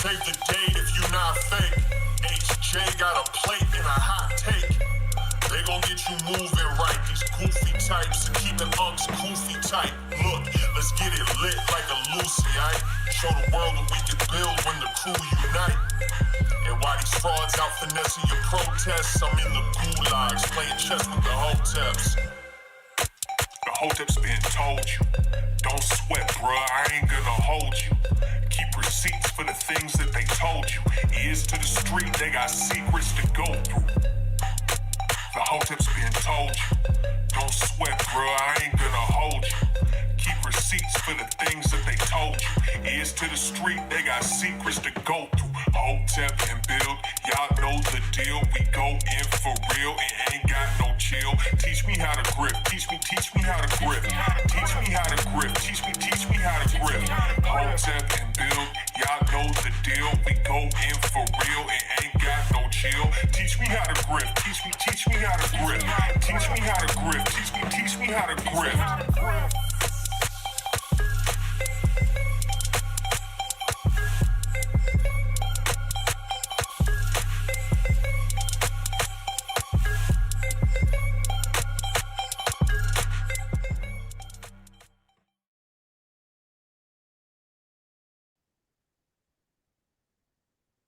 Save the date if you not fake. HJ got a plate and a hot take. They gon' get you moving right. These goofy types and keeping unks goofy tight. Look, let's get it lit like a Lucy, aight? Show the world what we can build when the crew unite. And while these frauds out finessing your protests, I'm in the gulags playing chess with the Hoteps. The Hoteps been told you. Don't sweat, bruh, I ain't gonna hold you. Keep receipts for the things that they told you. Ears to the street, they got secrets to go through. The Hoteps been told you. Don't sweat, bruh, I ain't gonna hold you. Keep receipts for the things that they told you. Ears to the street, they got secrets to go through. Hotep and build, y'all know the deal. We go in for real and ain't got no chill. Teach me how to grift, teach me how to grift. Teach me how to grift, teach me how to grift. Hotep and build, y'all know the deal. We go in for real and ain't got no chill. Teach me how to grift, teach me how to grift. Teach me how to grift, teach me how to grift.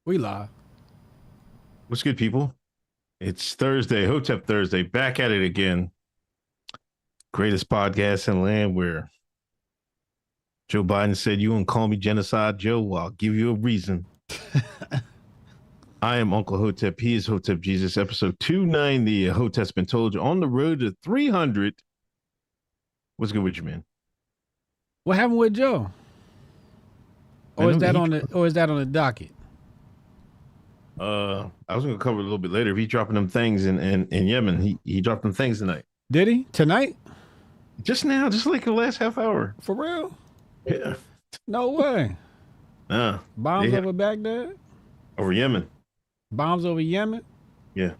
We live. What's good, people? It's Thursday, Hotep Thursday, back at it again. Greatest podcast in the land where Joe Biden said, "You won't call me genocide, Joe. Well, I'll give you a reason." I am Uncle Hotep. He is Hotep Jesus, episode 290. Hotep's been told you on the road to 300. What's good with you, man? What happened with Joe? Or is that on the docket? I was gonna cover it a little bit later. If he's dropping them things in Yemen, he dropped them things tonight. Did he? Tonight? Just now, just like the last half hour. For real? Yeah. No way. Bombs over Baghdad? Over Yemen. Bombs over Yemen? Yeah.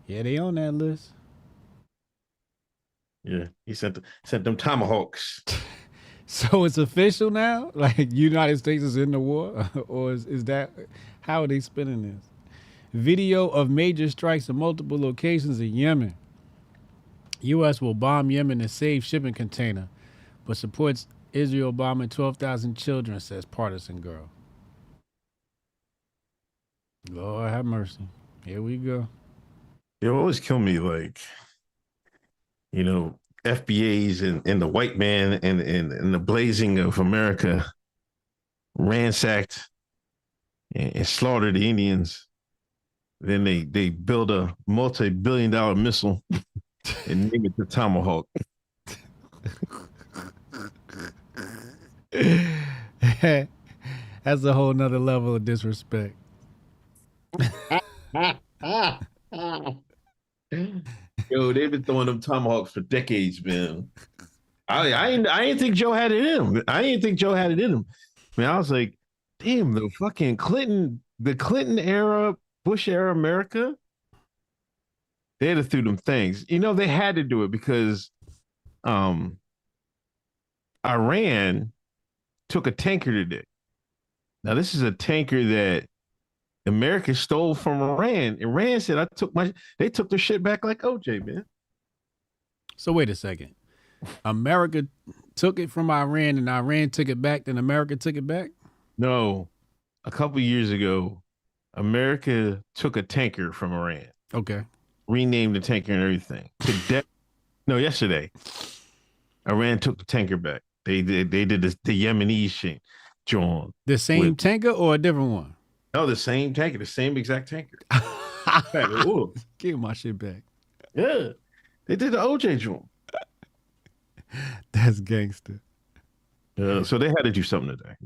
Yeah, they on that list. Yeah. He sent them tomahawks. So it's official now? Like United States is in the war? Or is that how are they spinning this? Video of major strikes in multiple locations in Yemen. U.S. will bomb Yemen to save shipping container, but supports Israel bombing 12,000 children, says partisan girl. Lord have mercy. Here we go. It always kill me, like, FBAs and the white man and the blazing of America ransacked and slaughtered the Indians. Then they build a multi-billion-dollar missile and name it the Tomahawk. That's a whole nother level of disrespect. Yo, they've been throwing them tomahawks for decades, man. I didn't think Joe had it in him. I mean, I was like, damn, the fucking Clinton era, Bush era America, they had to throw them things. They had to do it because Iran took a tanker today. Now, this is a tanker that America stole from Iran. Iran said, they took their shit back like OJ, man. So wait a second. America took it from Iran and Iran took it back, then America took it back? No. A couple years ago, America took a tanker from Iran. Okay. Renamed the tanker and everything. Yesterday. Iran took the tanker back. They did the Yemeni shit, John. The same tanker or a different one? No, the same tanker, the same exact tanker. Give my shit back. Yeah. They did the OJ joint. That's gangster. So they had to do something today.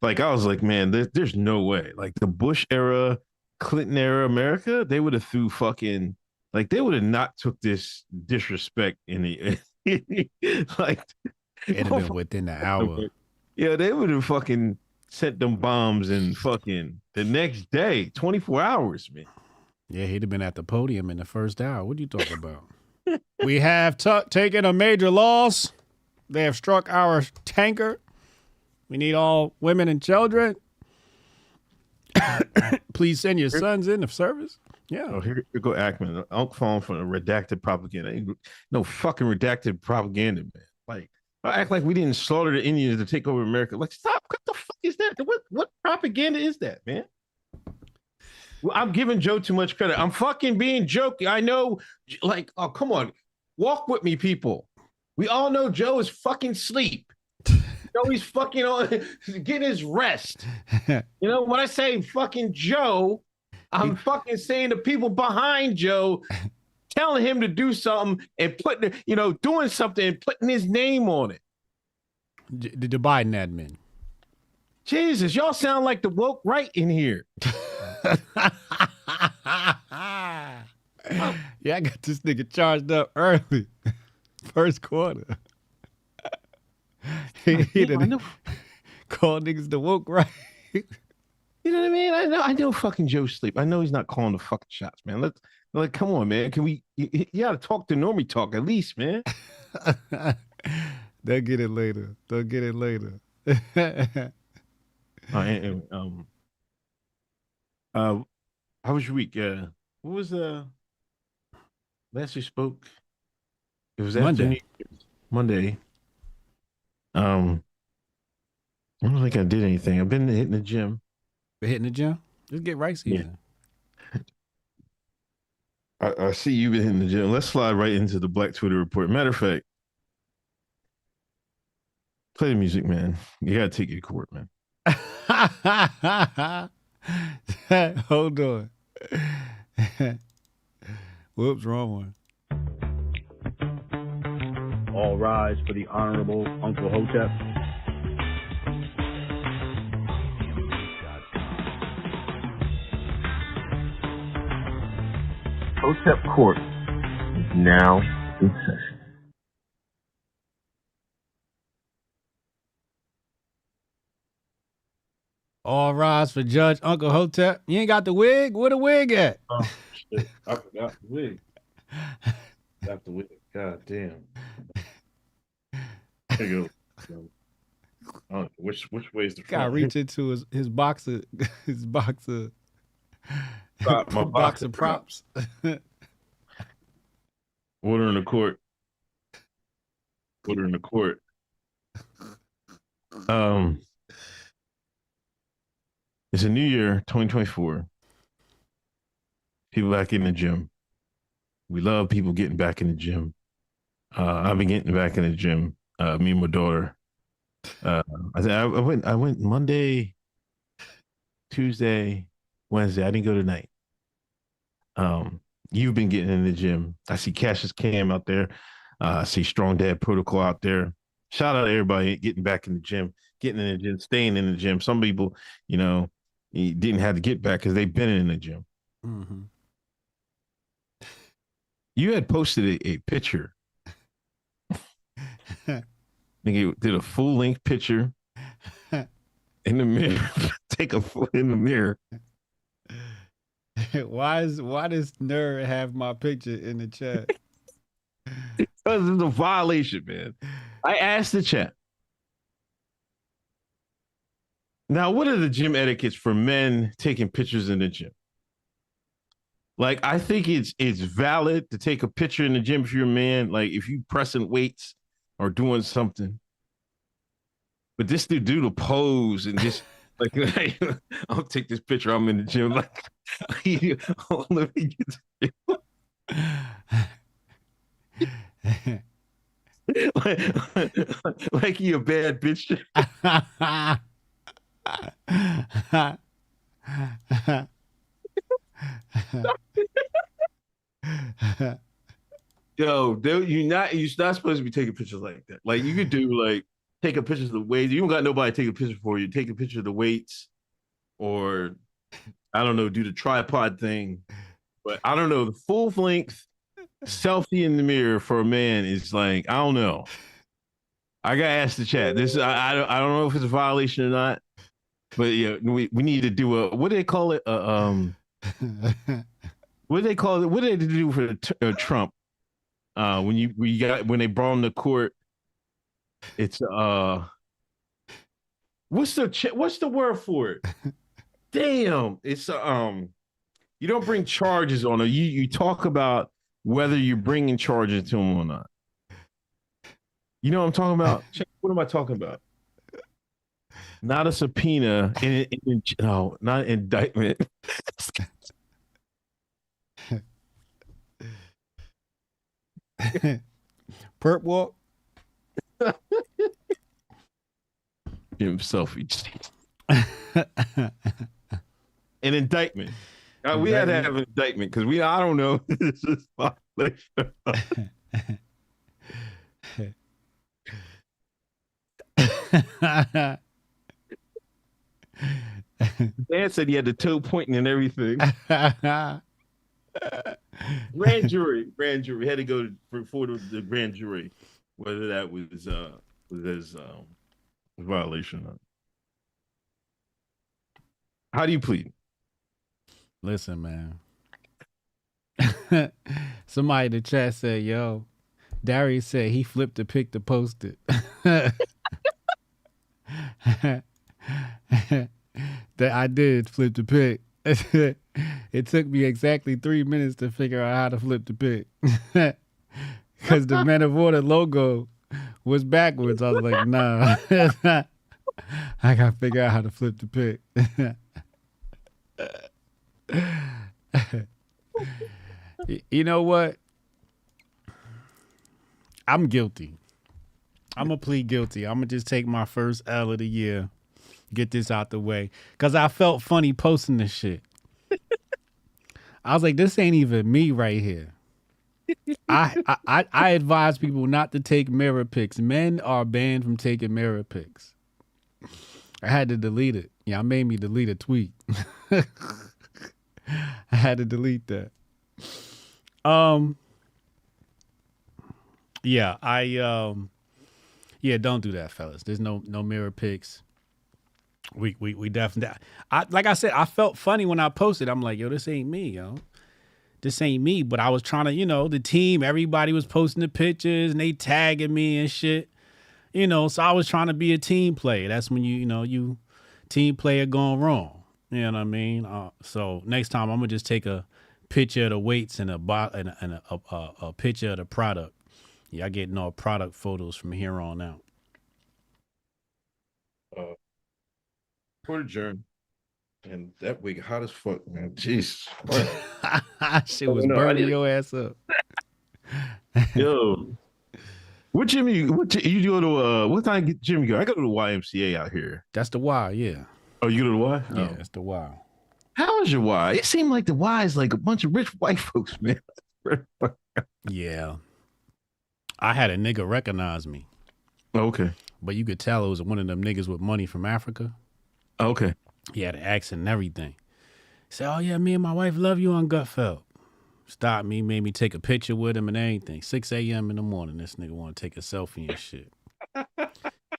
Like I was like, man, there's no way. Like the Bush era, Clinton era America, they would have threw fucking, like they would have not took this disrespect in the like it'd have been within the hour. Yeah, they would have fucking sent them bombs and fucking the next day, 24 hours, man. Yeah, he'd have been at the podium in the first hour. What are you talking about? We have taken a major loss. They have struck our tanker. We need all women and children. Please send your sons into service. Yeah. Oh, here go Ackman. Uncle falling for the redacted propaganda. Ain't no fucking redacted propaganda, man. Like, I act like we didn't slaughter the Indians to take over America. Like, stop. What the fuck is that? What propaganda is that, man? Well, I'm giving Joe too much credit. I'm fucking being joking. I know, like, oh, come on. Walk with me, people. We all know Joe is fucking sleep. He's fucking on getting his rest. You know, when I say fucking Joe, I'm fucking saying the people behind Joe, telling him to do something and putting, doing something and putting his name on it. The Biden admin. Jesus, y'all sound like the woke right in here. Yeah, I got this nigga charged up early. First quarter. He done call niggas the woke right. You know what I mean? I know fucking Joe sleep. I know he's not calling the fucking shots, man. Come on, man. Can we? You gotta talk to normie talk at least, man. They'll get it later. How was your week? What was last we spoke? It was Monday. Monday. I don't think I did anything. I've been hitting the gym. Been hitting the gym? Just get right season. Yeah. I see you've been hitting the gym. Let's slide right into the Black Twitter report. Matter of fact, play the music, man. You gotta take your court, man. Hold on. Whoops, wrong one. All rise for the Honorable Uncle Hotep. Hotep Court is now in session. All rise for Judge Uncle Hotep. You ain't got the wig? Where the wig at? Oh, shit. I forgot the wig. Got the wig. God damn. There you go. I don't know which way is the front? Gotta reach into his boxer My boxer props. Order in the court. It's a new year, 2024. People back in the gym. We love people getting back in the gym. I've been getting back in the gym. Me and my daughter. I went Monday, Tuesday, Wednesday. I didn't go tonight. You've been getting in the gym. I see Cassius Cam out there. I see Strong Dad Protocol out there. Shout out to everybody getting back in the gym, getting in the gym, staying in the gym. Some people, didn't have to get back because they've been in the gym. Mm-hmm. You had posted a picture. Nigga did a full length picture in the mirror. Take a foot in the mirror. Why does nerd have my picture in the chat? Because it's a violation, man. I asked the chat. Now, what are the gym etiquettes for men taking pictures in the gym? Like, I think it's valid to take a picture in the gym if you're a man. Like, if you pressing weights or doing something. But this dude do the pose and just like, I'll take this picture. I'm in the gym. Like, let me get like he a bad bitch. Yo, dude, you're not supposed to be taking pictures like that. Like, you could do like take a picture of the weights. You don't got nobody take a picture for you. Take a picture of the weights, or I don't know, do the tripod thing. But I don't know, the full length selfie in the mirror for a man is like, I don't know. I gotta ask the chat. This I don't know if it's a violation or not. But yeah, we need to do a, what do they call it? What do they call it? What did they do for Trump? When they brought him to court, it's What's the word for it? Damn, it's you don't bring charges on it. You talk about whether you're bringing charges to them or not. You know what I'm talking about? What am I talking about? Not a subpoena. No, not an indictment. Perp walk. Himself. An indictment. We had to have an indictment because I don't know. This is Dan said he had the toe pointing and everything. Grand jury had to go before the grand jury, whether that was his violation or not. How do you plead? Listen, man. Somebody in the chat said, yo, Darius said he flipped the pic to post it. That I did flip the pic. It took me exactly 3 minutes to figure out how to flip the pic. Because the Men of Order logo was backwards. I was like, nah. I got to figure out how to flip the pic. You know what? I'm guilty. I'm going to plead guilty. I'm going to just take my first L of the year. Get this out the way. Because I felt funny posting this shit. I was like, this ain't even me right here. I advise people not to take mirror pics. Men are banned from taking mirror pics. I had to delete it. Yeah, I made me delete a tweet. I had to delete that. Yeah, don't do that, fellas. There's no mirror pics. We definitely. Like I said, I felt funny when I posted. I'm like, yo, this ain't me, yo. This ain't me. But I was trying to, the team, everybody was posting the pictures and they tagging me and shit. So I was trying to be a team player. That's when you team player going wrong. You know what I mean? So next time I'm gonna just take a picture of the weights and a picture of the product. Yeah, I getting all product photos from here on out. Court adjourned. And that week hot as fuck, man. Jeez. Shit was burning your ass up. Yo. What gym you go to what kind of gym you go? I go to the YMCA out here. That's the Y, yeah. Oh, you go to the Y? Yeah, that's the Y. How is your Y? It seemed like the Y is like a bunch of rich white folks, man. Yeah. I had a nigga recognize me. Okay. But you could tell it was one of them niggas with money from Africa. Okay. He had an accent and everything. He said, oh, yeah, me and my wife love you on Gutfeld. Stopped me, made me take a picture with him and everything. 6 a.m. in the morning, this nigga want to take a selfie and shit.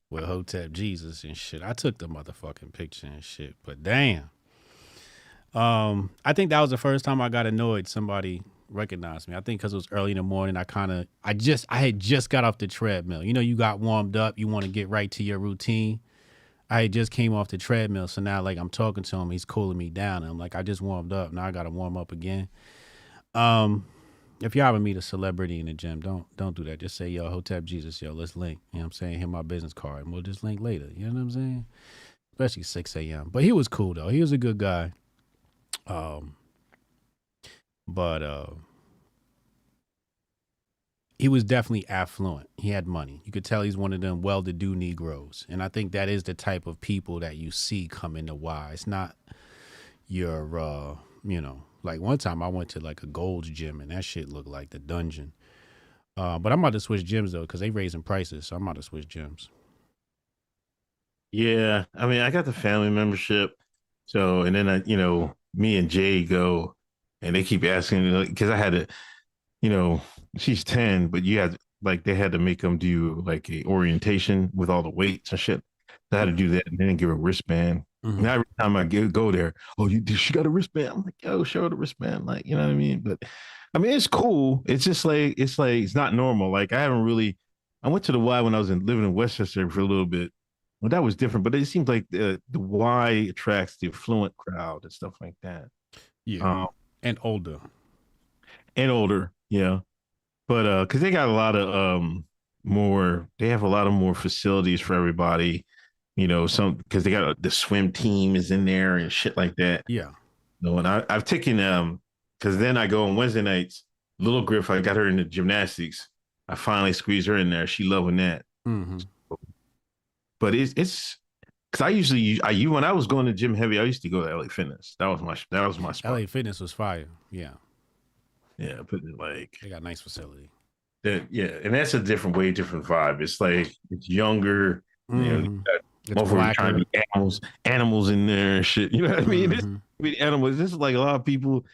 With Hotep Jesus and shit. I took the motherfucking picture and shit. But damn. I think that was the first time I got annoyed somebody recognized me. I think because it was early in the morning, I had just got off the treadmill. You got warmed up. You want to get right to your routine. I had just came off the treadmill. So now, like, I'm talking to him. He's cooling me down. And I'm like, I just warmed up. Now I got to warm up again. If y'all ever meet a celebrity in the gym, don't do that. Just say, yo, Hotep Jesus, yo, let's link. You know what I'm saying? Hit my business card and we'll just link later. You know what I'm saying? Especially 6 a.m. But he was cool, though. He was a good guy. But he was definitely affluent. He had money. You could tell he's one of them well-to-do Negroes. And I think that is the type of people that you see come into Y. It's not your, like one time I went to like a Gold's gym and that shit looked like the dungeon. But I'm about to switch gyms though, because they raising prices. So I'm about to switch gyms. Yeah. I mean, I got the family membership. So, and then me and Jay go and they keep asking, because I had to, she's 10, but they had to make them do like a orientation with all the weights and shit. So I had to do that and then give her a wristband. Mm-hmm. Now every time I go there, she got a wristband. I'm like, yo, show her the wristband. Like, you know what I mean? But I mean, it's cool. It's just like, it's not normal. Like I went to the Y when I was living in Westchester for a little bit. Well, that was different, but it seems like the Y attracts the affluent crowd and stuff like that. Yeah. And older. And older, yeah. But because they got a lot of more, they have a lot of more facilities for everybody. You know, some because they got the swim team is in there and shit like that. Yeah. You know, and I've taken because then I go on Wednesday nights. Little Griff, I got her into gymnastics. I finally squeezed her in there. She loving that. Mm-hmm. But it's because when I was going to gym heavy, I used to go to LA Fitness. That was my spot. LA Fitness was fire. Yeah. Yeah, but like they got a nice facility. Yeah, and that's a different vibe. It's like it's younger. Mm-hmm. You know, motherfuckers trying to be animals in there and shit. You know what I mean? Animals. This is like a lot of people.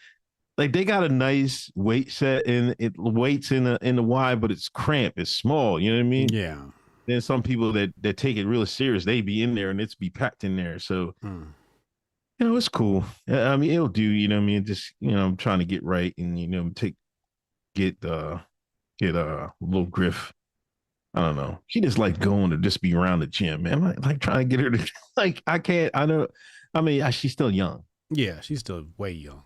Like they got a nice weight set and it weights in the Y, but it's cramped. It's small. You know what I mean? Yeah. Then some people that take it really serious, they be in there and it's be packed in there. So, you know, it's cool. I mean, it'll do. You know what I mean? Just I'm trying to get right and get little Griff. I don't know. She just like going to just be around the gym, man. I'm like trying to get her to like I can't. I know. I mean, she's still young. Yeah, she's still way young.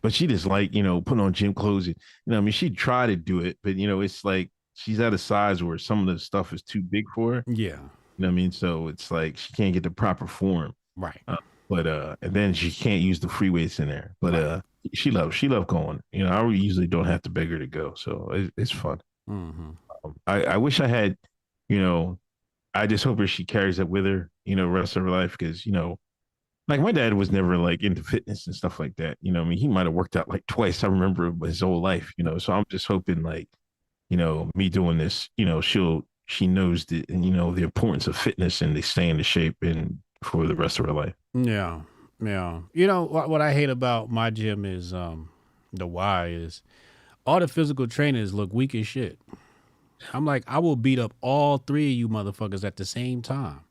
But she just like putting on gym clothes. I mean, she tried to do it, but it's like she's at a size where some of the stuff is too big for her. Yeah. You know what I mean? So it's like she can't get the proper form. Right. But and then she can't use the free weights in there. But she loves going. I usually don't have to beg her to go, so it's fun. Mm-hmm. I wish I had, I just hope she carries it with her, rest of her life, because like my dad was never like into fitness and stuff like that. I mean, he might have worked out like twice. I remember his whole life, so I'm just hoping like, me doing this, she knows the the importance of fitness and they stay in the shape and for the rest of her life. Yeah. Yeah. What I hate about my gym is the Y is all the physical trainers look weak as shit. I'm like, I will beat up all three of you motherfuckers at the same time.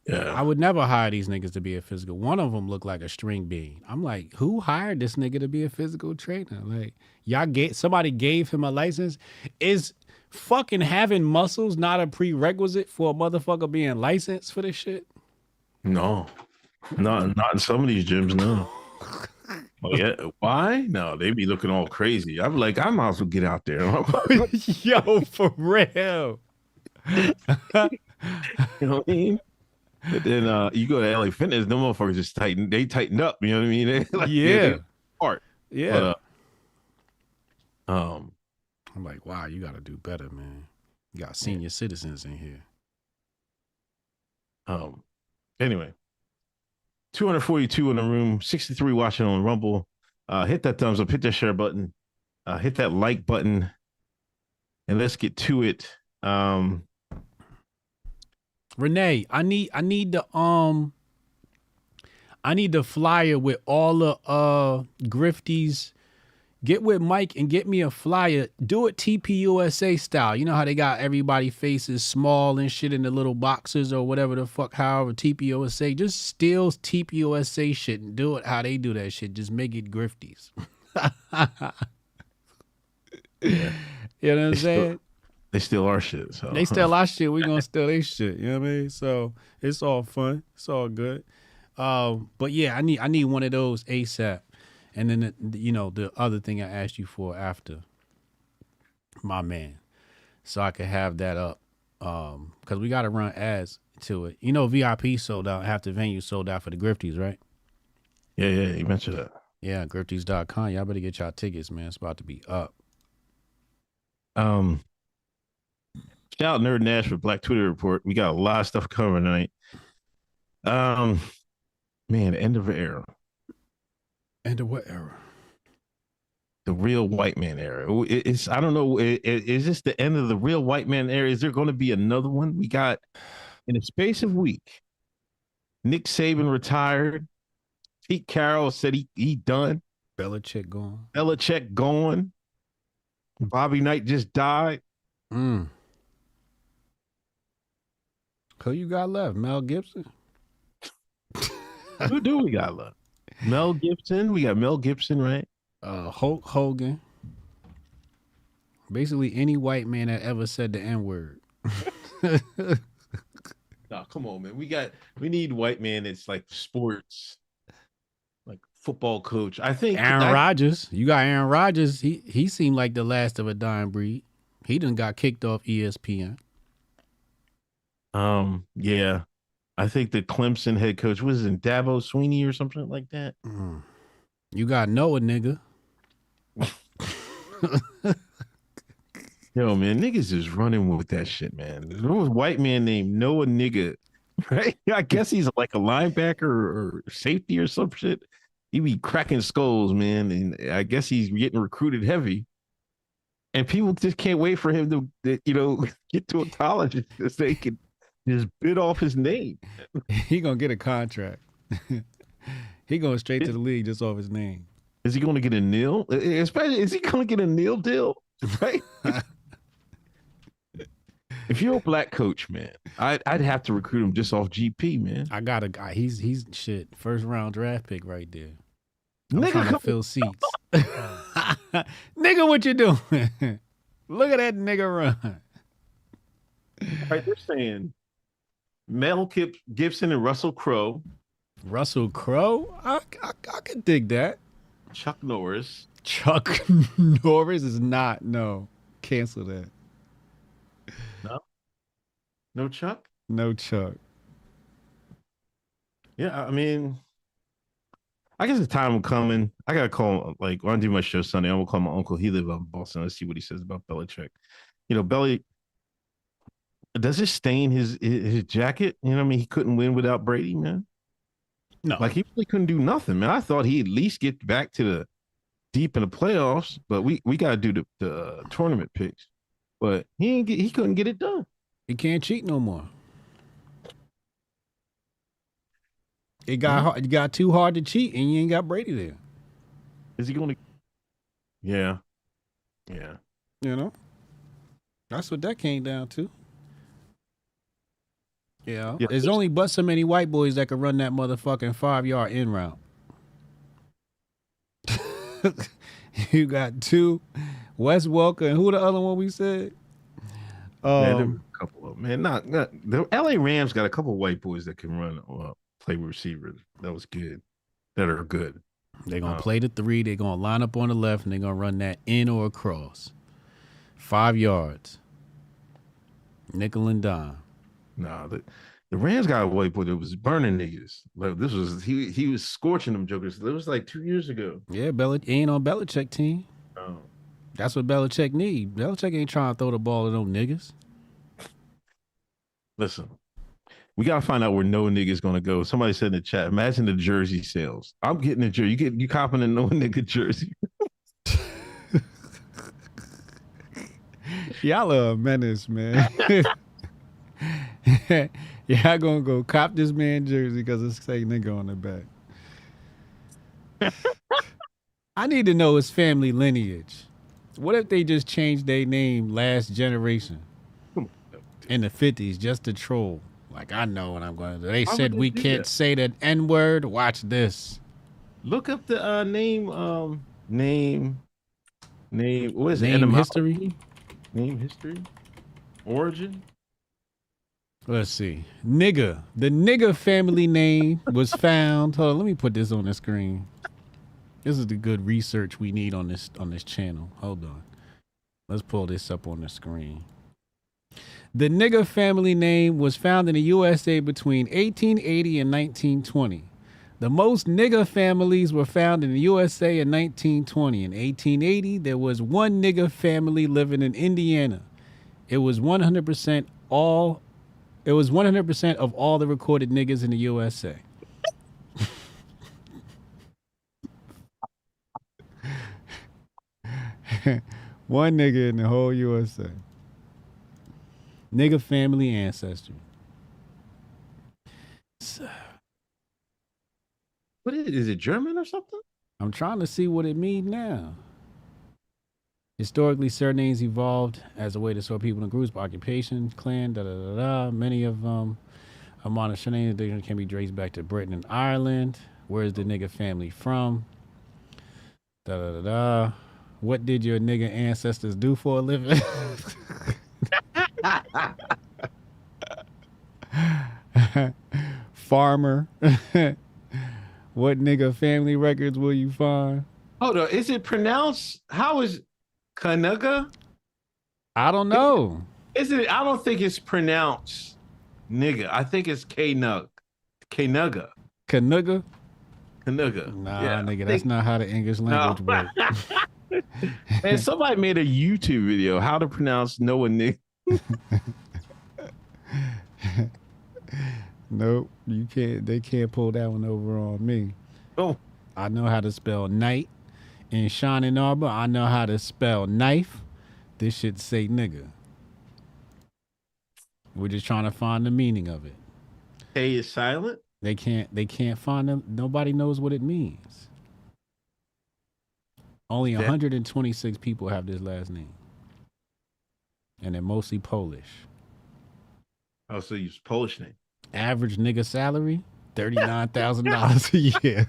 Yeah. I would never hire these niggas to be a physical. One of them looked like a string bean. I'm like, who hired this nigga to be a physical trainer? Like, somebody gave him a license. Is fucking having muscles not a prerequisite for a motherfucker being licensed for this shit? No, not in some of these gyms. No. Oh yeah, why? No, they be looking all crazy. I'm like, I might as well get out there. Yo, for real. You know what I mean? But then you go to LA Fitness, them motherfuckers just tightened up. You know what I mean? Yeah. Part. Yeah. But, I'm like, wow, you got to do better, man. You got senior citizens in here. Anyway, 242 in the room, 63 watching on Rumble. Hit that thumbs up, hit that share button, hit that like button, and let's get to it. Renee, I need the flyer with all the Grifties. Get with Mike and get me a flyer. Do it TPUSA style. You know how they got everybody faces small and shit in the little boxes or whatever the fuck, however TPUSA. Just steal TPUSA shit and do it how they do that shit. Just make it Grifties. Yeah. You know what I'm saying? They steal our shit. So. They steal our shit. We gonna steal their shit. You know what I mean? So it's all fun. It's all good. But yeah, I need one of those ASAP. And then the other thing I asked you for after, my man, so I could have that up, because we got to run ads to it. VIP sold out. Half the venue sold out for the Grifties, right? Yeah, you mentioned that. Yeah, Grifties.com. Y'all better get y'all tickets, man. It's about to be up. Shout out Nerd Nash for Black Twitter Report. We got a lot of stuff coming tonight. Man, end of an era. End of what era? The real white man era. It's I don't know. Is this the end of the real white man era? Is there going to be another one? We got in a space of week. Nick Saban retired. Pete Carroll said he done. Belichick gone. Belichick gone. Bobby Knight just died. Who you got left? Mel Gibson? Who do we got left? Mel Gibson. We got Mel Gibson, right? Hulk Hogan. Basically any white man that ever said the N-word. No, come on, man. We need white man that's like sports, like football coach. I think Aaron Rodgers. You got Aaron Rodgers. He seemed like the last of a dying breed. He done got kicked off ESPN. Yeah. I think the Clemson head coach was in Dabo Sweeney or something like that. You got Noah, nigga. Yo, man, niggas is running with that shit, man. There was a white man named Noah Nigga, right? I guess he's like a linebacker or safety or some shit. He be cracking skulls, man, and I guess he's getting recruited heavy. And people just can't wait for him to get to a college because they can just bid off his name. He gonna get a contract. He going straight to the league just off his name. Is he going to get a nil? Especially, is he going to get a nil deal? Right? If you're a black coach, man, I'd have to recruit him just off GP, man. I got a guy. He's shit. First round draft pick right there. I'm Nigga, trying to fill seats. Nigga, what you doing? Look at that nigga run. Right, they're saying Mel Gibson and Russell Crowe. Russell Crowe? I could dig that. Chuck Norris. Chuck Norris is not. No. Cancel that. No? No Chuck? No Chuck. Yeah, I mean, I guess the time will coming. I got to call, like, when I do my show Sunday, I'm going to call my uncle. He lives out in Boston. Let's see what he says about Belichick. Belly, does it stain his jacket? You know what I mean? He couldn't win without Brady, man. No. Like, he really couldn't do nothing, man. I thought he'd at least get back to the deep in the playoffs, but we got to do the tournament picks. But he couldn't get it done. He can't cheat no more. It got too hard to cheat, and you ain't got Brady there. Is he going to? Yeah. That's what that came down to. Yeah. There's only but so many white boys that can run that motherfucking 5-yard in route. You got two, Wes Welker, and who the other one we said? Man, a couple of them. Man, the LA Rams got a couple of white boys that can run play receivers. That was good. That are good. They're gonna play the 3, they're gonna line up on the left, and they're gonna run that in or across. 5 yards. Nickel and dime. Nah, the Rams got a white boy that was burning niggas. Like this was he was scorching them jokers. It was like 2 years ago. Yeah, ain't on Belichick team. Oh. That's what Belichick need. Belichick ain't trying to throw the ball to no niggas. Listen, we gotta find out where no nigga's gonna go. Somebody said in the chat, imagine the jersey sales. I'm getting a jersey. You copping a no nigga jersey. Y'all are a menace, man. Y'all gonna go cop this man jersey because it's say nigga on the back. I need to know his family lineage. What if they just changed their name last generation in the 50s just to troll? Like, I know what I'm going to do. They said we can't say that N-word. Watch this. Look up the name. What is it? Name history? Name history? Origin? Let's see. Nigga. The nigga family name was found. Hold on, let me put this on the screen. This is the good research we need on this channel. Hold on. Let's pull this up on the screen. The nigga family name was found in the USA between 1880 and 1920. The most nigga families were found in the USA in 1920. In 1880, there was one nigga family living in Indiana. It was 100% of all the recorded niggas in the USA. One nigga in the whole USA. Nigga family ancestry. What is it? German or something? I'm trying to see what it means now. Historically, surnames evolved as a way to sort people in groups by occupation, clan, Many of them among the surnames can be traced back to Britain and Ireland. Where's the nigga family from? What did your nigga ancestors do for a living? farmer. What nigga family records will you find? Hold on, is it pronounced? How is Kanuga? I don't know. Is it? I don't think it's pronounced nigga. I think it's Knug. Knuga. Kanuga? Kanuga. Nah, Yeah, nigga, that's not how the English language works. Man, somebody made a YouTube video how to pronounce Noah nigga. Nope, you can't. They can't pull that one over on me. Oh, I know how to spell night in Shining Arbor. I know how to spell knife. This should say nigga. We're just trying to find the meaning of it. K is silent. They can't find them. Nobody knows what it means. Only 126 people have this last name. And they're mostly Polish. Oh, so you use Polish name. Average nigga salary, $39,000 a year.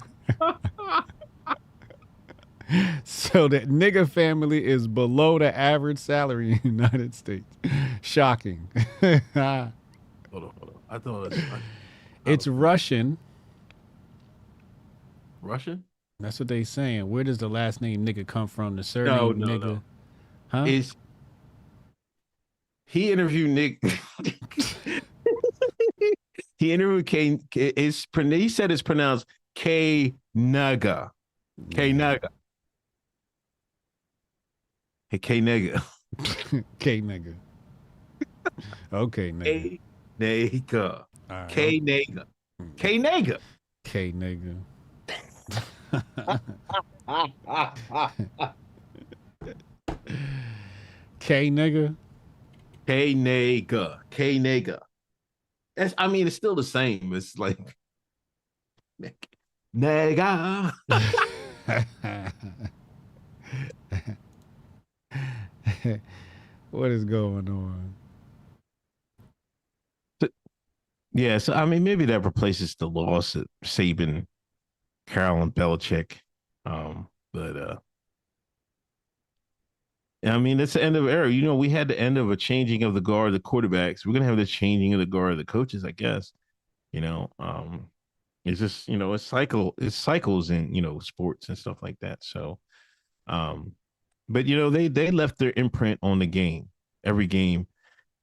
So that nigga family is below the average salary in the United States. Shocking. Hold on. I thought it's Russian. Russian? That's what they saying. Where does the last name nigga come from? The surname nigga. No. Huh? He interviewed Nick. He interviewed K. He said it's pronounced K Naga. K Naga. Hey, K nigga. K nigga. Okay, nigga. K nigga. Right. K nigga. K nigga. K nigga. K nigga. K nigga. K nigga. I mean, it's still the same. It's like nigga. What is going on? Yeah, so I mean, maybe that replaces the loss of Saban, Carroll, Belichick. But I mean, it's the end of an era. You know, we had the end of a changing of the guard of the quarterbacks. We're gonna have the changing of the guard of the coaches, I guess. You know, it's just, you know, it's cycles in, you know, sports and stuff like that. So, but you know, they left their imprint on the game. Every game,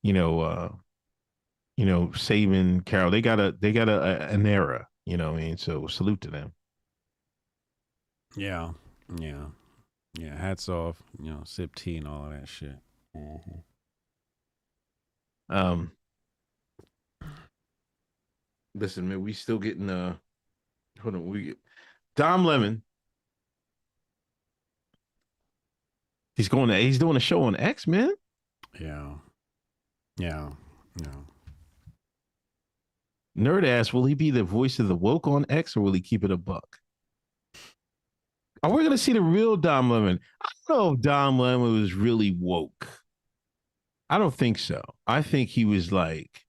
you know, Saban, Carroll, they got an era, you know what I mean? So salute to them. Yeah. Hats off, you know, sip tea and all of that shit. Listen, man, we still getting hold on, Dom Lemon. He's doing a show on X, man. Yeah. Nerd asked, will he be the voice of the woke on X, or will he keep it a buck? Are we gonna see the real Dom Lemon? I don't know if Dom Lemon was really woke. I don't think so. I think he was like,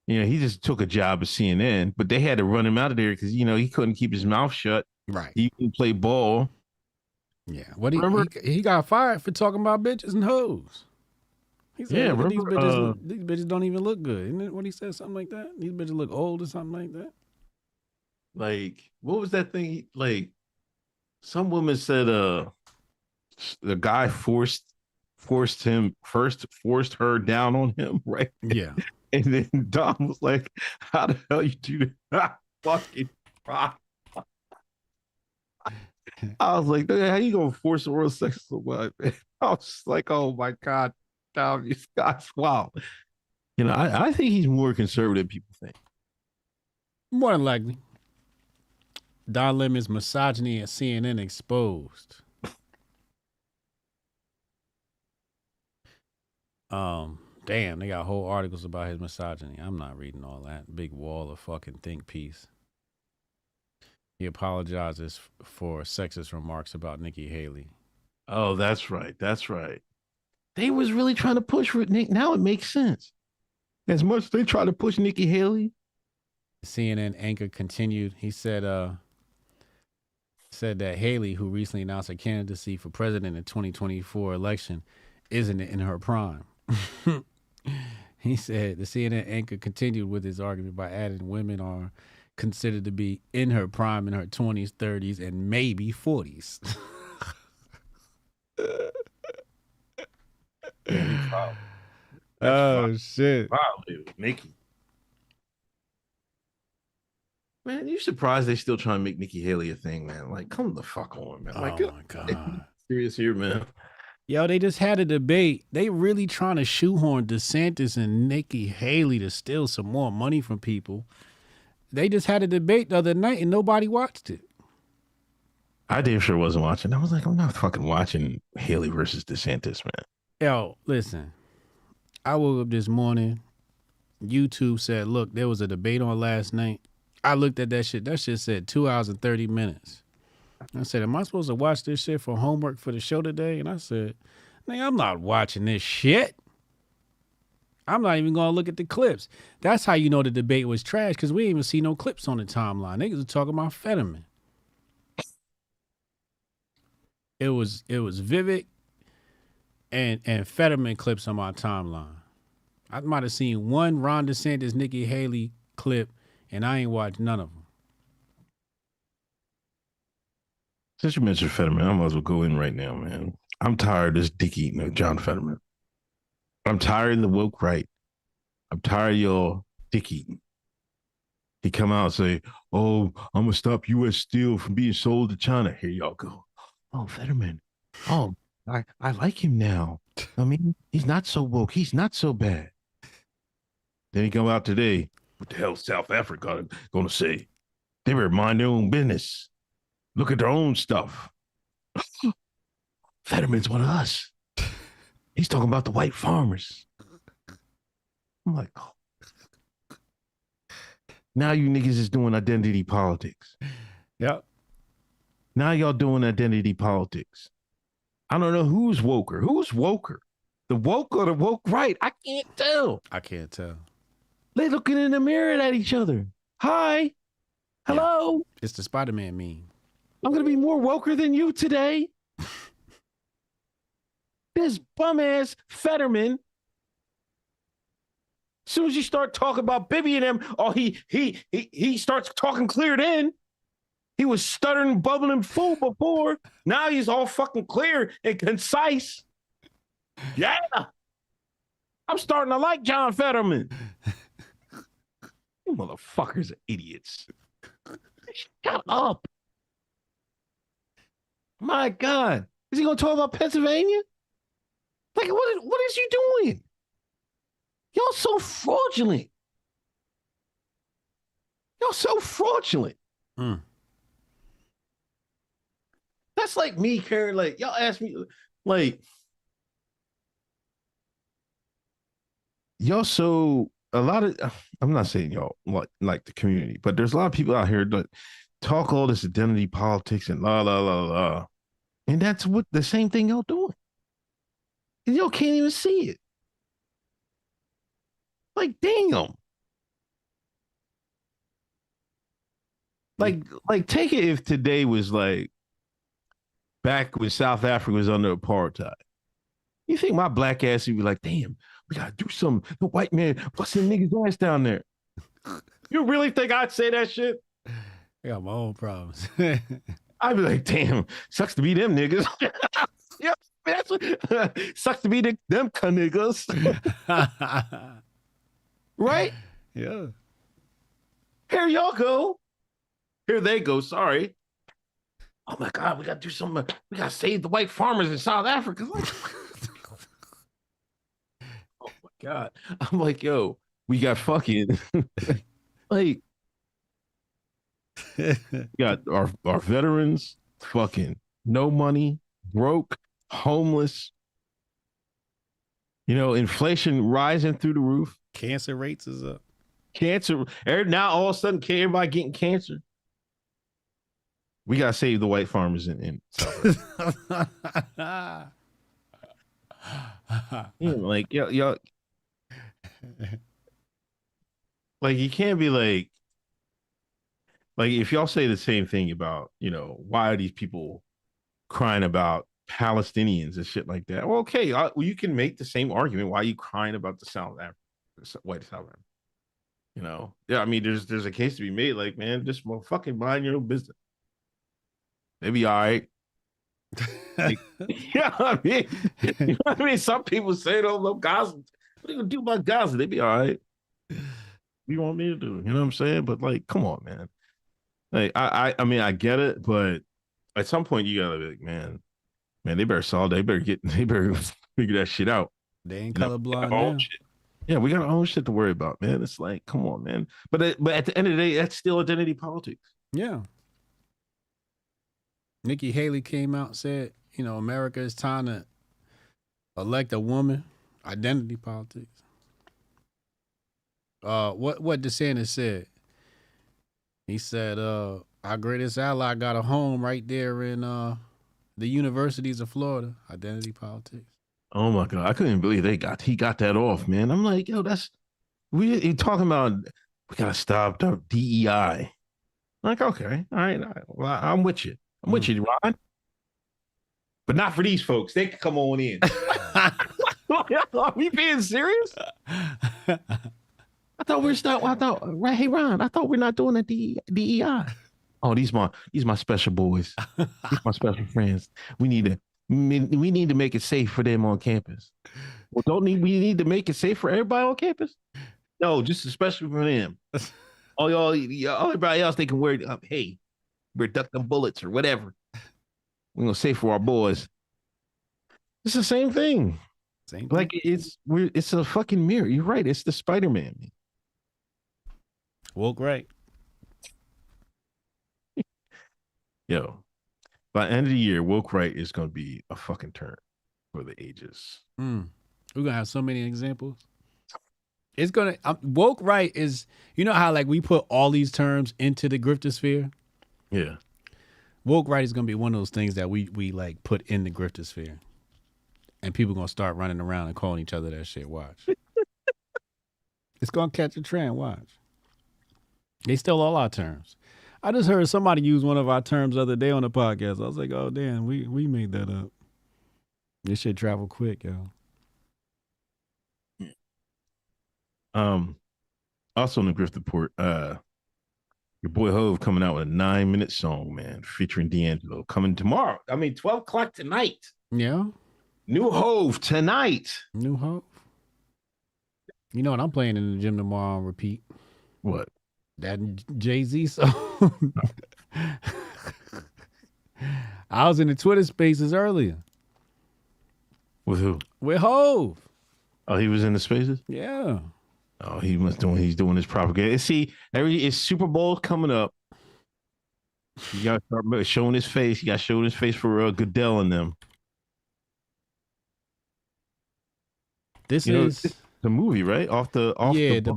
you know, he just took a job at CNN, but they had to run him out of there because, you know, he couldn't keep his mouth shut. Right. He couldn't play ball. Yeah. He got fired for talking about bitches and hoes. He said, these bitches don't even look good. Isn't it what he said? Something like that? These bitches look old or something like that? Like, what was that thing? Like, some woman said the guy forced her down on him, right? Yeah. And then Dom was like, how the hell you do that? Fucking rock. I was like, how you gonna force oral sex so much? I was like, oh my God, Dom, you guys, wow. You know, I think he's more conservative than people think. More than likely. Don Lemon's misogyny at CNN exposed. Damn, they got whole articles about his misogyny. I'm not reading all that. Big wall of fucking think piece. He apologizes for sexist remarks about Nikki Haley. Oh, that's right. That's right. They was really trying to push for Nick. Now it makes sense. As much as they try to push Nikki Haley. The CNN anchor continued. He said that Haley, who recently announced her candidacy for president in the 2024 election, isn't in her prime. He said the CNN anchor continued with his argument by adding women are considered to be in her prime, in her 20s, 30s, and maybe 40s. Man, he filed. Oh shit! Violated Nikki. Man, you surprised they still trying to make Nikki Haley a thing, man? Like, come the fuck on, man. Like, Oh my god! Serious here, man. Yo, they just had a debate. They really trying to shoehorn DeSantis and Nikki Haley to steal some more money from people. They just had a debate the other night and nobody watched it. I damn sure wasn't watching. I was like, I'm not fucking watching Haley versus DeSantis, man. Yo, listen. I woke up this morning. YouTube said, look, there was a debate on last night. I looked at that shit. That shit said 2 hours and 30 minutes. I said, am I supposed to watch this shit for homework for the show today? And I said, nigga, I'm not watching this shit. I'm not even going to look at the clips. That's how you know the debate was trash, because we didn't even see no clips on the timeline. Niggas were talking about Fetterman. It was Vivek and Fetterman clips on my timeline. I might have seen one Ron DeSantis, Nikki Haley clip, and I ain't watched none of them. Since you mentioned Fetterman, I might as well go in right now, man. I'm tired of this dick eating of John Fetterman. I'm tired of the woke right. I'm tired of your dick eating. He come out and say, oh, I'm going to stop U.S. steel from being sold to China. Here y'all go. Oh, Fetterman. Oh, I like him now. I mean, he's not so woke. He's not so bad. Then he come out today. What the hell is South Africa going to say? They better mind their own business. Look at their own stuff. Fetterman's one of us. He's talking about the white farmers. I'm like, oh. Now you niggas is doing identity politics. Yep. Now y'all doing identity politics. I don't know who's woker. Who's woker? The woke or the woke right? I can't tell. I can't tell. They looking in the mirror at each other. Hi. Hello. Yeah. It's the Spider-Man meme. I'm going to be more woker than you today. This bum-ass Fetterman. As soon as you start talking about Bibby and him, oh, he starts talking clear then. He was stuttering, bubbling fool before. Now he's all fucking clear and concise. Yeah. I'm starting to like John Fetterman. You motherfuckers are idiots. Shut up. My God. Is he going to talk about Pennsylvania? Like, what is you doing? Y'all so fraudulent. Y'all so fraudulent. Mm. That's like me, Karen. Like, y'all ask me, like, y'all so, a lot of, I'm not saying y'all like the community, but there's a lot of people out here that talk all this identity politics and la, la, la, la. And that's what the same thing y'all doing. And y'all can't even see it. Like, damn. Like, take it if today was like back when South Africa was under apartheid. You think my black ass would be like, damn, we gotta do something. The white man busting niggas' ass down there. You really think I'd say that shit? I got my own problems. I'd be like, damn, sucks to be them niggas. Yeah, that's what sucks to be them niggas. Right? Yeah. Here y'all go. Here they go. Sorry. Oh my God, we gotta do something. We gotta save the white farmers in South Africa. Oh my God. I'm like, yo, we got fucking like we got our veterans fucking no money, broke, homeless. You know, inflation rising through the roof. Cancer rates is up. Cancer. Now all of a sudden, everybody getting cancer. We gotta save the white farmers in South Africa. Yeah, like y'all, like you can't be like if y'all say the same thing about, you know, why are these people crying about Palestinians and shit like that? Well, okay, well, you can make the same argument. Why are you crying about the South Africa, white South Africa? You know, yeah. I mean, there's a case to be made. Like, man, just fucking mind your own business. Maybe all right. Like, yeah, I mean, you know what I mean. Some people say don't love Gaza. What are you gonna do about Gaza? They be all right. You want me to do? You know what I'm saying? But like, come on, man. Like, I mean, I get it, but at some point you gotta be like, man, they better solve. They better figure that shit out. They ain't You know, colorblind our own now. shit. Yeah, we got our own shit to worry about, man. It's like, come on, man. But at the end of the day, that's still identity politics. Yeah. Nikki Haley came out and said, you know, America is time to elect a woman. Identity politics. What DeSantis said? He said, our greatest ally got a home right there in the universities of Florida. Identity politics. Oh my god, I couldn't believe he got that off, man. I'm like, yo, he talking about we gotta stop the DEI. I'm like, okay, all right, well, I'm with you. I'm with you, Ron. But not for these folks. They can come on in. Are we being serious? I thought right, hey Ron, I thought we're not doing a DEI. Oh, these my special boys. These my special friends. We need to make it safe for them on campus. Well, we need to make it safe for everybody on campus? No, just especially for them. Everybody else they can wear. Hey, we're ducking bullets or whatever. We're gonna say for our boys. It's the same thing. Like it's a fucking mirror. You're right. It's the Spider-Man. Woke right. Yo, by the end of the year, woke right is gonna be a fucking term for the ages. We're gonna have so many examples. It's gonna woke right is, you know how like we put all these terms into the grifter sphere. Yeah. Woke right is gonna be one of those things that we like put in the grifter sphere, and people gonna start running around and calling each other that shit. Watch. It's gonna catch a trend. Watch. They steal all our terms. I just heard somebody use one of our terms the other day on the podcast. I was like, oh damn, we made that up. This shit travel quick, yo. Also in the Grift Report, your boy Hove coming out with a 9-minute song, man, featuring D'Angelo, coming tomorrow. 12 o'clock tonight. Yeah. New Hove tonight. New Hove. You know what I'm playing in the gym tomorrow on repeat? What? That Jay-Z song. I was in the Twitter spaces earlier. With who? With Hove. Oh, he was in the spaces? Yeah. Oh, he's doing his propaganda. See, it's Super Bowl coming up. You got to start showing his face. You got to show his face for Goodell and them. This is the movie, right? Off the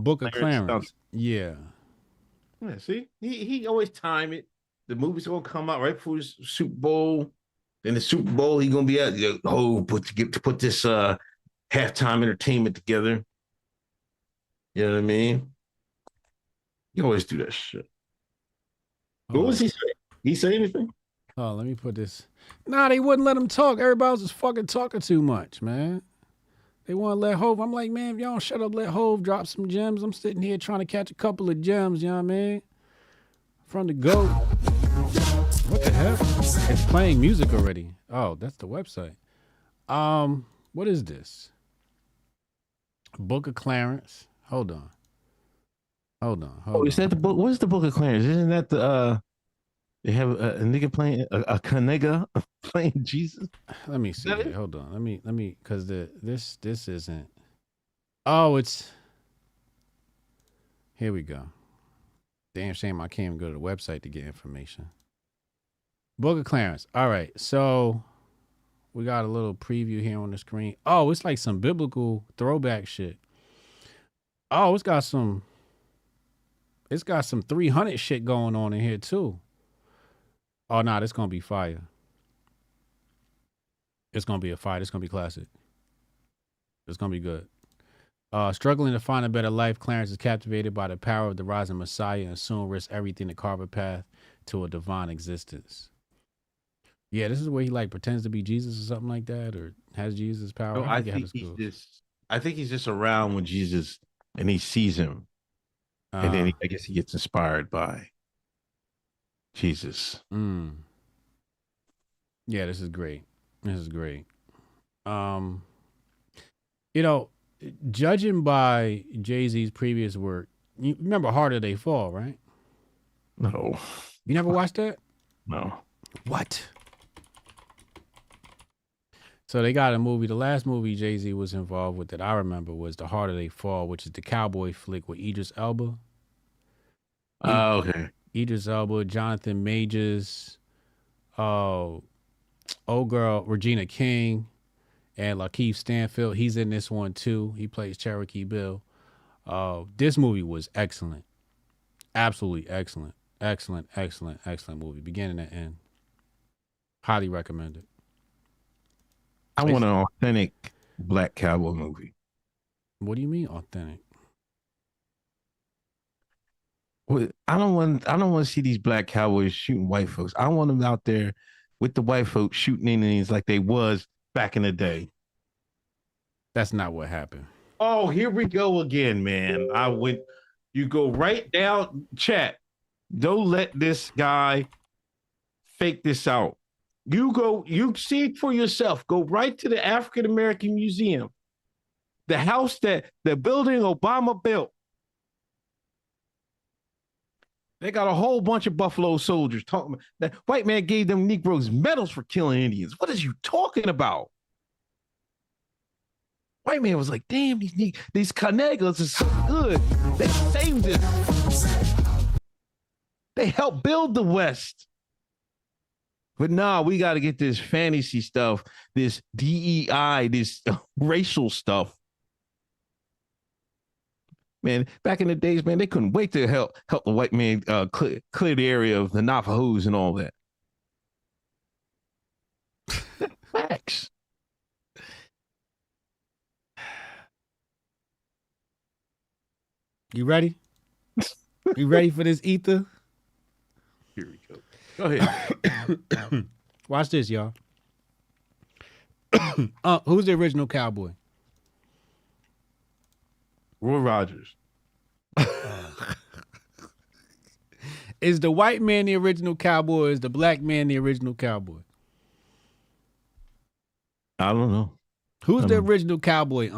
Book of Clarence. Yeah. Yeah, see? He always time it. The movie's gonna come out right before the Super Bowl. Then the Super Bowl, he gonna be at put this halftime entertainment together. You know what I mean? You always do that shit. What was he saying? He say anything? Oh, let me put this. Nah, they wouldn't let him talk. Everybody was just fucking talking too much, man. They want to let Hove. I'm like, man, if y'all don't shut up, let Hove drop some gems. I'm sitting here trying to catch a couple of gems, you know what I mean? From the GOAT. What the hell? It's playing music already. Oh, that's the website. What is this? Book of Clarence. Hold on. Is that the book? What is the Book of Clarence? Isn't that the they have a nigga playing a nigga playing Jesus? Let me see. Hold on. Let me because this isn't. Oh, it's here we go. Damn shame I can't even go to the website to get information. Book of Clarence. All right, so we got a little preview here on the screen. Oh, it's like some biblical throwback shit. Oh, it's got some 300 shit going on in here too. Oh, nah, this gonna be fire. It's gonna be a fight. It's gonna be classic. It's gonna be good. Struggling to find a better life, Clarence is captivated by the power of the rising Messiah and soon risks everything to carve a path to a divine existence. Yeah, this is where he like pretends to be Jesus or something like that, or has Jesus' power. No, I think he's just around with Jesus and he sees him. And then I guess he gets inspired by Jesus. Yeah, this is great. This is great. You know, judging by Jay-Z's previous work, you remember Harder They Fall, right? No. You never watched that? No. What? So they got a movie. The last movie Jay-Z was involved with that I remember was The Harder They Fall, which is the cowboy flick with Idris Elba. Oh, okay. Idris Elba, Jonathan Majors, old girl Regina King, and Lakeith Stanfield. He's in this one too. He plays Cherokee Bill. This movie was excellent. Absolutely excellent. Excellent movie. Beginning to end. Highly recommended. I want an authentic black cowboy movie. What do you mean authentic? Well, I don't want to see these black cowboys shooting white folks. I want them out there with the white folks shooting Indians like they was back in the day. That's not what happened. Oh, here we go again, man. You go right down, chat. Don't let this guy fake this out. You see it for yourself. Go right to the African American Museum. The house the building Obama built. They got a whole bunch of Buffalo soldiers talking about that white man gave them Negroes medals for killing Indians. What is you talking about? White man was like, damn, these Conegas are so good. They saved us. They helped build the West. But nah, we got to get this fantasy stuff, this DEI, this racial stuff. Man, back in the days, man, they couldn't wait to help the white man clear the area of the Navajos and all that. Facts. You ready? You ready for this ether? Here we go. Go ahead. Watch this, y'all. Who's the original cowboy? Roy Rogers. Is the white man the original cowboy? Or is the black man the original cowboy? I don't know. Who's the original cowboy,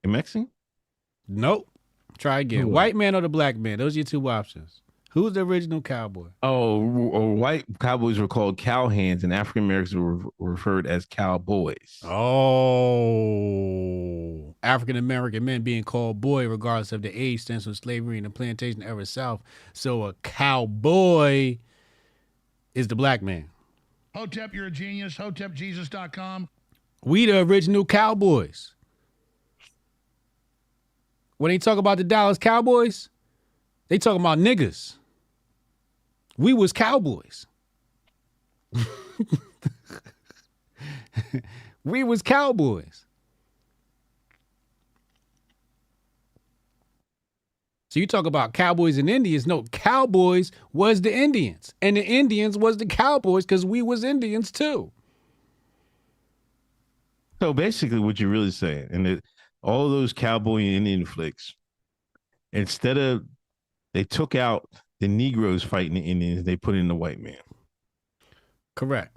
Mexican? Nope. Try again. White man or the black man? Those are your two options. Who's the original cowboy? Oh, white cowboys were called cowhands, and African Americans were referred as cowboys. Oh, African American men being called boy, regardless of the age, stems from slavery in the plantation era South. So a cowboy is the black man. Hotep, you're a genius. HotepJesus.com. We the original cowboys. When they talk about the Dallas Cowboys, they talking about niggas. We was cowboys. We was cowboys. So you talk about cowboys and Indians. No, cowboys was the Indians. And the Indians was the cowboys because we was Indians too. So basically what you're really saying, and all those cowboy and Indian flicks, instead of they took out the Negroes fighting the Indians, they put in the white man. Correct.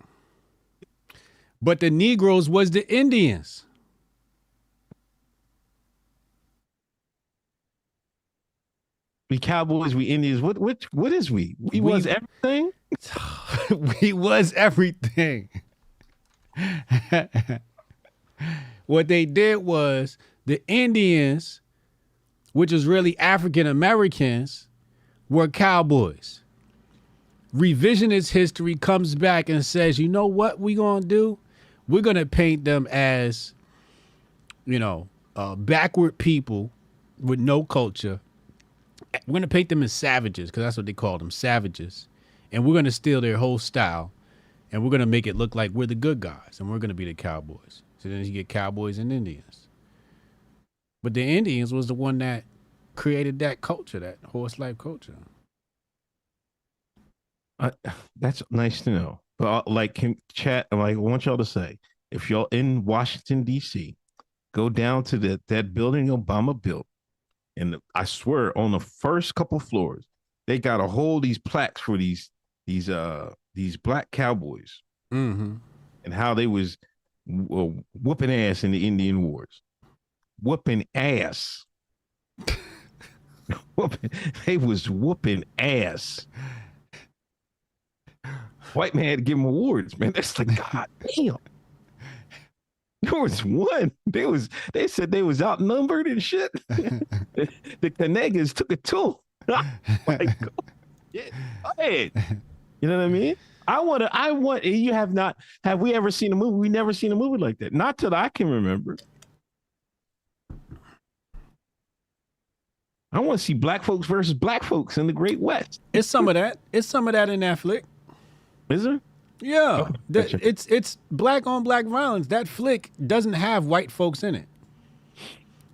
But the Negroes was the Indians. We cowboys, we Indians. What is we? We was everything. We was everything. What they did was the Indians, which was really African Americans, were cowboys. Revisionist history comes back and says, you know what we gonna do? We're gonna paint them as, backward people with no culture. We're gonna paint them as savages, because that's what they called them, savages. And we're gonna steal their whole style, and we're gonna make it look like we're the good guys, and we're gonna be the cowboys. So then you get cowboys and Indians. But the Indians was the one that created that culture, that horse life culture. That's nice to know. But I want y'all to say, if y'all in Washington, D.C., go down to that building Obama built, and I swear on the first couple floors, they got a hold these plaques for these black cowboys Mm-hmm. and how they was whooping ass in the Indian Wars, whooping ass. They was whooping ass. White man had to give them awards, man. That's like, God damn. There was one. They said they was outnumbered and shit. The Canegas took it too. Like, go ahead. You know what I mean? Have we ever seen a movie? We never seen a movie like that. Not till I can remember. I want to see black folks versus black folks in the Great West. It's some of that. It's some of that in that flick. Is there? Yeah. Gotcha. It's black on black violence. That flick doesn't have white folks in it.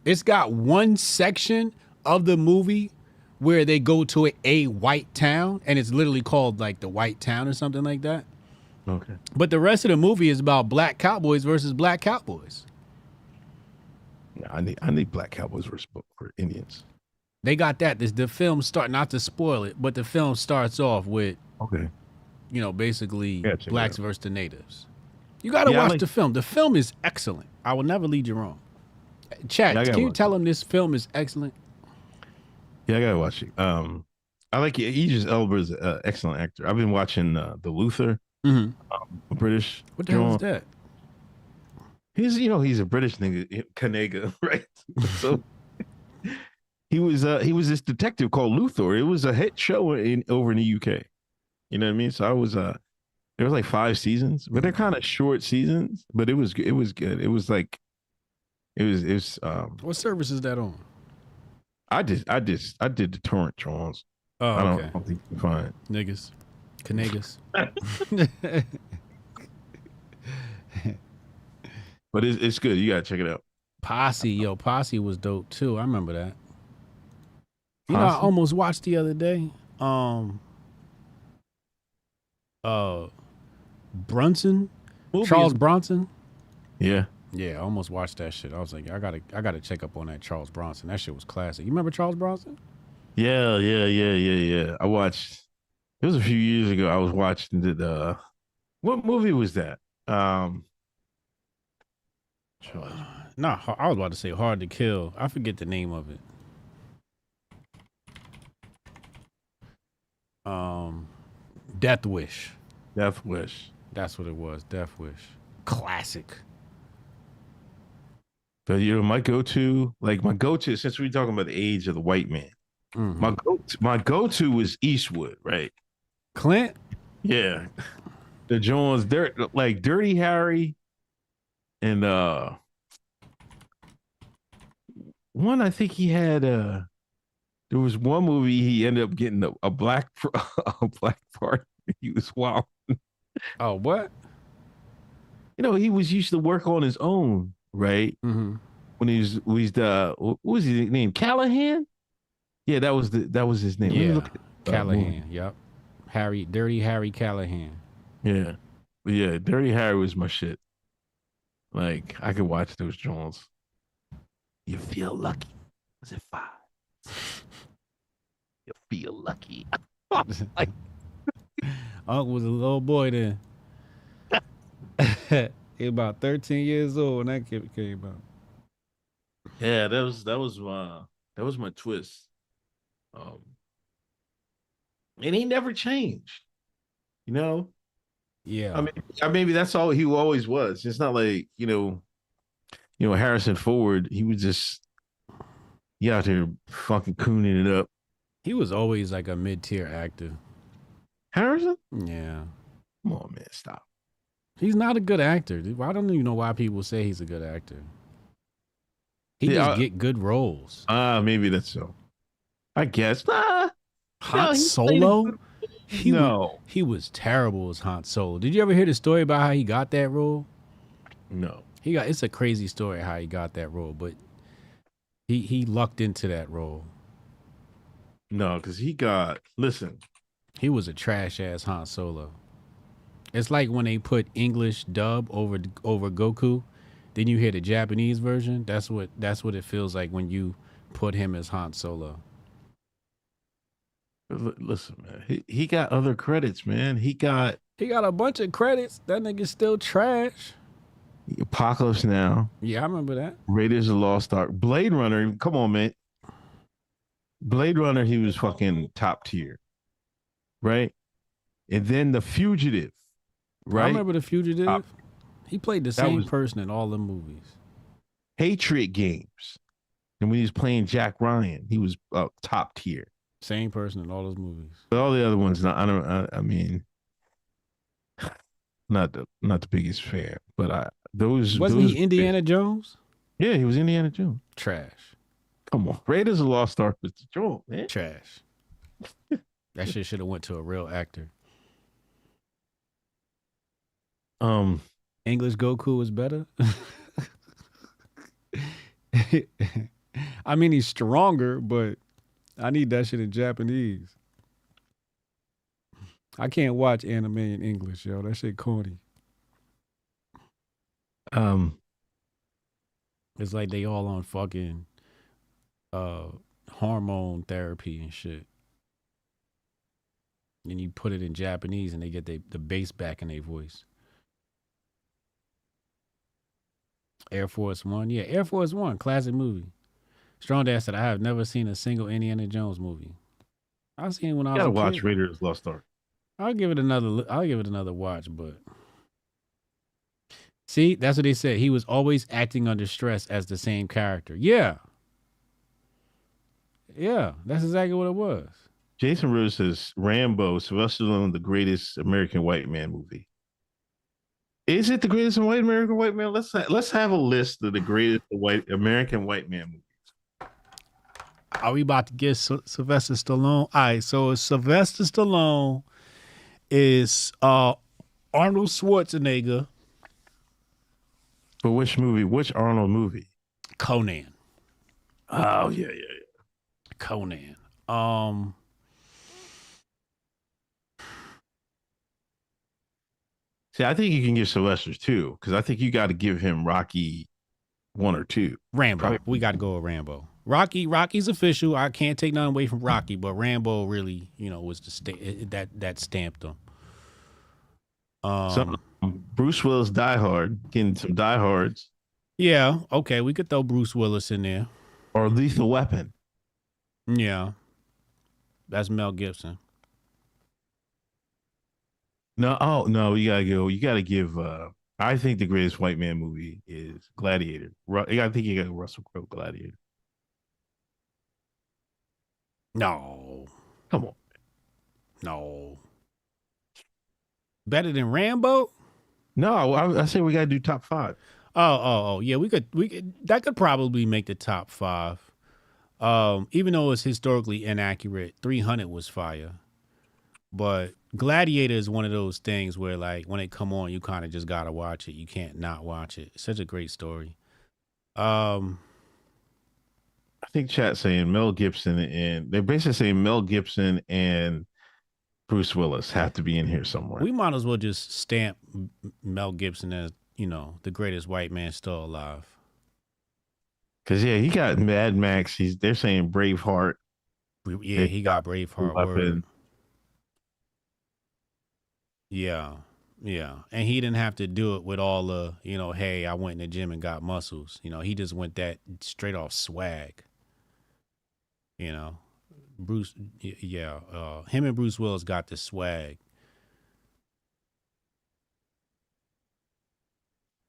It's got one section of the movie where they go to a white town, and it's literally called like the White Town or something like that. Okay. But the rest of the movie is about black cowboys versus black cowboys. Yeah, I need black cowboys versus Indians. They got that. The film not to spoil it, but the film starts off with, Okay. Basically Yeah, check it blacks out. versus the natives. You got to watch the film. The film is excellent. I will never lead you wrong. Chat, Yeah, I gotta can you watch tell them this film is excellent? Yeah, I gotta watch it. I like Idris Elba is an excellent actor. I've been watching The Luther, British. What the hell is that? He's a British nigga, Kanega, right? So he was this detective called Luther. It was a hit show over in the UK. You know what I mean? So I was there was like 5 seasons, but they're kind of short seasons. But it was good. It was What service is that on? I did the torrent Jones. Oh, I okay. don't think you can find it. Niggas. Canegas. But it's good. You gotta check it out. Posse was dope too. I remember that. You know, I Posse? almost watched the other day. Brunson, Charles Bronson. Yeah. Yeah, I almost watched that shit. I was like, I gotta check up on that Charles Bronson. That shit was classic. You remember Charles Bronson? Yeah. I watched. It was a few years ago. I was watching the. What movie was that? Nah, I was about to say Hard to Kill. I forget the name of it. Death Wish. Death Wish. That's what it was. Death Wish. Classic. But my go-to, since we're talking about the age of the white man, my go-to was Eastwood, right? Clint? Yeah. The Jones, Dirty Harry, and one I think he had there was one movie he ended up getting a black part. He was wild. Oh, what? He was used to work on his own, right? Mm-hmm. When he was what was his name? Callahan? Yeah, that was his name. Let me Yeah, look at Callahan. Yep. Dirty Harry Callahan. Yeah. But yeah, Dirty Harry was my shit. Like, I could watch those Jones. You feel lucky. Was it 5? You feel lucky. Like, Uncle was a little boy then. He about 13 years old when that kid came out. yeah, that was my twist. And he never changed. Yeah. I mean, maybe that's all he always was. It's not like, Harrison Ford, he was just out there fucking cooning it up. He was always like a mid-tier actor. Harrison? Yeah. Come on, man, stop. He's not a good actor. I don't even know why people say he's a good actor. He just get good roles. Maybe that's so. I guess. Han Solo? He was terrible as Han Solo. Did you ever hear the story about how he got that role? No. It's a crazy story how he got that role, but he lucked into that role. No, because listen. He was a trash ass Han Solo. It's like when they put English dub over Goku, Then you hear the Japanese version. That's what it feels like when you put him as Han Solo. Listen, man, he got other credits, man. He got a bunch of credits. That nigga's still trash. Apocalypse Now. Yeah, I remember that. Raiders of the Lost Ark. Blade Runner. Come on, man. Blade Runner, he was fucking top tier. Right? And then The Fugitive. Right? I remember The Fugitive. He played the same person in all the movies. Patriot Games. And when he was playing Jack Ryan, he was top tier. Same person in all those movies. But all the other ones, I mean, not the biggest fan, but wasn't he Indiana Jones? Yeah, he was Indiana Jones. Trash. Come on, Raiders of the Lost Ark was the joint, man. Trash. That shit should have went to a real actor. English Goku is better. I mean, he's stronger, but I need that shit in Japanese. I can't watch anime in English, yo. That shit corny. It's like they all on fucking hormone therapy and shit. And you put it in Japanese and they get the bass back in their voice. Air Force One. Yeah, Air Force One. Classic movie. Strong Dad said, I have never seen a single Indiana Jones movie. I've seen it when I was a kid. Gotta watch Raiders of the Lost Ark. I'll give it another watch, but see, that's what they said. He was always acting under stress as the same character. Yeah. Yeah, that's exactly what it was. Jason Rose says Rambo, Sylvester Stallone, the greatest American white man movie. Is it the greatest American white man? Let's have a list of the greatest American white man movies. Are we about to get Sylvester Stallone? All right, so Sylvester Stallone is Arnold Schwarzenegger. But which movie? Which Arnold movie? Conan. Oh, yeah. Conan. See, I think you can give Sylvester's two, because I think you got to give him Rocky 1 or 2. Rambo. Probably. We got to go with Rambo. Rocky's official. I can't take nothing away from Rocky, but Rambo really, was that stamped him. Bruce Willis Die Hard, getting some Die Hards. Yeah, okay, we could throw Bruce Willis in there. Or Lethal Weapon. Yeah. That's Mel Gibson. No, you gotta give I think the greatest white man movie is Gladiator. I think you got Russell Crowe Gladiator. No. Come on. No. Better than Rambo? No, I say we gotta do top 5. Oh, yeah, we could that could probably make the top 5. Even though it's historically inaccurate, 300 was fire. But Gladiator is one of those things where, like, when it come on, you kind of just gotta watch it. You can't not watch it. It's such a great story. I think chat saying Mel Gibson, and they're basically saying Mel Gibson and Bruce Willis have to be in here somewhere. We might as well just stamp Mel Gibson as, the greatest white man still alive. Because, yeah, he got Mad Max. They're saying Braveheart. Yeah, he got Braveheart. Word. Yeah. And he didn't have to do it with all the, hey, I went in the gym and got muscles. He just went that straight off swag. Bruce, him and Bruce Willis got the swag.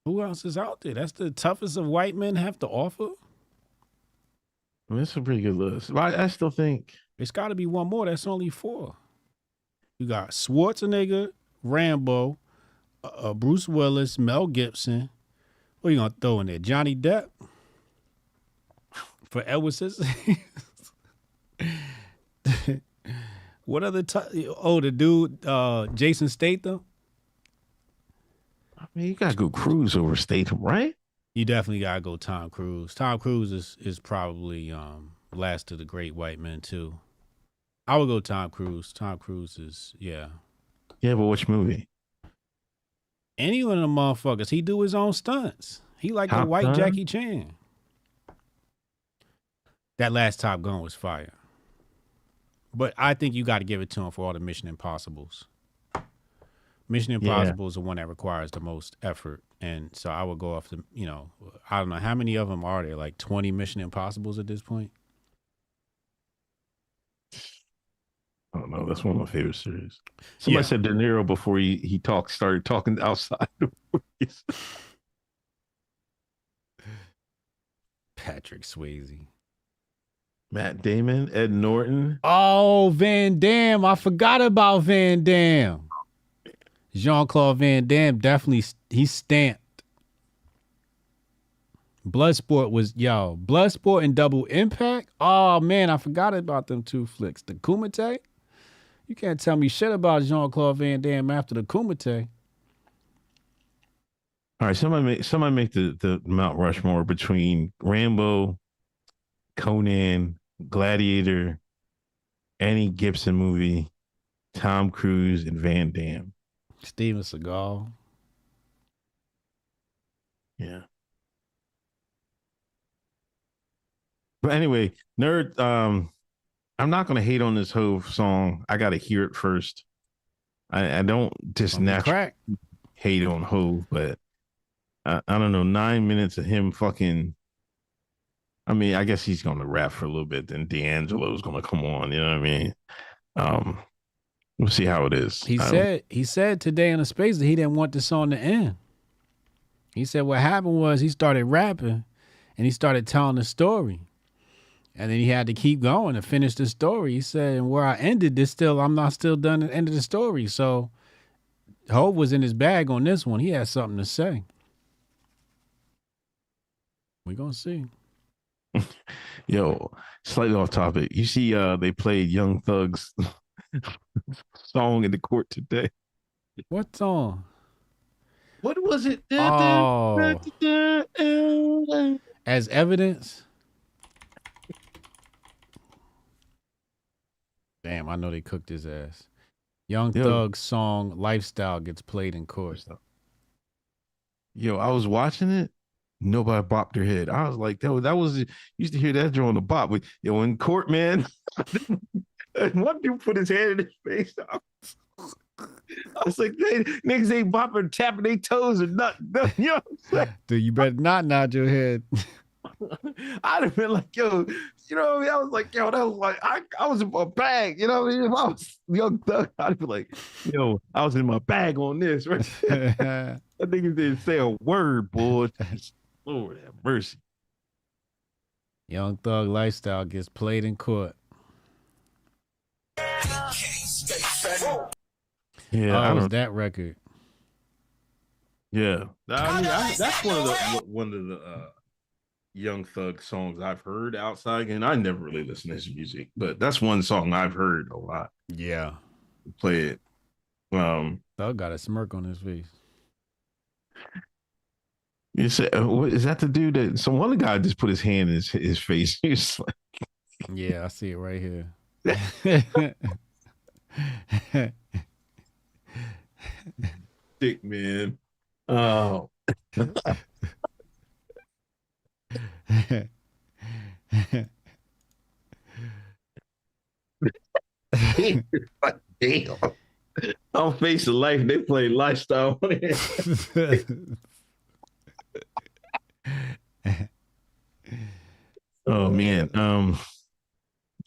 Who else is out there? That's the toughest of white men have to offer. I mean, that's a pretty good list. I still think it's got to be one more. That's only 4. You got Schwarzenegger, Rambo, Bruce Willis, Mel Gibson. What are you gonna throw in there? Johnny Depp for Edward Scissorhands. What other? The dude, Jason Statham. I mean, you gotta go Cruise over Statham, right? You definitely gotta go Tom Cruise. Tom Cruise is probably last of the great white men too. I would go Tom Cruise. Tom Cruise is Yeah, but which movie? Any one of them motherfuckers. He do his own stunts. He like the Top white Gun? Jackie Chan. That last Top Gun was fire. But I think you got to give it to him for all the Mission Impossibles. Mission Impossible is the one that requires the most effort. And so I would go off the, I don't know, how many of them are there? Like 20 Mission Impossibles at this point? I don't know. That's one of my favorite series. Somebody said De Niro before he started talking outside the movies. Patrick Swayze. Matt Damon, Ed Norton. Oh, Van Damme. I forgot about Van Damme. Jean-Claude Van Damme definitely, he's stamped. Bloodsport and Double Impact. Oh, man, I forgot about them two flicks. The Kumite. You can't tell me shit about Jean-Claude Van Damme after the Kumite. All right, somebody make the Mount Rushmore between Rambo, Conan, Gladiator, any Gibson movie, Tom Cruise, and Van Damme. Steven Seagal. Yeah. But anyway, nerd, I'm not gonna hate on this whole song. I gotta hear it first. I don't just naturally hate on Hove, but I don't know, 9 minutes of him fucking. I mean, I guess he's gonna rap for a little bit, then D'Angelo's gonna come on. You know what I mean? We'll see how it is. He said today in a space that he didn't want the song to end. He said what happened was he started rapping, and he started telling the story, and then he had to keep going to finish the story. He said, and where I ended this, I'm not still done at the end of the story. So Hov was in his bag on this one. He had something to say. We're gonna see. Yo, slightly off topic. You see, they played Young Thug's song in the court today. What song? What was it? Oh, as evidence. Damn, I know they cooked his ass. Young Thug's song "Lifestyle" gets played in court. Yo, I was watching it. Nobody bopped their head. I was like, that was used to hear that drawing the bop. But yo, in court, man, one dude put his hand in his face. I was like, niggas ain't bopping, tapping their toes or nothing. You know what I'm saying? Dude, you better not nod your head. I'd have been like, yo, you know what I mean? I was like, yo, that was like, I was in my bag. You know what I mean? If I was Young Thug, I'd be like, yo, I was in my bag on this. Right? That nigga didn't say a word, boy. Lord have mercy. Young Thug Lifestyle gets played in court. Yeah, I was that record. Yeah, I mean, that's one of the Young Thug songs I've heard outside, and I never really listen to his music, but that's one song I've heard a lot. Yeah, play it. Thug got a smirk on his face. You said, is that the dude that one of the guys just put his hand in his face? He's like, yeah, I see it right here. Dick man. Oh. Damn. I'm facing life. They play Lifestyle. Oh man.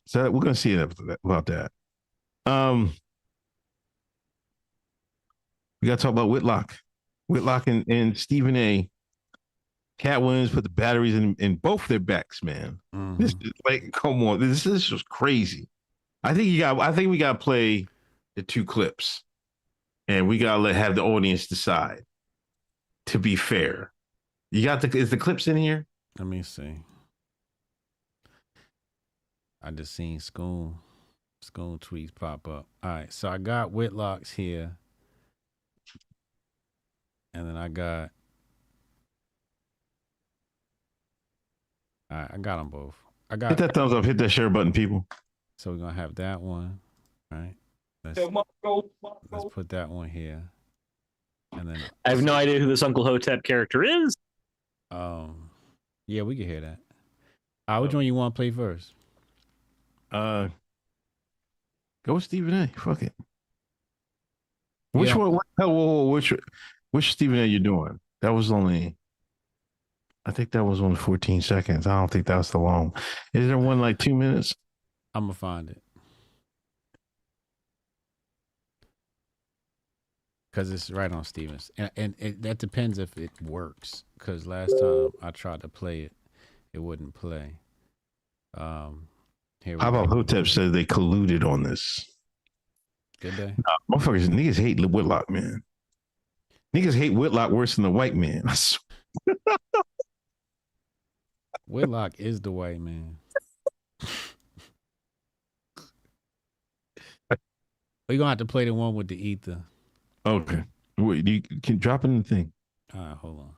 So we're gonna see about that. We gotta talk about Whitlock. Whitlock and Stephen A. Cat Williams put the batteries in both their backs, man. Mm-hmm. This is like, come on, this was crazy. I think we gotta play the two clips, and we gotta have the audience decide. To be fair, is the clips in here? Let me see. I just seen school tweets pop up. All right, so I got Whitlock's here, and then I got. All right, I got them both. Hit that thumbs up, hit that share button, people. So we're gonna have that one, right? Let's put that one here, and then I have no idea who this Uncle Hotep character is. Yeah, we can hear that. Which one you want to play first? Go with Stephen A. Fuck it. Which Yeah. one? Which Stephen A. you doing? That was only. I think that was only 14 seconds. I don't think that was the long. Is there one like 2 minutes? I'm gonna find it because it's right on Stevens, and that depends if it works. Because last time I tried to play it, it wouldn't play. Here we How about go. Hotep said they colluded on this? Good day. Motherfuckers, niggas hate Whitlock, man. Niggas hate Whitlock worse than the white man. Whitlock is the white man. We're gonna have to play the one with the ether. Okay. Wait, you can drop in the thing. All right, hold on.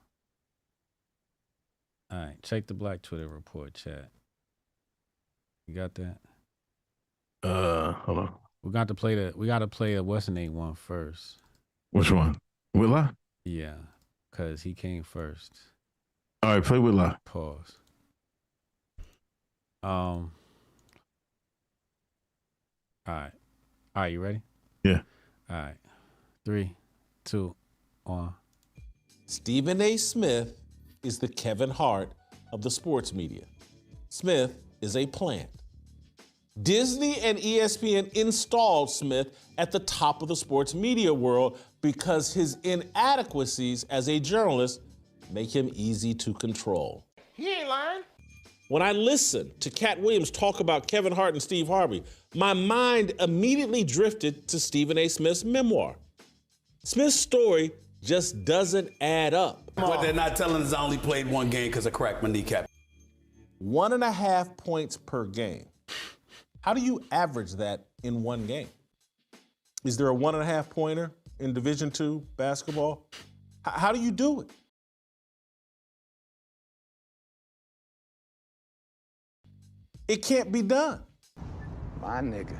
All right, check the Black Twitter report chat. You got that? Hold on. We got to play the what's the name one first. Which one? Whitlock? Yeah, cause he came first. All right, play Whitlock. Pause. All right. All right, you ready? Yeah. All right. 3, 2, 1. Stephen A. Smith is the Kevin Hart of the sports media. Smith is a plant. Disney and ESPN installed Smith at the top of the sports media world because his inadequacies as a journalist make him easy to control. He ain't lying. When I listened to Cat Williams talk about Kevin Hart and Steve Harvey, my mind immediately drifted to Stephen A. Smith's memoir. Smith's story just doesn't add up. What they're not telling us I only played one game because I cracked my kneecap. 1.5 points per game. How do you average that in one game? Is there a 1.5 pointer in Division II basketball? How do you do it? It can't be done. My nigga.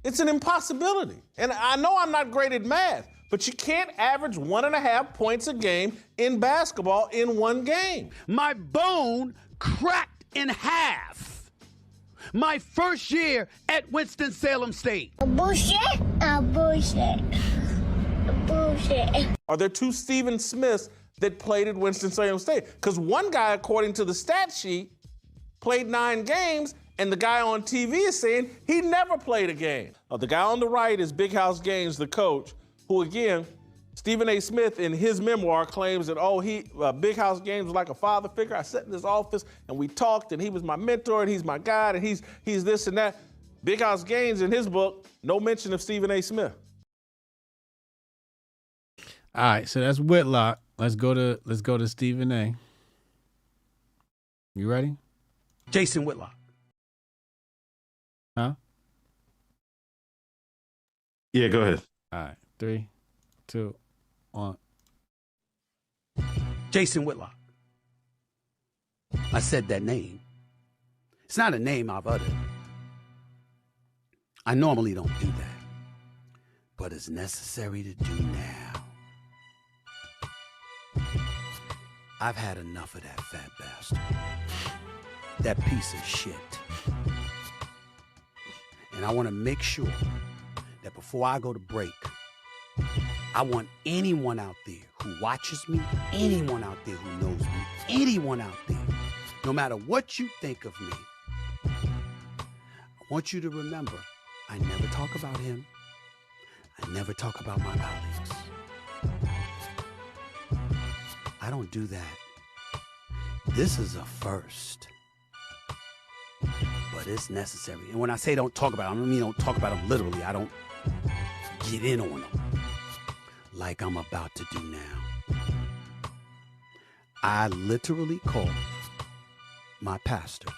It's an impossibility. And I know I'm not great at math, but you can't average 1.5 points a game in basketball in one game. My bone cracked in half. My first year at Winston-Salem State. Bullshit. Are there two Stephen Smiths that played at Winston-Salem State? Because one guy, according to the stat sheet, played 9 games, and the guy on TV is saying he never played a game. The guy on the right is Big House Gaines, the coach, who again, Stephen A. Smith in his memoir claims that, Big House Gaines was like a father figure. I sat in his office and we talked and he was my mentor and he's my guide and he's this and that. Big House Gaines in his book, no mention of Stephen A. Smith. All right, so that's Whitlock. Let's go to Stephen A. You ready? Jason Whitlock. Huh? Yeah, go ahead. All right. 3, 2, 1. Jason Whitlock. I said that name. It's not a name I've uttered. I normally don't do that, but it's necessary to do now. I've had enough of that fat bastard. That piece of shit. And I want to make sure that before I go to break, I want anyone out there who watches me, anyone out there who knows me, anyone out there, no matter what you think of me, I want you to remember, I never talk about him. I never talk about my colleagues. I don't do that. This is a first. But it's necessary. And when I say don't talk about them, I don't mean don't talk about them literally. I don't get in on them like I'm about to do now. I literally called my pastor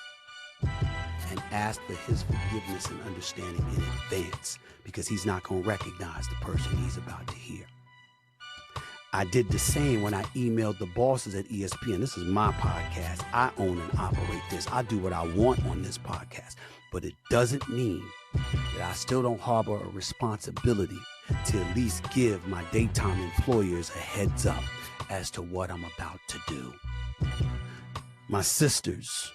and asked for his forgiveness and understanding in advance because he's not going to recognize the person he's about to hear. I did the same when I emailed the bosses at ESPN. This is my podcast. I own and operate this. I do what I want on this podcast. But it doesn't mean that I still don't harbor a responsibility to at least give my daytime employers a heads up as to what I'm about to do. My sisters,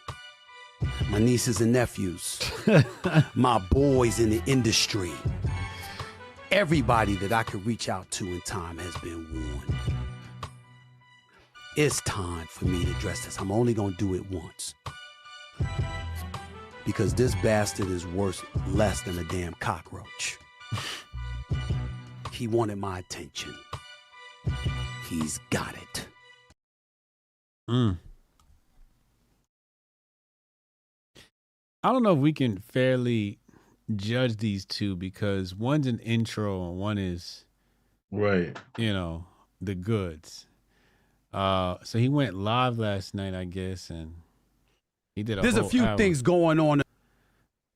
my nieces and nephews, my boys in the industry, everybody that I could reach out to in time has been warned. It's time for me to address this. I'm only gonna do it once. Because this bastard is worth less than a damn cockroach. He wanted my attention. He's got it. I don't know if we can fairly judge these two because one's an intro and one is, Right. you know, the goods. So he went live last night, I guess, and he did There's a whole few hour things going on.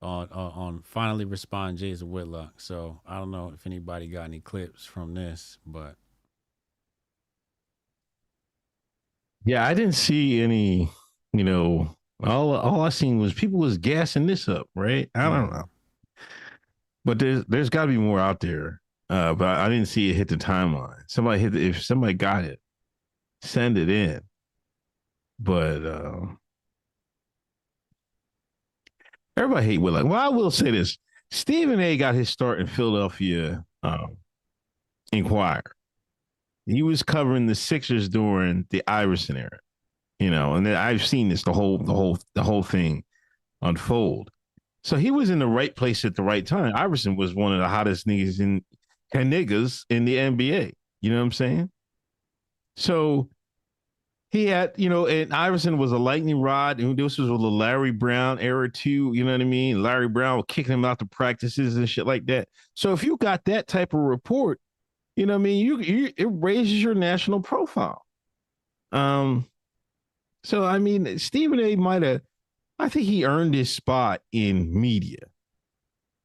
on Finally Respond Jason Whitlock. So I don't know if anybody got any clips from this, but Yeah, I didn't see any, you know, all I seen was people was gassing this up, right? I don't know. But there's got to be more out there. But I didn't see it hit the timeline. If somebody got it, send it in. But everybody hate Whitlock. Well, I will say this. Stephen A. got his start in Philadelphia Inquirer. He was covering the Sixers during the Iverson era, you know, and then I've seen this the whole thing unfold. So he was in the right place at the right time. Iverson was one of the hottest niggas in the NBA. You know what I'm saying? So he had, you know, and Iverson was a lightning rod. And this was a Larry Brown era too. You know what I mean? Larry Brown was kicking him out to practices and shit like that. So if you got that type of report, you know what I mean? It raises your national profile. So I mean, Stephen A. I think he earned his spot in media.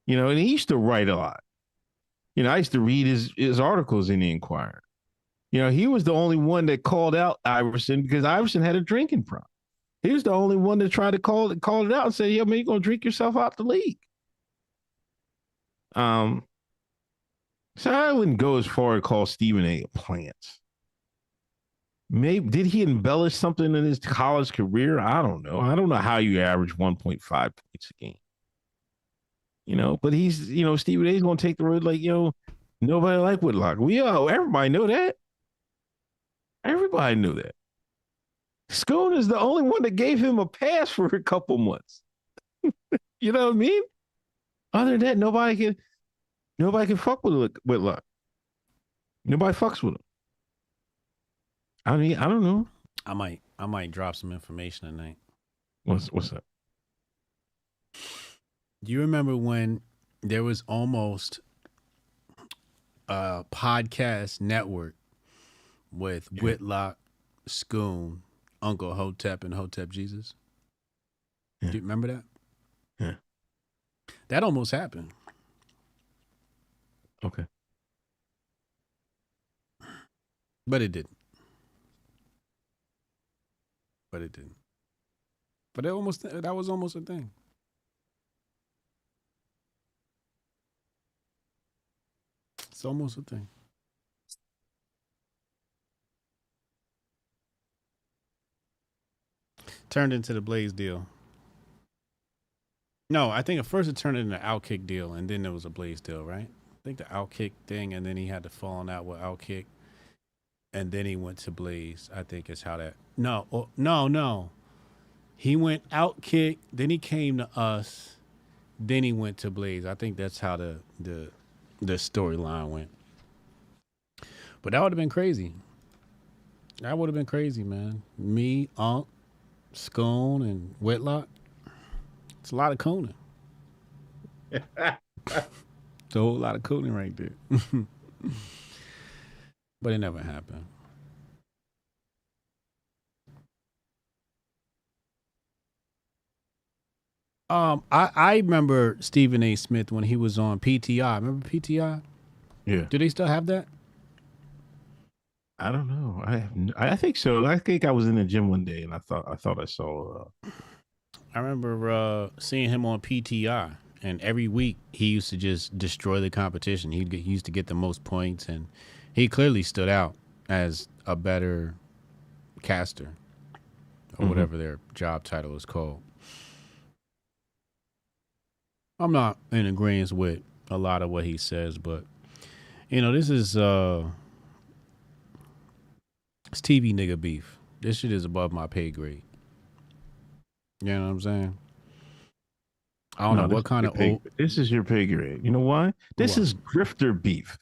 You know, and he used to write a lot. You know, I used to read his articles in the Inquirer. You know, he was the only one that called out Iverson because Iverson had a drinking problem. He was the only one that tried to call it out and say, "Yo, man, you're gonna drink yourself out the league." So I wouldn't go as far as call Stephen A. a plant. Maybe did he embellish something in his college career? I don't know. I don't know how you average 1.5 points a game. You know, but he's, you know, Stephen A.'s gonna take the road like, you know, nobody like Whitlock. Everybody know that. Everybody knew that. Schoon is the only one that gave him a pass for a couple months. You know what I mean? Other than that, nobody can fuck with Whitlock. Nobody fucks with him. I mean, I don't know. I might drop some information tonight. What's that? Do you remember when there was almost a podcast network with Whitlock, Schoon, Uncle Hotep and Hotep Jesus? Yeah. Do you remember that? Yeah. That almost happened. Okay. But it didn't. But that was almost a thing. It's almost a thing. Turned into the Blaze deal. No, I think at first it turned into an Outkick deal, and then there was a Blaze deal, right? I think the Outkick thing, and then he had to fall out with Outkick, and then he went to Blaze. I think is how that. No. He went Outkick, then he came to us, then he went to Blaze. I think that's how the storyline went. But that would have been crazy. That would have been crazy, man. Me, Unc, Schoon, and Whitlock. It's a lot of cooning. It's a whole lot of cooning right there. But it never happened. I remember Stephen A. Smith when he was on PTI. Remember PTI? Yeah. Do they still have that? I don't know. I think so. I think I was in the gym one day and I thought I saw. I remember seeing him on PTI, and every week he used to just destroy the competition. He used to get the most points, and he clearly stood out as a better caster or whatever their job title is called. I'm not in agreement with a lot of what he says, but this is it's TV nigga beef. This shit is above my pay grade. You know what I'm saying? I don't know what kind of This is your pay grade. You know why? This is grifter beef.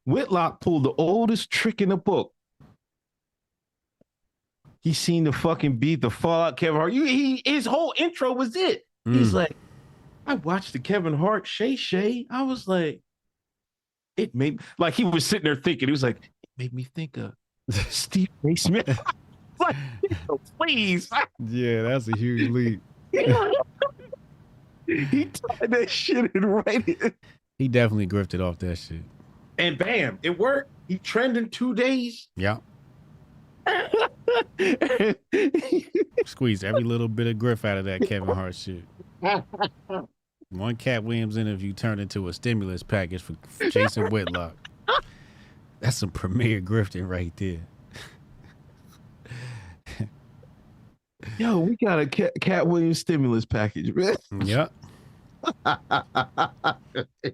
Whitlock pulled the oldest trick in the book. He seen the fucking beat, the Fallout Kevin Hart. His whole intro was it. He's like, I watched the Kevin Hart Shay. I was like, it made like he was sitting there thinking. He was like, it made me think of Stephen A. Smith. Like, please. Yeah, that's a huge leap. He tied that shit in right in. He definitely grifted off that shit. And bam, it worked. He trended 2 days. Yeah. Squeezed every little bit of griff out of that Kevin Hart shit. One Cat Williams interview turned into a stimulus package for Jason Whitlock. That's some premier grifting right there. Yo, we got a Cat Williams stimulus package, man. Yep.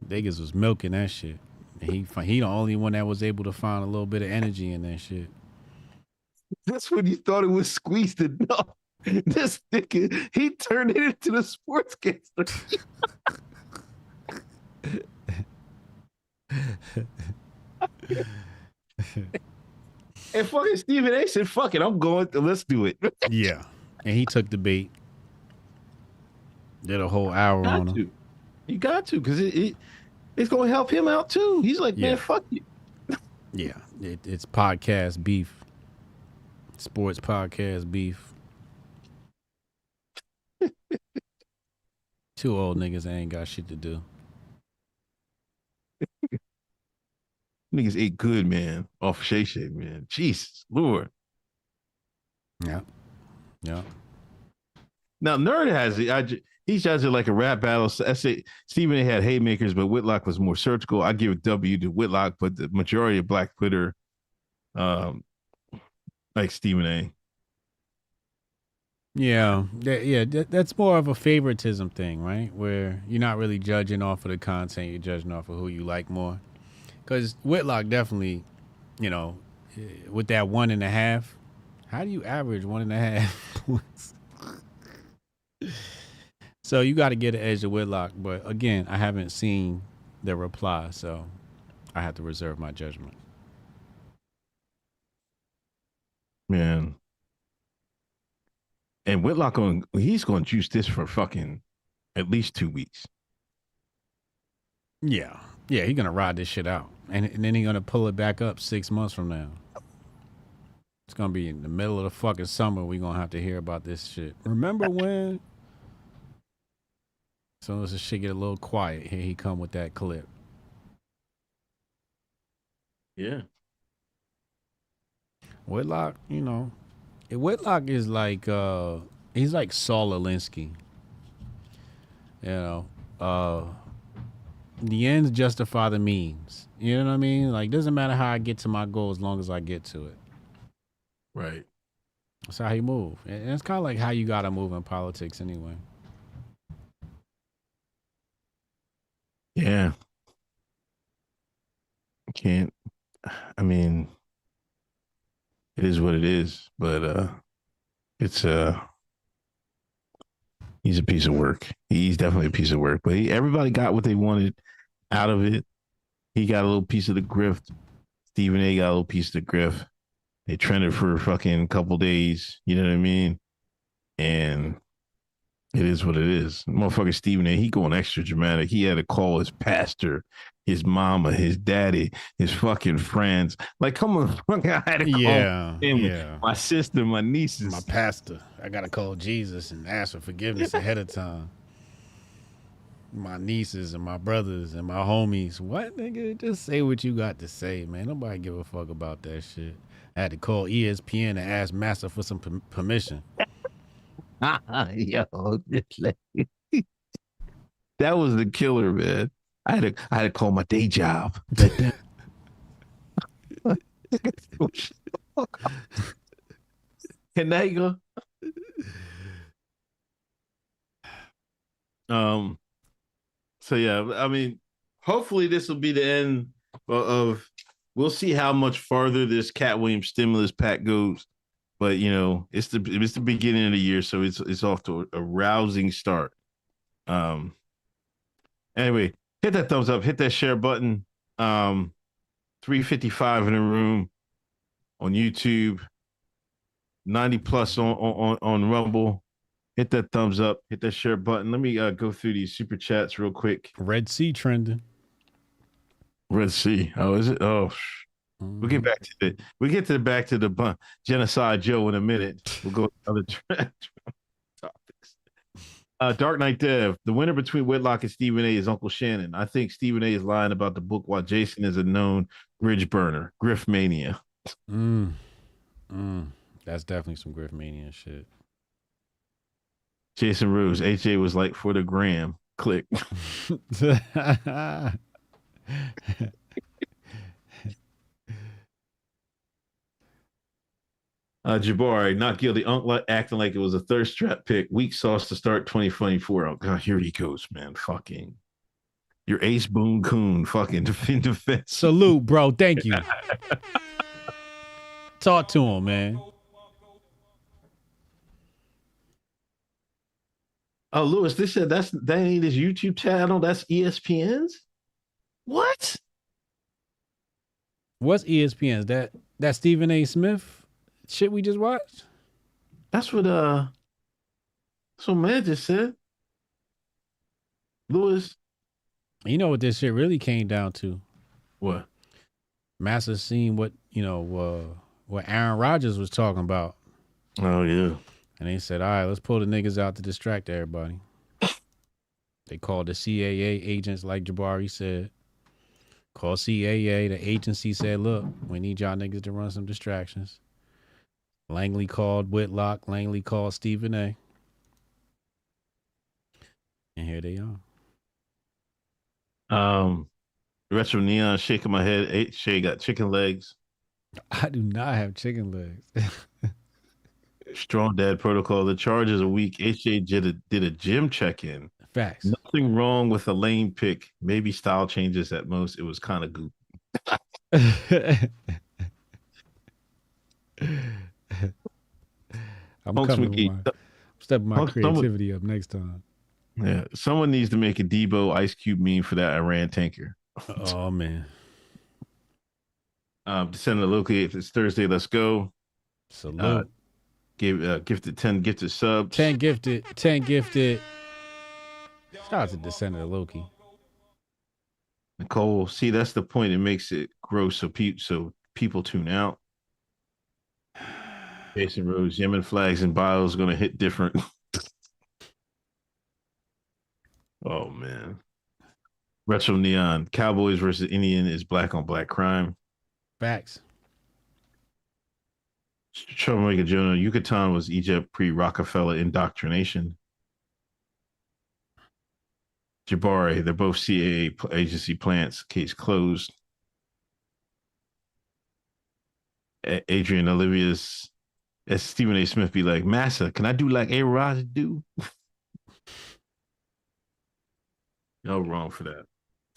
Niggas was milking that shit. He the only one that was able to find a little bit of energy in that shit. That's when you thought it was squeezed enough. This nigga, he turned it into the sportscaster. And fucking Stephen A said, fuck it, I'm going to, let's do it. Yeah. And he took the bait. Did a whole hour on him. You got to, because it's going to help him out too. He's like, man, fuck you. Yeah. It's podcast beef. Sports podcast beef. Two old niggas that ain't got shit to do. Niggas ate good, man. Off Shay, man. Jesus, Lord. Yeah. Now, Nerd has it. He does it like a rap battle. I say Stephen A. had haymakers, but Whitlock was more surgical. I give a W to Whitlock, but the majority of Black Twitter, like Stephen A. Yeah, that's more of a favoritism thing, right? Where you're not really judging off of the content, you're judging off of who you like more. Because Whitlock definitely, with that 1.5, how do you average 1.5 points? So you got to get an edge to Whitlock. But again, I haven't seen the reply, so I have to reserve my judgment. Man. And Whitlock, he's going to juice this for fucking at least 2 weeks. Yeah, he's going to ride this shit out. And then he's going to pull it back up 6 months from now. It's going to be in the middle of the fucking summer. We're going to have to hear about this shit. Remember when? So as the shit get a little quiet, here he come with that clip. Yeah. Whitlock, Whitlock is like, he's like Saul Alinsky. The ends justify the means. You know what I mean? Like, doesn't matter how I get to my goal as long as I get to it. Right. That's how he move. And it's kind of like how you got to move in politics anyway. Yeah. It is what it is, but he's a piece of work. He's definitely a piece of work, but everybody got what they wanted out of it. He got a little piece of the grift. Stephen A got a little piece of the grift. They trended for a fucking couple days. You know what I mean? And it is what it is. Motherfucker Stephen A, he going extra dramatic. He had to call his pastor, his mama, his daddy, his fucking friends. Like, come on, I had to call him, my sister, my nieces. My pastor. I got to call Jesus and ask for forgiveness ahead of time. My nieces and my brothers and my homies. What, nigga? Just say what you got to say, man. Nobody give a fuck about that shit. I had to call ESPN and ask Master for some permission. Yo, that was the killer, man. I had to call my day job. fuck up. And there you go. So yeah, I mean, hopefully this will be the end of. We'll see how much farther this Cat Williams stimulus pack goes, but you know, it's the beginning of the year, so it's off to a rousing start. Anyway, hit that thumbs up, hit that share button. 355 in the room on YouTube, 90 plus on Rumble. Hit that thumbs up, hit that share button. Let me go through these super chats real quick. Red Sea trending. Red Sea. Oh, is it? Oh, we'll get back to the genocide Joe in a minute. We'll go to other topics. Dark Knight Dev. The winner between Whitlock and Stephen A is Uncle Shannon. I think Stephen A is lying about the book while Jason is a known bridge burner. Grift mania. That's definitely some Grift mania shit. Jason Rose. HA was like for the gram. Click. Jabari, not guilty. Uncle acting like it was a thirst trap pick. Weak sauce to start 2024. Oh God, here he goes, man. Fucking your Ace Boone Coon. Fucking defense. Salute, bro. Thank you. Talk to him, man. Oh, Lewis, this said that ain't his YouTube channel. That's ESPN's. What? What's ESPN's? That Stephen A. Smith shit we just watched? That's what man just said. Lewis. You know what this shit really came down to? What? Massa seen what Aaron Rodgers was talking about. Oh yeah. And they said, all right, let's pull the niggas out to distract everybody. They called the CAA agents, like Jabari said. Called CAA. The agency said, look, we need y'all niggas to run some distractions. Langley called Whitlock. Langley called Stephen A. And here they are. Retro Neon shaking my head. Shay got chicken legs. I do not have chicken legs. Strong Dad Protocol. The charges a week. HJ did a gym check-in. Facts. Nothing wrong with a lane pick. Maybe style changes at most. It was kind of goofy. I'm stepping my creativity up next time. Yeah, someone needs to make a Debo Ice Cube meme for that Iran tanker. Oh man. Descendant locally. If it's Thursday, let's go. Salute. Gifted 10 gifted subs. 10 gifted. 10 gifted. Shout out to Descendant of Loki. Nicole, see, that's the point. It makes it gross so people tune out. Jason Rose, Yemen flags and bios going to hit different. Oh, man. Retro Neon, Cowboys versus Indian is black on black crime. Facts. Troublemaker Jonah, Yucatan was Egypt pre-Rockefeller indoctrination. Jabari, they're both CAA agency plants. Case closed. Adrian Olivia's, as Stephen A. Smith be like, Massa, can I do like A-Rod do? No wrong for that.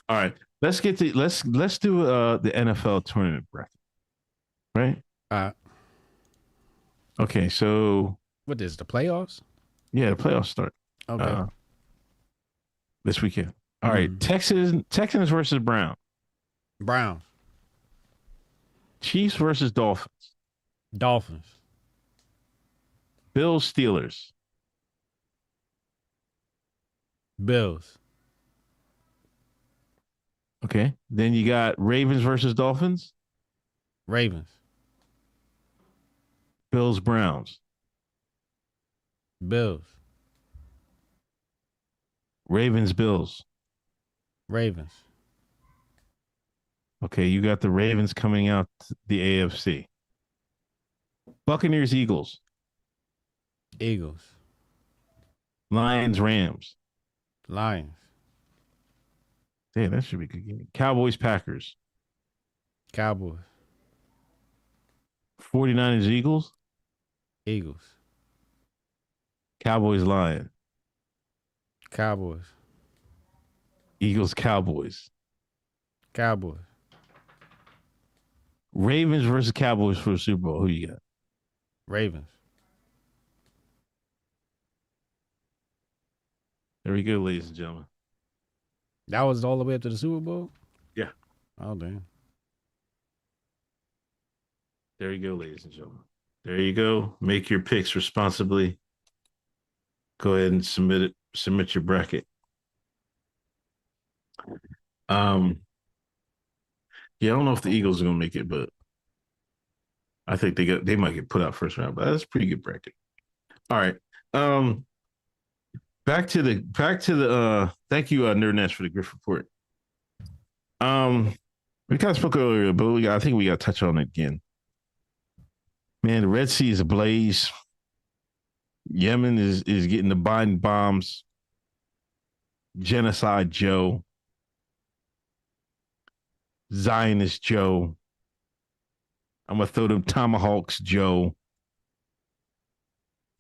All right, let's do the NFL tournament bracket. Right? Okay, so what is the playoffs? Yeah, the playoffs start. Okay. This weekend. All right, Texans versus Browns. Chiefs versus Dolphins. Bills Steelers. Bills. Okay. Then you got Ravens versus Dolphins. Ravens. Bills Browns. Bills. Ravens Bills. Ravens. Okay, you got the Ravens coming out the AFC. Buccaneers Eagles. Eagles. Lions Rams. Lions. Yeah, that should be a good game. Cowboys Packers. Cowboys. 49ers, Eagles. Eagles. Cowboys, Lions. Cowboys. Eagles, Cowboys. Cowboys. Ravens versus Cowboys for the Super Bowl. Who you got? Ravens. There we go, ladies and gentlemen. That was all the way up to the Super Bowl? Yeah. Oh, damn. There you go, ladies and gentlemen. There you go. Make your picks responsibly. Go ahead and submit it. Submit your bracket. Yeah, I don't know if the Eagles are gonna make it, but I think they might get put out first round. But that's a pretty good bracket. All right. Back to the thank you, Nerd Nest, for the Grift report. We kind of spoke earlier, but I think we got to touch on it again. Man, the Red Sea is ablaze. Yemen is getting the Biden bombs. Genocide Joe. Zionist Joe. I'm going to throw them tomahawks, Joe.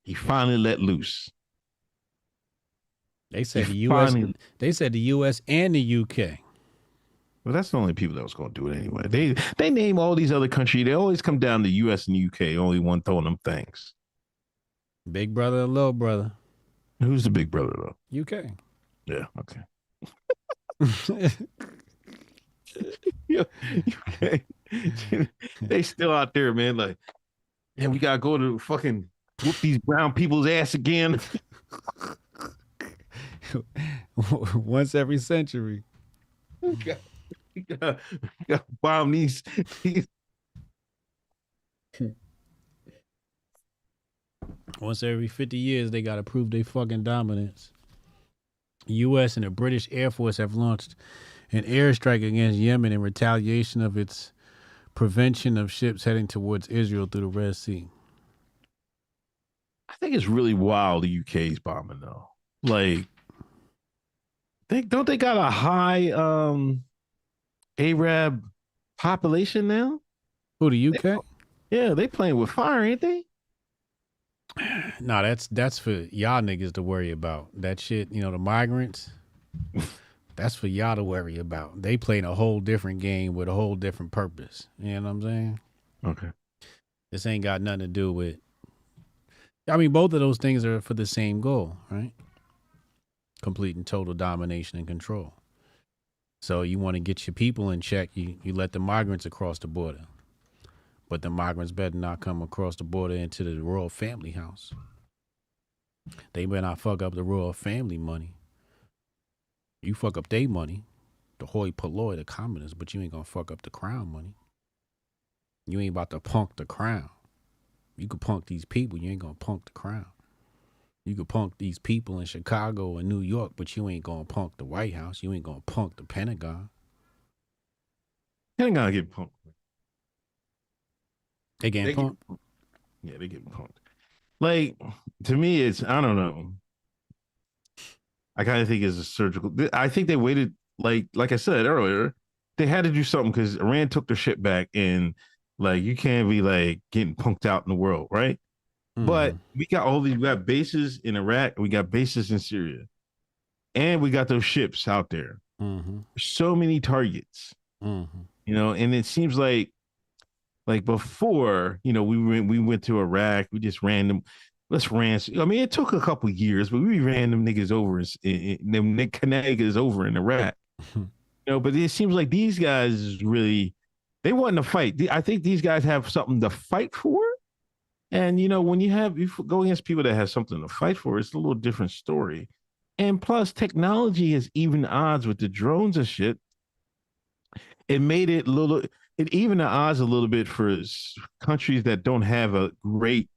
He finally let loose. They said the U.S. They said the U.S. and the U.K. Well, that's the only people that was going to do it anyway. They name all these other countries. They always come down to U.S. and U.K. Only one throwing them things. Big brother and little brother. Who's the big brother though? U.K. Yeah. Okay. Yeah. Okay. They still out there, man. Like, yeah, we gotta go to fucking whoop these brown people's ass again. Once every century. We gotta bomb these. Once every 50 years, they got to prove their fucking dominance. U.S. and the British Air Force have launched an airstrike against Yemen in retaliation of its prevention of ships heading towards Israel through the Red Sea. I think it's really wild the UK's bombing though. Like, don't they got a high Arab population now? Who, the UK? They playing with fire, ain't they? No, that's for y'all niggas to worry about. That shit, the migrants, that's for y'all to worry about. They playing a whole different game with a whole different purpose. You know what I'm saying? Okay. This ain't got nothing to do with, I mean, both of those things are for the same goal, right? Complete and total domination and control. So you want to get your people in check, you let the migrants across the border. But the migrants better not come across the border into the royal family house. They better not fuck up the royal family money. You fuck up their money, the hoi polloi, the commoners, but you ain't gonna fuck up the crown money. You ain't about to punk the crown. You could punk these people, you ain't gonna punk the crown. You could punk these people in Chicago and New York, but you ain't gonna punk the White House. You ain't gonna punk the Pentagon. Pentagon get punked. They getting punked? Yeah, they getting punked. Like, to me, it's, I don't know. I kind of think it's a surgical. I think they waited, like I said earlier, they had to do something because Iran took their shit back, and like, you can't be like getting punked out in the world, right? Mm-hmm. But we got bases in Iraq, we got bases in Syria, and we got those ships out there. Mm-hmm. So many targets, and it seems like before, we went to Iraq, we just ran them. I mean, it took a couple years, but we ran them niggas over, them niggas over in Iraq. But it seems like these guys really, they want to fight. I think these guys have something to fight for. And, when you go against people that have something to fight for, it's a little different story. And plus, technology has even odds with the drones and shit. It made it even the odds a little bit for countries that don't have a great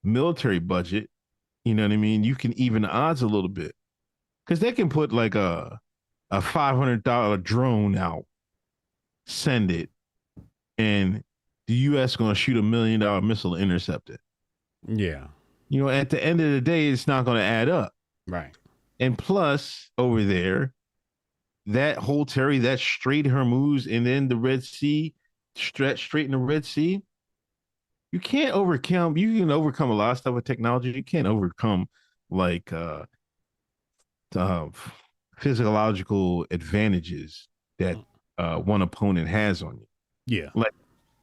military budget. You know what I mean? You can even the odds a little bit because they can put like a $500 drone out, send it, and the U.S. going to shoot $1 million missile to intercept it. Yeah. At the end of the day, it's not going to add up. Right. And plus, over there, that whole that Strait Hormuz, and then the Red Sea, straight in the Red Sea, you can't overcome. You can overcome a lot of stuff with technology. You can't overcome like uh, physiological advantages that one opponent has on you. Yeah. Like,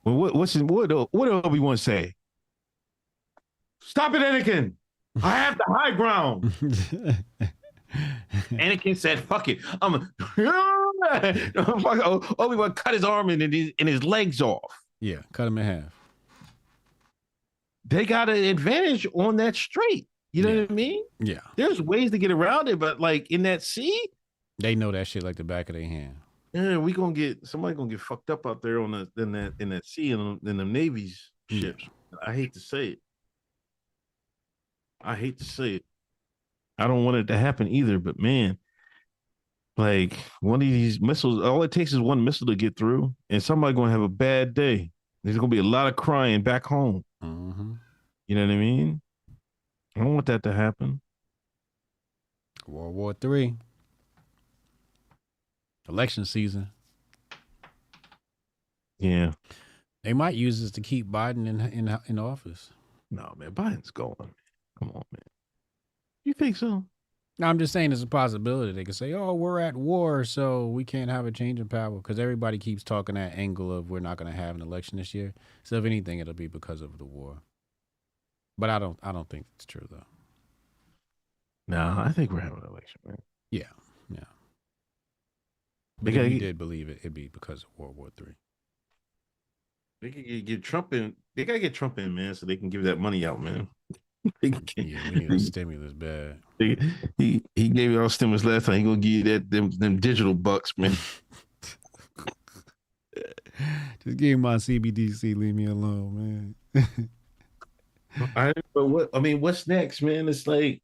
well, what do Obi-Wan say? Stop it, Anakin! I have the high ground. Anakin said, "Fuck it, Obi-Wan cut his arm and his legs off." Yeah, cut him in half. They got an advantage on that straight. You know what I mean? Yeah. There's ways to get around it, but like in that sea, they know that shit like the back of their hand. Yeah, somebody gonna get fucked up out there in that sea in the Navy's ships. I hate to say it. I don't want it to happen either, but man, like one of these missiles, all it takes is one missile to get through, and somebody gonna have a bad day. There's gonna be a lot of crying back home. Mm-hmm. You know what I mean? I don't want that to happen. World War III. Election season. Yeah. They might use this to keep Biden in office. No, man, Biden's going. Come on, man. You think so? No, I'm just saying it's a possibility. They could say, oh, we're at war, so we can't have a change in power, because everybody keeps talking that angle of we're not going to have an election this year. So if anything, it'll be because of the war. But I don't think it's true, though. No, I think we're having an election, man. Yeah. But if you did believe it, it'd be because of World War III. They could get Trump in. They gotta get Trump in, man, so they can give that money out, man. We need a stimulus bad. He gave you all stimulus last time. He gonna give you them digital bucks, man. Just give me my CBDC. Leave me alone, man. What's next, man? It's like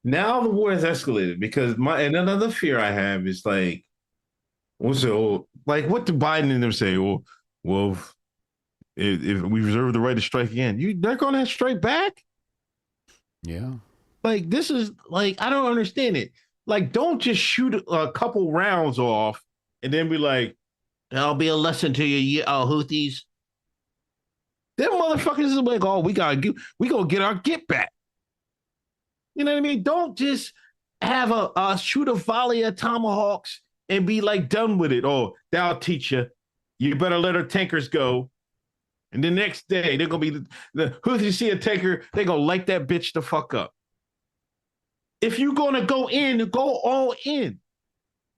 now the war has escalated because another fear I have is like, what do Biden and them say? Well, if we reserve the right to strike again, they're gonna strike back. Yeah. Like this is like I don't understand it. Like, don't just shoot a couple rounds off and then be like, "That'll be a lesson to you, Houthis." Them motherfuckers is like, "Oh, we gonna get our get back." You know what I mean? Don't just have a shoot a volley of tomahawks and be like done with it. Oh, that'll teach you. You better let our tankers go. And the next day, they're gonna be the Houthis see a tanker, they're gonna light that bitch the fuck up. If you're gonna go all in.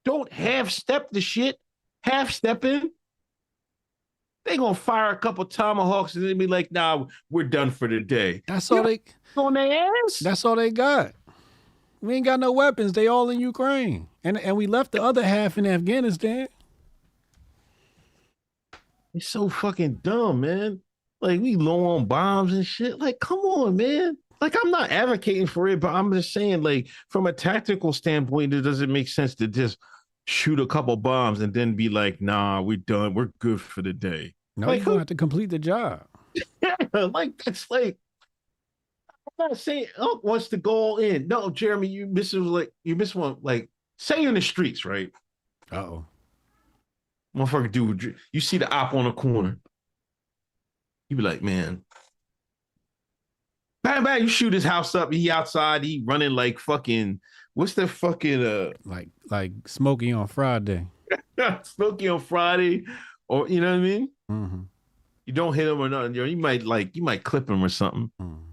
Don't half step the shit. Half step in. They gonna fire a couple tomahawks and then be like, "Nah, we're done for the day." That's all they on their ass. That's all they got. We ain't got no weapons. They all in Ukraine, and we left the other half in Afghanistan. It's so fucking dumb, man. Like, we low on bombs and shit. Like, come on, man. Like, I'm not advocating for it, but I'm just saying, like, from a tactical standpoint, it doesn't make sense to just shoot a couple bombs and then be like, "Nah, we're done. We're good for the day." No, like, you're gonna have to complete the job. Yeah, like that's like I'm not saying Elk wants to go all in. No, Jeremy, you miss one. Like, say you're in the streets, right? Uh-oh. Motherfucker, dude, you see the op on the corner. You be like, man, bang, bang, you shoot his house up. He outside, he running like fucking, what's the fucking, like Smokey on Friday. Smokey on Friday, or, you know what I mean? Mm-hmm. You don't hit him or nothing. You might clip him or something. Mm.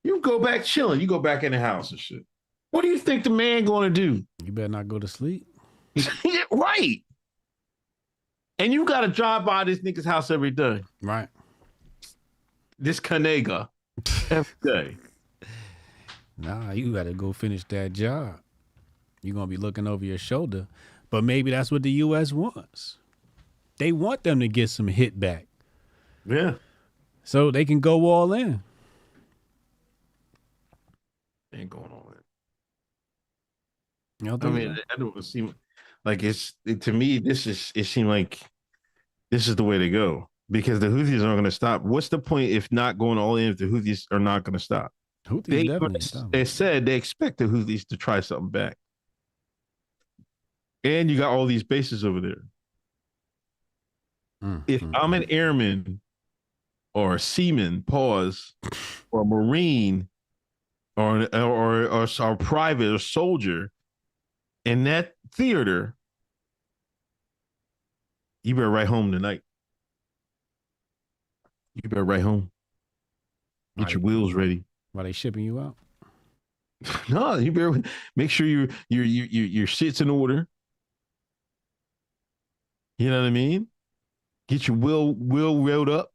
You go back chilling. You go back in the house and shit. What do you think the man going to do? You better not go to sleep. Right. And you got to drive by this nigga's house every day. Right. This Canega every day. Nah, you got to go finish that job. You're going to be looking over your shoulder. But maybe that's what the U.S. wants. They want them to get some hit back. Yeah. So they can go all in. Ain't going on it. I mean, I don't seem like to me, it seemed like this is the way to go because the Houthis aren't going to stop. What's the point if not going all in if the Houthis are not going to stop? They said they expect the Houthis to try something back. And you got all these bases over there. If I'm an airman or a seaman, pause, or a Marine, or private or soldier in that theater, you better write home tonight. You better write home. Get your wheels ready. While they shipping you out? No, you better make sure your shit's in order. You know what I mean? Get your will railed up.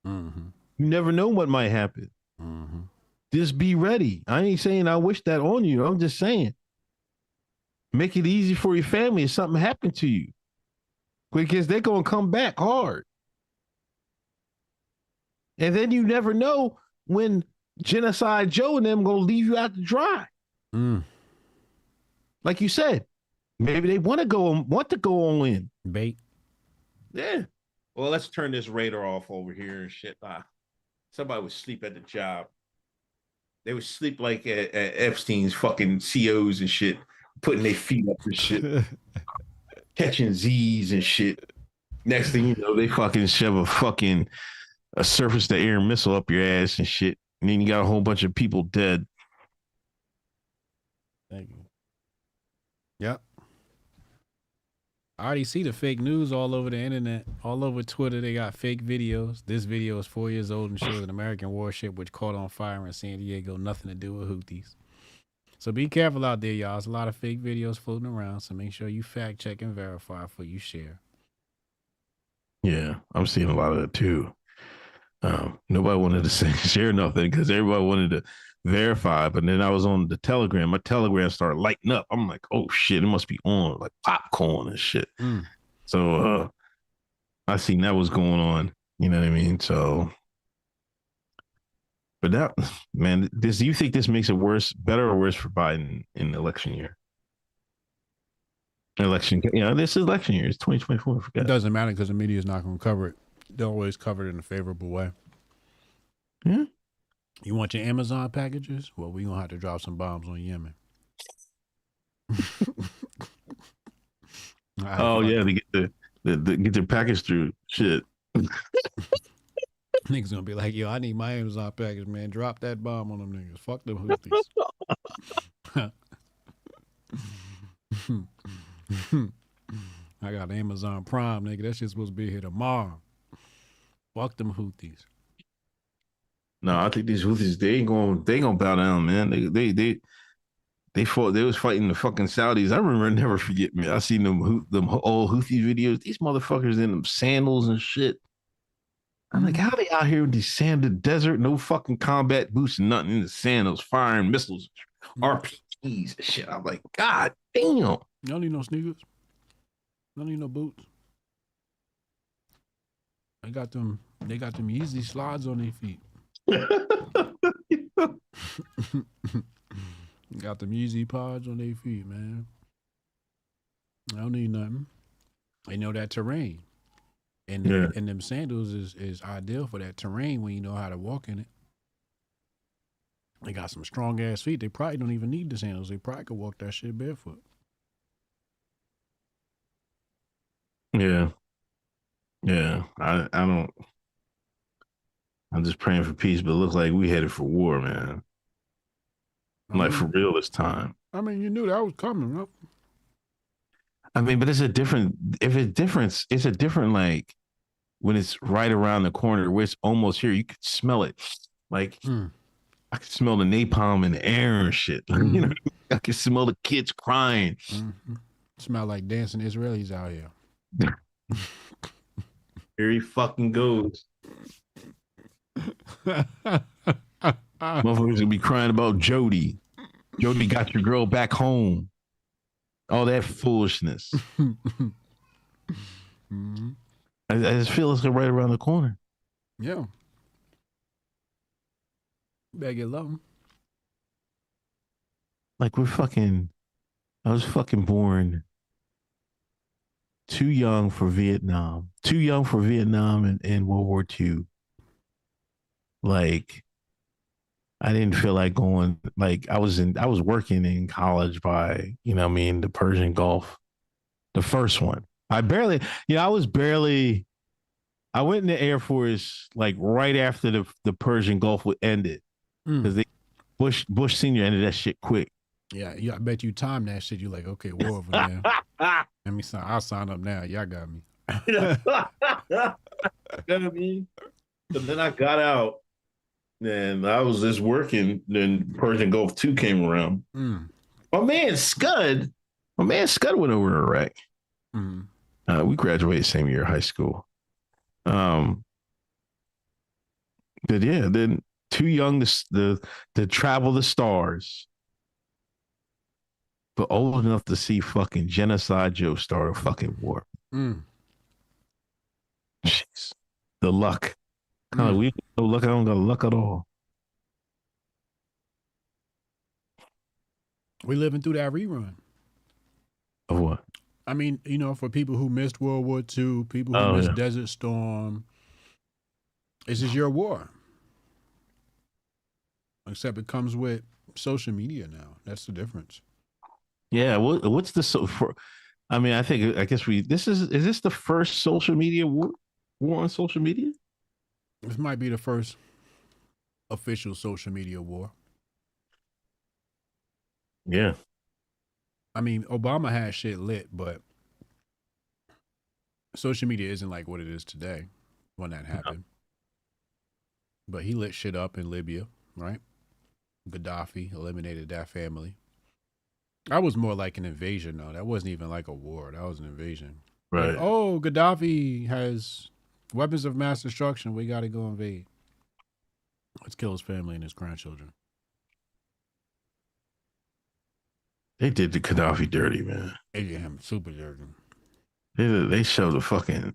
Mm-hmm. You never know what might happen. Mm-hmm. Just be ready. I ain't saying I wish that on you. I'm just saying, make it easy for your family if something happened to you, because they're gonna come back hard. And then you never know when Genocide Joe and them gonna leave you out to dry. Like you said, maybe they want to go all in. Bait. Yeah. Well, let's turn this radar off over here and shit. Somebody would sleep at the job. They would sleep like at Epstein's fucking COs and shit, putting their feet up and shit, catching Z's and shit. Next thing you know, they fucking shove a surface-to-air missile up your ass and shit. And then you got a whole bunch of people dead. Thank you. Yep. I already see the fake news all over the internet, all over Twitter. They got fake videos. This video is 4 years old and shows an American warship which caught on fire in San Diego. Nothing to do with Houthis. So be careful out there, y'all. There's a lot of fake videos floating around. So make sure you fact check and verify before you share. Yeah, I'm seeing a lot of that too. Nobody wanted to share nothing because everybody wanted to verify. But then I was on the Telegram. My Telegram started lighting up. I'm like, oh shit, it must be on like popcorn and shit. So I seen that was going on. You know what I mean? So, but that, man, do you think this makes it better or worse for Biden in the election year? This is election year. It's 2024. It doesn't matter because the media is not going to cover it. They always cover it in a favorable way. Yeah. You want your Amazon packages? Well, we're going to have to drop some bombs on Yemen. Oh, yeah, to get their package through. Shit. Niggas going to be like, yo, I need my Amazon package, man. Drop that bomb on them niggas. Fuck them Houthis. I got Amazon Prime, nigga. That shit's supposed to be here tomorrow. Fuck them Houthis. No, I think these Houthis, they ain't gonna bow down, man. They fought. They was fighting the fucking Saudis. I remember, never forget me. I seen them old Houthi videos. These motherfuckers in them sandals and shit. I'm like, how they out here in the sanded desert, no fucking combat boots and nothing in the sandals, firing missiles, RPGs and shit. I'm like, God damn. You don't need no sneakers. You don't need no boots. They got them Yeezy slides on their feet. Got them Yeezy pods on their feet, man. I don't need nothing. They know that terrain. And them sandals is ideal for that terrain when you know how to walk in it. They got some strong ass feet. They probably don't even need the sandals. They probably could walk that shit barefoot. Yeah. Yeah. I don't. I'm just praying for peace, but it looks like we headed for war, man. Like for real this time. I mean, you knew that was coming, right? I mean, but it's a different like when it's right around the corner where it's almost here. You could smell it. Like I could smell the napalm in the air and shit. You know, I could smell the kids crying. Smell like dancing Israelis out here. Here he fucking goes. Motherfuckers gonna be crying about Jody. Jody got your girl back home. All that foolishness. I just feel it's right around the corner. Yeah. Better get low. Like I was fucking born too young for Vietnam. Too young for Vietnam and World War II. Like, I didn't feel like going, like I was working in college by, the Persian Gulf, the first one. I was barely I went in the Air Force like right after the Persian Gulf ended because they Bush Senior ended that shit quick. Yeah, I bet you timed that shit. You like, okay, war over there. Let me sign. I'll sign up now. Y'all got me. You know what I mean? But then I got out and I was just working. Then Persian Gulf 2 came around. My man Scud went over to Iraq. We graduated same year of high school. But yeah, then too young to travel the stars, but old enough to see fucking Genocide Joe start a fucking war. Jeez. The luck. We no luck. I don't got luck at all. We living through that rerun. Of what? I mean, you know, for people who missed World War II, people who missed Desert Storm, this is your war. Except it comes with social media now. That's the difference. Yeah. What's the I mean, I guess is this the first social media war on social media? This might be the first official social media war. Yeah. I mean, Obama had shit lit, but social media isn't like what it is today when that happened. But he lit shit up in Libya, right? Gaddafi eliminated that family. That was more like an invasion, though. That wasn't even like a war. That was an invasion. Right. Like, oh, Gaddafi has weapons of mass destruction. We got to go invade. Let's kill his family and his grandchildren. They did the Gaddafi dirty, man. They did him super dirty. They shoved a fucking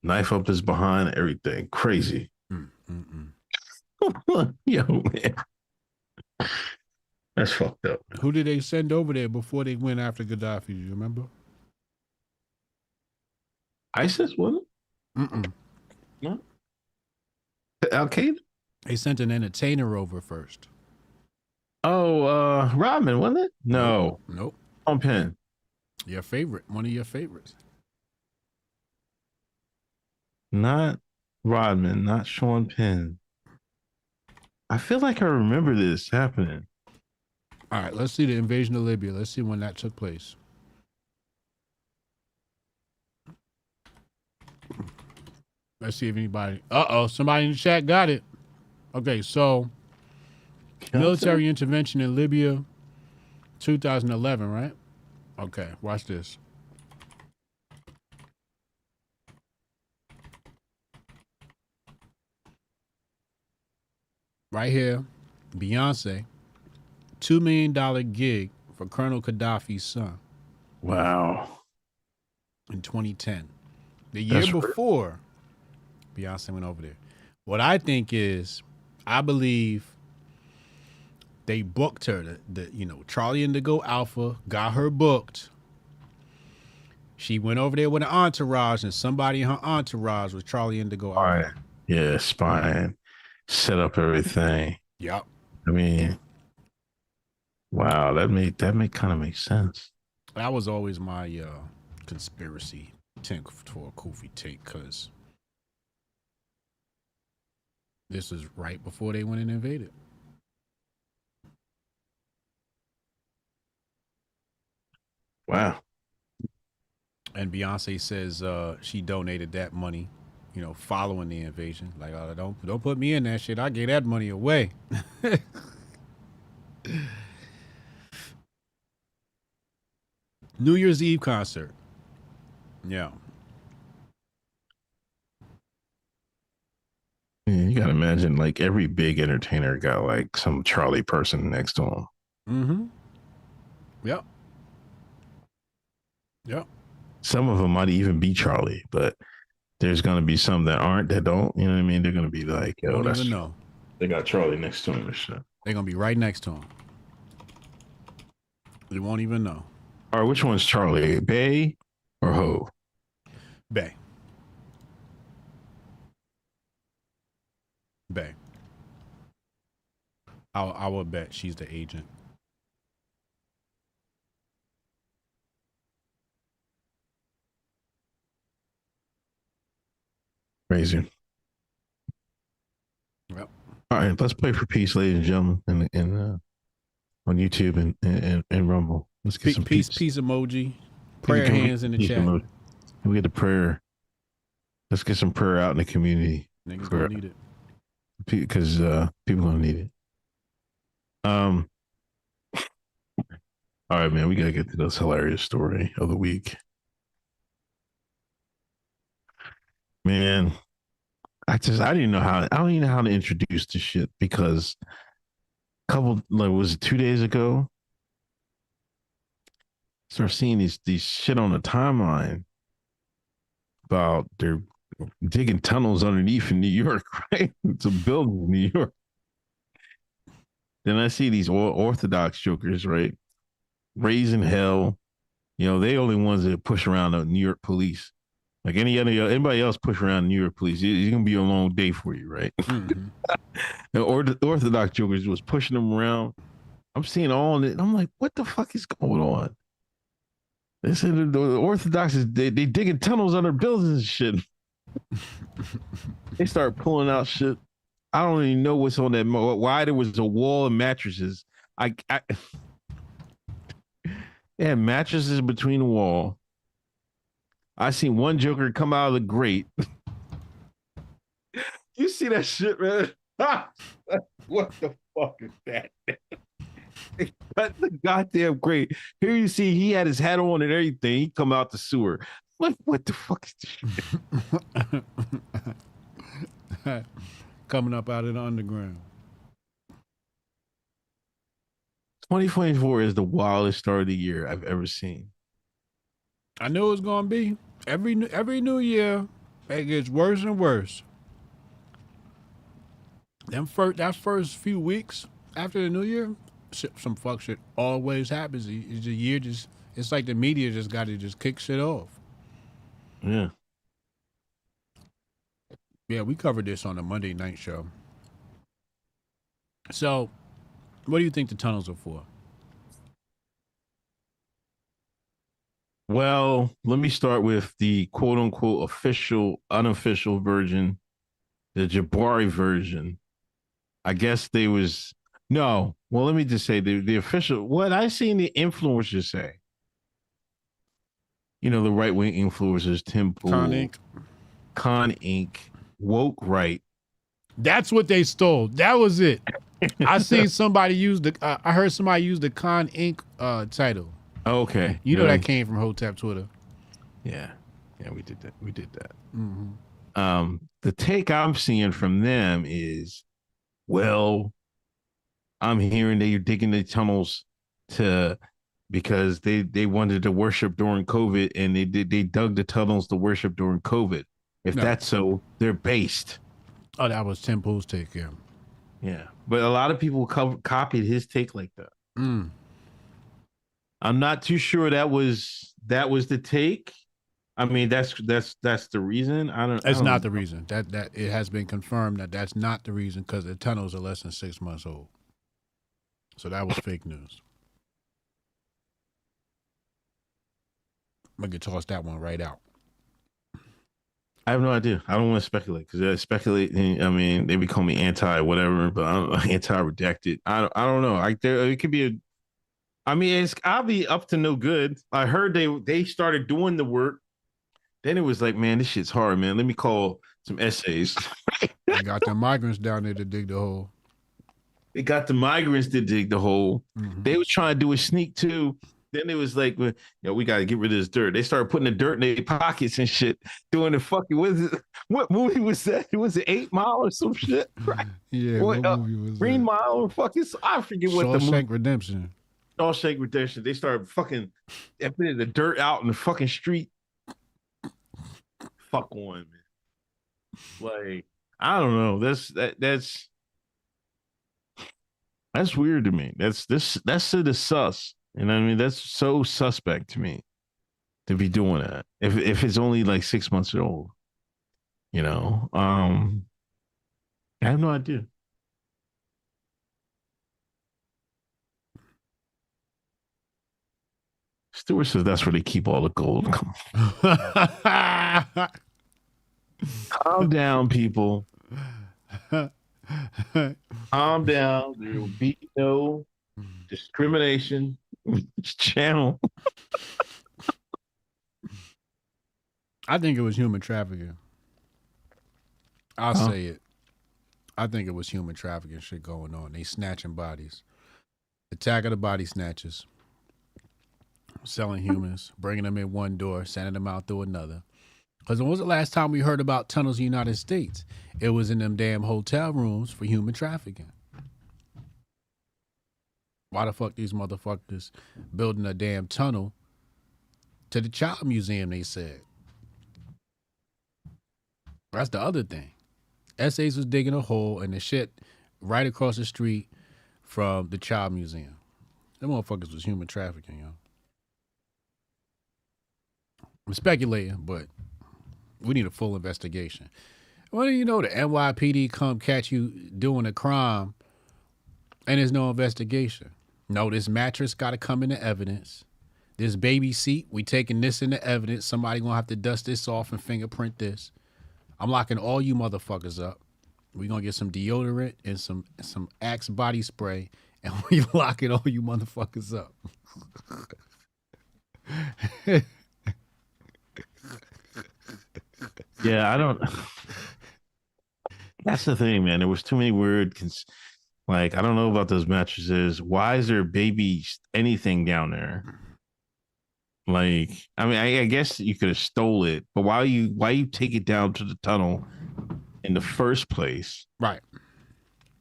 knife up his behind, everything. Crazy. Yo, man. That's fucked up. Who did they send over there before they went after Gaddafi? Do you remember? ISIS, wasn't it? No. Al Qaeda? They sent an entertainer over first. Oh, Rodman, wasn't it? No. Nope. On Penn. Your favorite. One of your favorites. Not Rodman, not Sean Penn. I feel like I remember this happening. All right, let's see the invasion of Libya. Let's see when that took place. Let's see if anybody... somebody in the chat got it. Okay, so military intervention in Libya, 2011, right? Okay, watch this. Right here, Beyonce, $2 million gig for Colonel Gaddafi's son. Wow. In 2010. The year before, Beyonce went over there. What I think is, I believe they booked her. Charlie Indigo Alpha got her booked. She went over there with an entourage, and somebody in her entourage was Charlie Indigo Alpha. All right. Yeah, spying. Set up everything. Yep. I mean, wow, that kind of make sense. That was always my conspiracy take for a Kofi take, because this is right before they went and invaded. Wow. And Beyonce says she donated that money, following the invasion. Like, don't put me in that shit. I gave that money away. New Year's Eve concert. Yeah. Yeah, you gotta imagine, like, every big entertainer got like some Charlie person next to him. Mm-hmm. Yep. Yep. Some of them might even be Charlie, but there's gonna be some that don't. You know what I mean? They're gonna be like, yo, don't even know. They got Charlie next to him and shit. They're gonna be right next to him. They won't even know. All right, which one's Charlie? Bay or Ho? Bay. Bay. I would bet she's the agent. Crazy. Yep. All right, let's play for peace, ladies and gentlemen, and on YouTube and Rumble. Let's get some peace. Peace emoji. Prayer hands in the chat. We get the prayer. Let's get some prayer out in the community. Niggas gonna need it. Because people gonna need it. All right, man, we gotta get to this hilarious story of the week. Man, I don't even know how to introduce this shit because was it 2 days ago? Start seeing these shit on the timeline about they're digging tunnels underneath in New York, right? It's a building in New York. Then I see these Orthodox jokers, right? Raising hell. You know, they only ones that push around the New York police. Like anybody else push around New York police, it's gonna be a long day for you, right? Mm-hmm. The Orthodox jokers was pushing them around. I'm seeing all of it. I'm like, what the fuck is going on? They said the Orthodox they digging tunnels under buildings and shit. They start pulling out shit. I don't even know what's on that. Why there was a wall of mattresses. They had mattresses between the wall. I seen one joker come out of the grate. You see that shit, man? What the fuck is that? They cut the goddamn grate. Here you see he had his hat on and everything. He come out the sewer. What the fuck is this shit? Coming up out of the underground. 2024 is the wildest start of the year I've ever seen. I knew it was gonna be. Every new year, it gets worse and worse. That first few weeks after the new year, some fuck shit always happens. The year it's like the media just got to just kick shit off. Yeah. Yeah, we covered this on the Monday night show. So, what do you think the tunnels are for? Well, let me start with the quote unquote unofficial version, the Jabari version. I guess they was no. Well, let me just say the official. What I seen the influencers say. You know, the right wing influencers, Tim Pool, Con Inc., Woke Right. That's what they stole. That was it. I seen somebody use I heard somebody use the Con Inc. Title. Okay. You know that came from Hotep Twitter. Yeah, we did that. Mm-hmm. The take I'm seeing from them is, well, I'm hearing that you're digging the tunnels because they wanted to worship during COVID and they dug the tunnels to worship during COVID. If that's so, they're based. Oh, that was Tim Pool's take, yeah. Yeah, but a lot of people copied his take like that. Mm. I'm not too sure that was the take. I mean, that's the reason. It's not the reason. That it has been confirmed that's not the reason because the tunnels are less than 6 months old. So that was fake news. I'm gonna toss that one right out. I have no idea. I don't want to speculate because speculating. I mean, they be calling me anti whatever, but I'm anti redacted. I don't know. It could be I'll be up to no good. I heard they started doing the work. Then it was like, man, this shit's hard, man. Let me call some essays. They got the migrants down there to dig the hole. They got the migrants to dig the hole. Mm-hmm. They was trying to do a sneak too. Then it was like, we got to get rid of this dirt. They started putting the dirt in their pockets and shit, doing the fucking, what movie was that? Was it 8 Mile or some shit? Right? Yeah, what movie was Green Mile or fucking, I forget what the movie. Shawshank Redemption. Shawshank Redemption. They started fucking putting the dirt out in the fucking street. Fuck on, man. Like, I don't know. That's weird to me. That's shit is sus. And I mean, that's so suspect to me to be doing that. If it's only like 6 months old, I have no idea. Stewart says that's where they keep all the gold. Calm down, people. Calm down. There will be no discrimination. Channel. I think it was human trafficking. I'll say it. I think it was human trafficking shit going on. They snatching bodies. Attack of the body snatchers. Selling humans, bringing them in one door, sending them out through another. Because when was the last time we heard about tunnels in the United States? It was in them damn hotel rooms for human trafficking. Why the fuck these motherfuckers building a damn tunnel to the child museum, they said. That's the other thing. SAs was digging a hole in the shit right across the street from the child museum. Them motherfuckers was human trafficking, yo. I'm speculating, but we need a full investigation. Well, do you know the NYPD come catch you doing a crime and there's no investigation? No, this mattress got to come into evidence. This baby seat, we taking this into evidence. Somebody gonna have to dust this off and fingerprint this. I'm locking all you motherfuckers up. We gonna get some deodorant and some Axe body spray, and we locking all you motherfuckers up. Yeah, I don't. That's the thing, man. There was too many weird. Like, I don't know about those mattresses. Why is there baby anything down there? Like, I mean, I guess you could have stole it, but why you take it down to the tunnel in the first place? Right.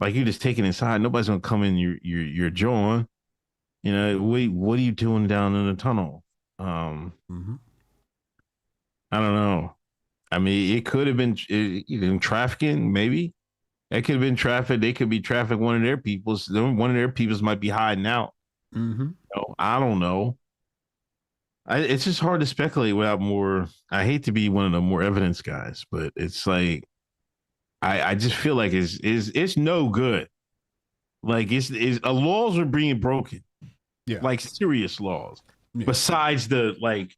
Like, you just take it inside. Nobody's gonna come in your jaw. You know, what are you doing down in the tunnel? I don't know. I mean, it could have been trafficking, maybe. It could have been traffic. They could be trafficking one of their peoples. One of their peoples might be hiding out. Mm-hmm. I don't know. It's just hard to speculate without more. I hate to be one of the more evidence guys, but it's like I just feel like it's no good. Like it's laws are being broken. Yeah. Like serious laws. Yeah. Besides the like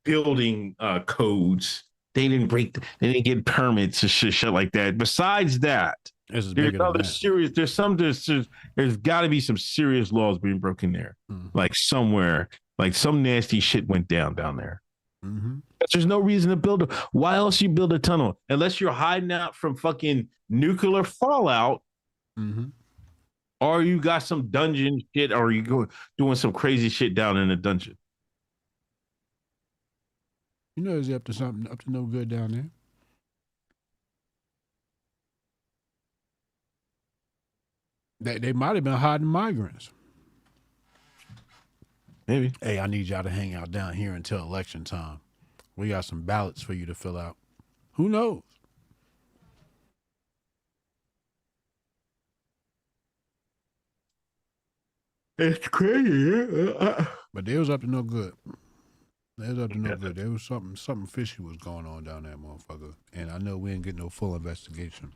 building codes. They didn't get permits and shit like that. Besides that, there's other serious. There's got to be some serious laws being broken there, like somewhere, like some nasty shit went down there. Mm-hmm. There's no reason to build it. Why else you build a tunnel unless you're hiding out from fucking nuclear fallout, or you got some dungeon shit, or you doing some crazy shit down in the dungeon. You know, it's up to no good down there. They might have been hiding migrants. Maybe. Hey, I need y'all to hang out down here until election time. We got some ballots for you to fill out. Who knows? It's crazy. But they was up to no good. They was up to no good. There was something fishy was going on down there, motherfucker. And I know we didn't get no full investigation.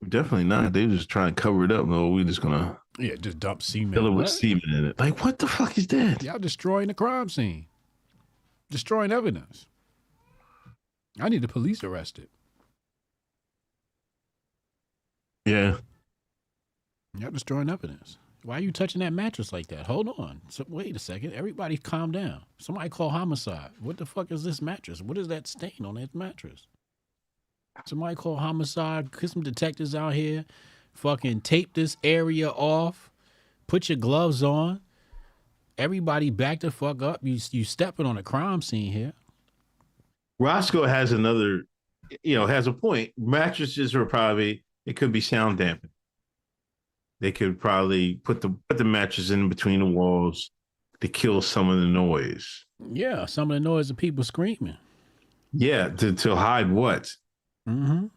Definitely not. They just trying to cover it up. No, we just gonna just dump semen. Fill it with semen in it. Like, what the fuck is that? Y'all destroying the crime scene, destroying evidence. I need the police arrested. Yeah. Y'all destroying evidence. Why are you touching that mattress like that? Hold on. So, wait a second. Everybody calm down. Somebody call homicide. What the fuck is this mattress? What is that stain on that mattress? Somebody call homicide. Get some detectives out here. Fucking tape this area off. Put your gloves on. Everybody back the fuck up. You stepping on a crime scene here. Roscoe has has a point. Mattresses are probably, it could be sound dampened. They could probably put the mattress in between the walls to kill some of the noise. Yeah, some of the noise of people screaming. Yeah, to hide what? Mm-hmm.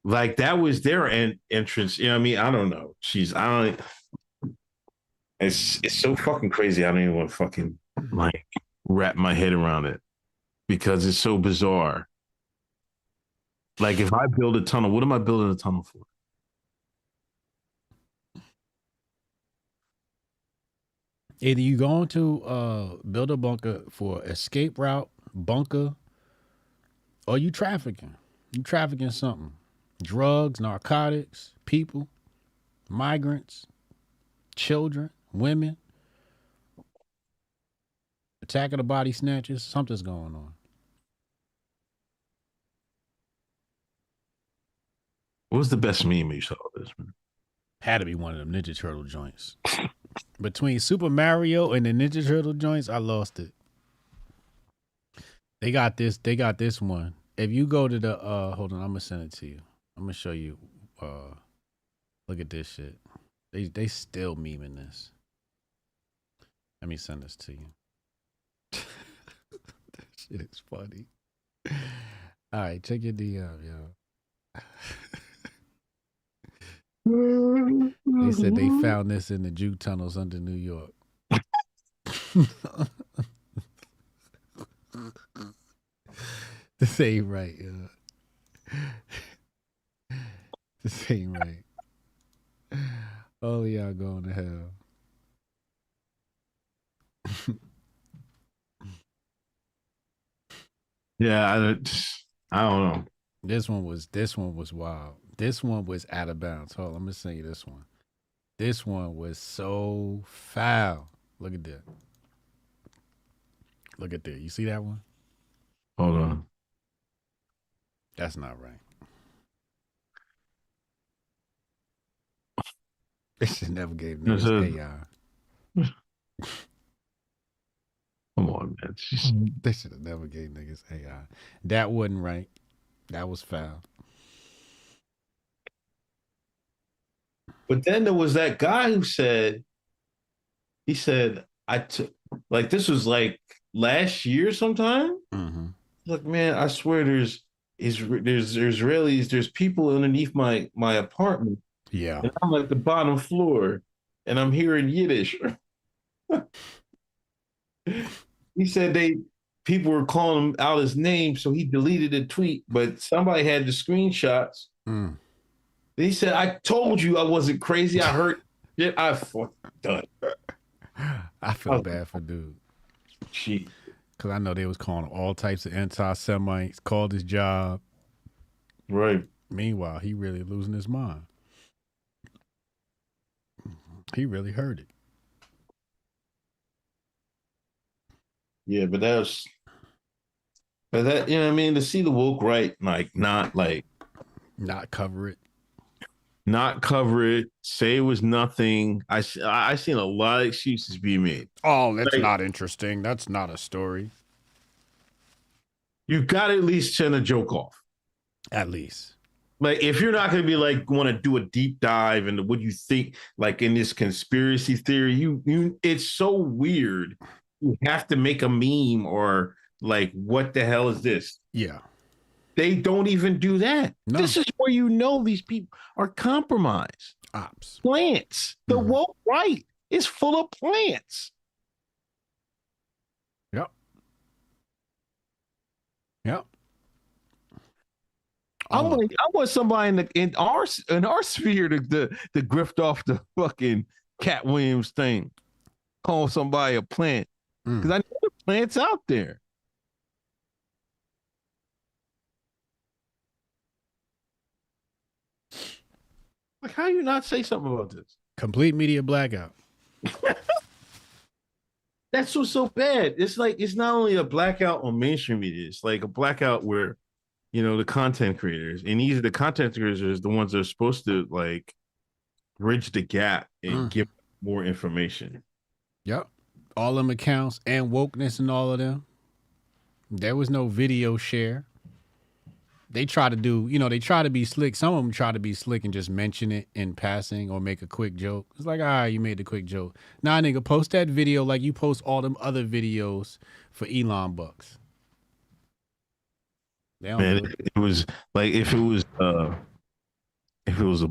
Like that was their entrance. You know what I mean? I don't know. It's so fucking crazy. I don't even want to fucking like wrap my head around it because it's so bizarre. Like if I build a tunnel, what am I building a tunnel for? Either you going to build a bunker for escape route, bunker, or you going to build a tunnel. One or the other. Or you trafficking. You trafficking something. Drugs, narcotics, people, migrants, children, women. Attack of the body snatchers. Something's going on. What was the best meme you saw of this, man? Had to be one of them Ninja Turtle joints. Between Super Mario and the Ninja Turtle joints, I lost it. They got this one. If you go to the hold on, I'm gonna send it to you. I'm gonna show you look at this shit. They still memeing this. Let me send this to you. That shit is funny. All right, check your DM, yo. They said they found this in the juke tunnels under New York. This ain't right, yo. This ain't right. All of y'all going to hell. Yeah, I don't know. This one was wild. This one was out of bounds. Hold on, let me send you this one. This one was so foul. Look at that. Look at that. You see that one? Hold on. That's not right. They should never gave niggas AI. Come on, man. They should have never gave niggas AI. That wasn't right. That was foul. But then there was that guy who said, like, this was like last year sometime. Mm-hmm. Look, man, I swear there's Israelis, there's people underneath my apartment. Yeah. And I'm at the bottom floor and I'm hearing Yiddish. He said people were calling him out his name, so he deleted the tweet, but somebody had the screenshots. Mm. He said, I told you I wasn't crazy. I heard shit. I fucking done. I feel bad for dude. Gee. Because I know they was calling all types of anti-Semites, called his job. Right. Meanwhile, he really losing his mind. He really heard it. Yeah, but you know what I mean? To see the woke right, not cover it. Not cover it, say it was nothing. I seen a lot of excuses be made. Oh, that's not interesting. That's not a story. You got to at least send a joke off. At least. Like, if you're not going to be like, want to do a deep dive into what you think, like in this conspiracy theory, you it's so weird. You have to make a meme or like, what the hell is this? Yeah. They don't even do that. No. This is where you know these people are compromised. Ops. Plants. The woke right is full of plants. Yep. Yep. I want somebody in our sphere to grift off the fucking Cat Williams thing. Call somebody a plant. Because I know the plants out there. Like, how do you not say something about this? Complete media blackout. That's what's so bad. It's like, it's not only a blackout on mainstream media, it's like a blackout where, you know, the content creators, and these are the content creators, the ones that are supposed to like bridge the gap and give more information. Yep. All them accounts and wokeness and all of them. There was no video share. They try to do, you know, they try to be slick. Some of them try to be slick and just mention it in passing or make a quick joke. It's like, all right, you made the quick joke. Nah, nigga, post that video like you post all them other videos for Elon bucks. Man, it was like if it was a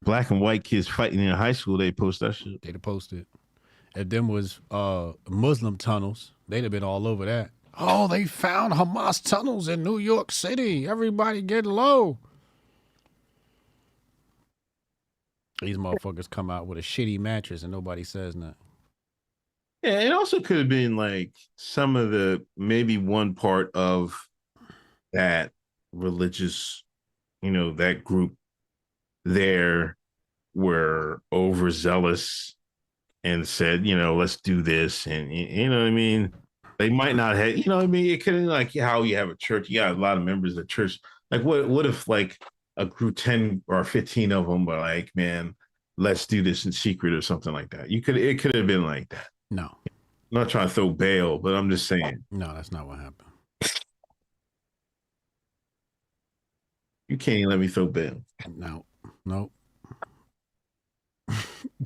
black and white kids fighting in high school, they post that shit. They'd have posted. If them was Muslim tunnels, they'd have been all over that. Oh, they found Hamas tunnels in New York City. Everybody get low. These motherfuckers come out with a shitty mattress and nobody says nothing. Yeah, it also could have been like some of maybe one part of that religious, that group there were overzealous and said, let's do this. And you know what I mean? They might not have, you know what I mean? It could like how you have a church, you got a lot of members of the church. Like what if like a group 10 or 15 of them were like, man, let's do this in secret or something like that. It could have been like that. No. I'm not trying to throw bail, but I'm just saying. No, that's not what happened. You can't even let me throw bail. No. Nope.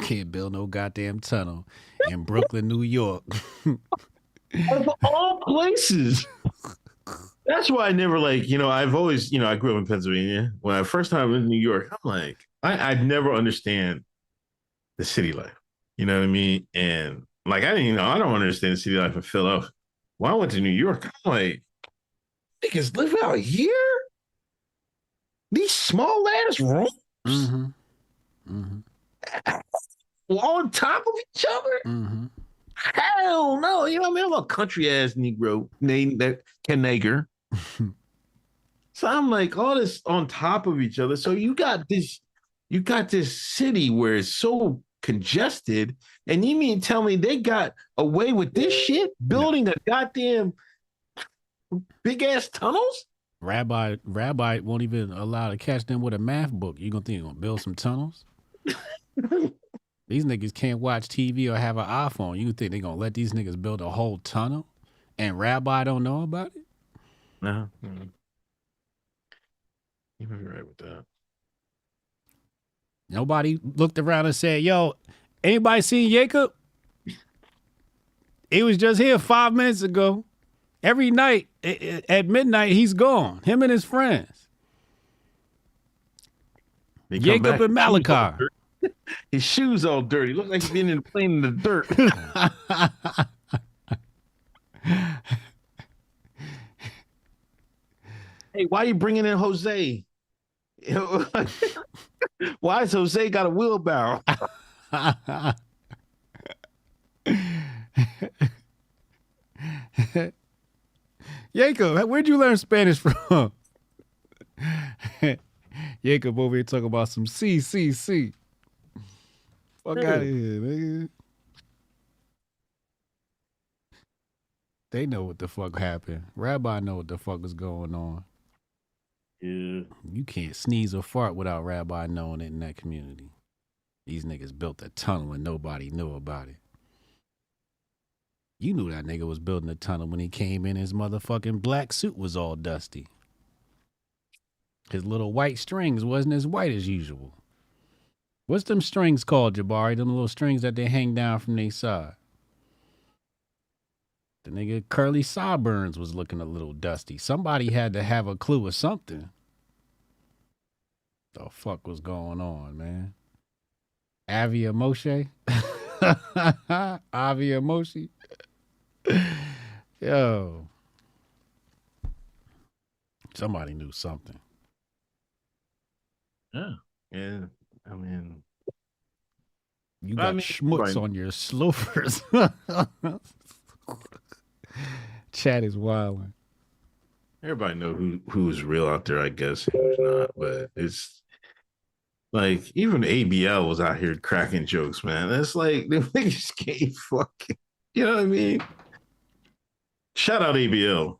Can't build no goddamn tunnel in Brooklyn, New York. Of all places. That's why I never I've always, I grew up in Pennsylvania. When I first time in New York, I'm like, I'd never understand the city life. You know what I mean? And like, I don't understand the city life in Philadelphia. When I went to New York, I'm like, niggas live out here? These small ass rooms? Mm-hmm. Mm-hmm. On top of each other? Mm-hmm. Hell no. You know what I mean? I'm a country ass Negro named that Ken Nager. So I'm like, all this on top of each other. So you got this city where it's so congested, and you mean tell me they got away with this shit? Building a goddamn big ass tunnels? Rabbi won't even allow to catch them with a math book. You gonna think you're gonna build some tunnels? These niggas can't watch TV or have an iPhone. You think they gonna let these niggas build a whole tunnel and Rabbi don't know about it? No. You might be right with that. Nobody looked around and said, yo, anybody seen Jacob? He was just here 5 minutes ago. Every night at midnight, he's gone. Him and his friends. Jacob and Malachi. His shoes all dirty. Look like he's been playing in the dirt. Hey, why are you bringing in Jose? Why has Jose got a wheelbarrow? Jacob, where'd you learn Spanish from? Jacob over here talking about some C. Fuck out of here, nigga. They know what the fuck happened. Rabbi know what the fuck is going on. Yeah. You can't sneeze or fart without Rabbi knowing it in that community. These niggas built a tunnel and nobody knew about it. You knew that nigga was building a tunnel when he came in. His motherfucking black suit was all dusty. His little white strings wasn't as white as usual. What's them strings called, Jabari? Them little strings that they hang down from their side. The nigga Curly Sideburns was looking a little dusty. Somebody had to have a clue or something. The fuck was going on, man? Avia Moshe? Avia Moshe? Yo. Somebody knew something. Yeah. Yeah. I mean, you got schmutz on your sloopers. Chat is wilding. Everybody know who's real out there, I guess, who's not. But it's like even ABL was out here cracking jokes, man. It's like the niggas can't fucking, you know what I mean? Shout out ABL.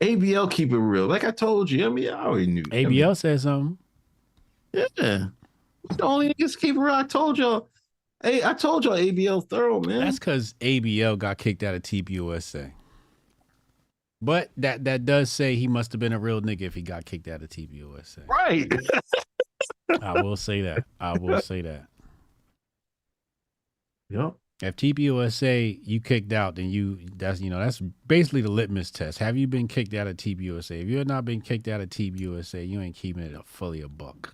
ABL keep it real. Like I told you, I mean, I already knew. ABL said something. Yeah. The only niggas keep it real. I told y'all. Hey, I told y'all ABL thorough, man. That's because ABL got kicked out of TPUSA. But that does say he must have been a real nigga if he got kicked out of TPUSA. Right. I will say that. Yep. If TPUSA you kicked out, then that's basically the litmus test. Have you been kicked out of TPUSA? If you have not been kicked out of TPUSA, you ain't keeping it fully a buck.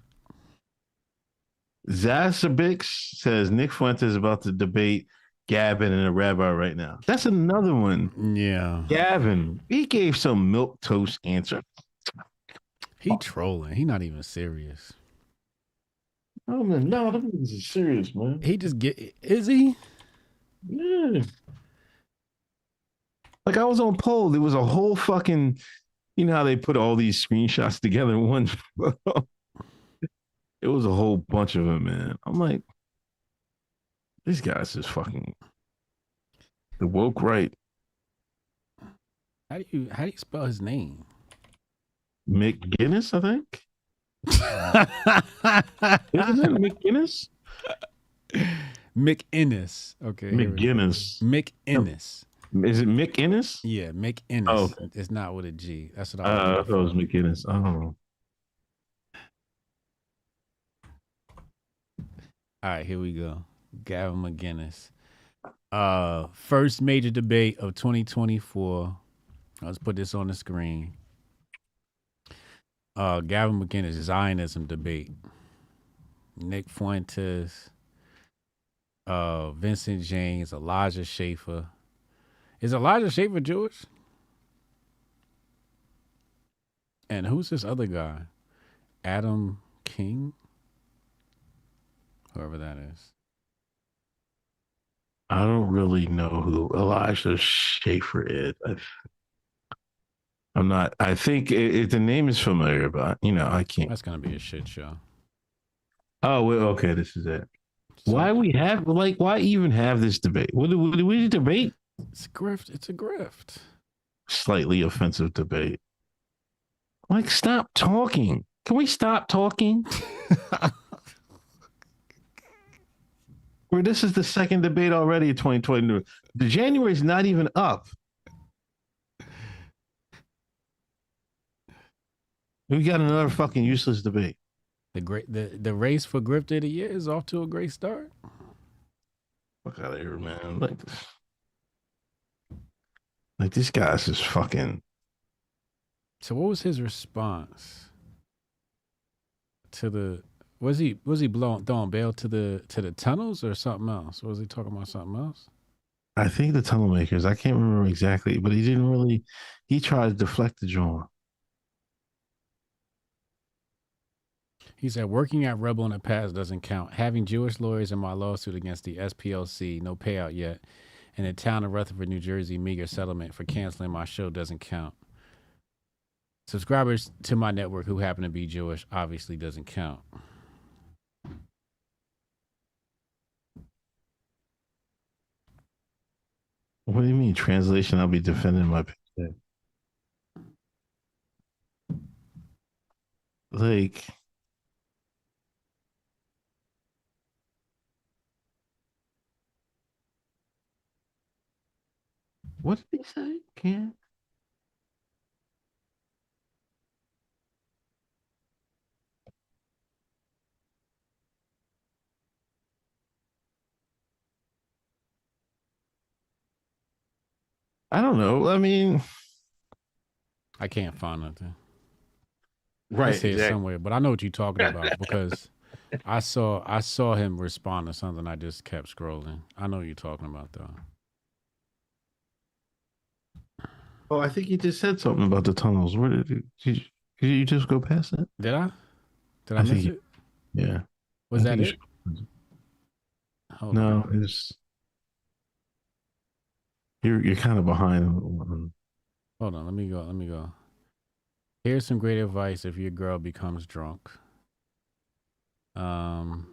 Zasabix says Nick Fuentes is about to debate Gavin and a rabbi right now. That's another one. Yeah. Gavin, he gave some milquetoast answer. He trolling. He not even serious. Oh man, no, that is serious, man. Is he? Yeah. Like I was on poll. There was a whole fucking, you know how they put all these screenshots together in one photo? It was a whole bunch of them, man. I'm like, these guys is fucking the woke right. How do you spell his name? McGinnis, I think. Isn't it McGinnis? McInnes. Okay. McGinnis. McInnes. Is it McInnes? Yeah, McInnes. Oh, okay. It's not with a G. That's what I thought it was McGinnis. I don't know. All right, here we go. Gavin McGinnis. First major debate of 2024. Let's put this on the screen. Gavin McGinnis, Zionism debate. Nick Fuentes, Vincent James, Elijah Schaefer. Is Elijah Schaefer Jewish? And who's this other guy? Adam King? Whoever that is. I don't really know who Elijah Schaefer is. I'm not. I think the name is familiar, but I can't. That's gonna be a shit show. Oh, well, okay. This is it. Why why even have this debate? What do we debate? It's a grift. It's a grift. Slightly offensive debate. Like, stop talking. Can we stop talking? Where this is the second debate already in 2020. The January is not even up. We got another fucking useless debate. The race for Grifter of the Year is off to a great start. Fuck out of here, man. Like this guy's just fucking. So what was his response to the? Was he throwing bail to the tunnels or something else? Was he talking about something else? I think the tunnel makers. I can't remember exactly, but he didn't really. He tried to deflect the joint. He said, working at Rebel in the past doesn't count. Having Jewish lawyers in my lawsuit against the SPLC, no payout yet. And the town of Rutherford, New Jersey, meager settlement for canceling my show doesn't count. Subscribers to my network who happen to be Jewish obviously doesn't count. What do you mean? Translation, I'll be defending my paycheck. Like, what did he say? Can't. I don't know. I mean, I can't find nothing. Right, I see it exactly. somewhere, but I know what you're talking about because I saw him respond to something. I just kept scrolling. I know what you're talking about though. Oh, I think you just said something about the tunnels. Where did you just go past that? Did I? Did I miss it? Yeah. Was that it? Hold No, on. it's you're kind of behind. Hold on, let me go. Here's some great advice if your girl becomes drunk. Hasidism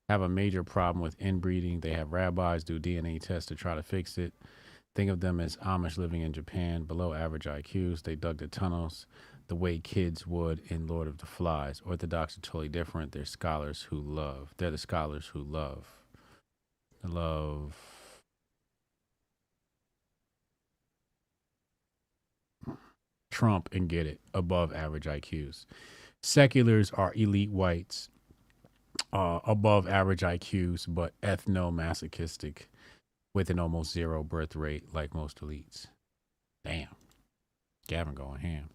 have a major problem with inbreeding. They have rabbis do DNA tests to try to fix it. Think of them as Amish living in Japan, below average IQs. They dug the tunnels the way kids would in Lord of the Flies. Orthodox are totally different. They're scholars who love. They're the scholars who love. Trump and get it. Above average IQs. Seculars are elite whites. Above average IQs, but ethno-masochistic with an almost zero birth rate like most elites. Damn. Gavin going ham.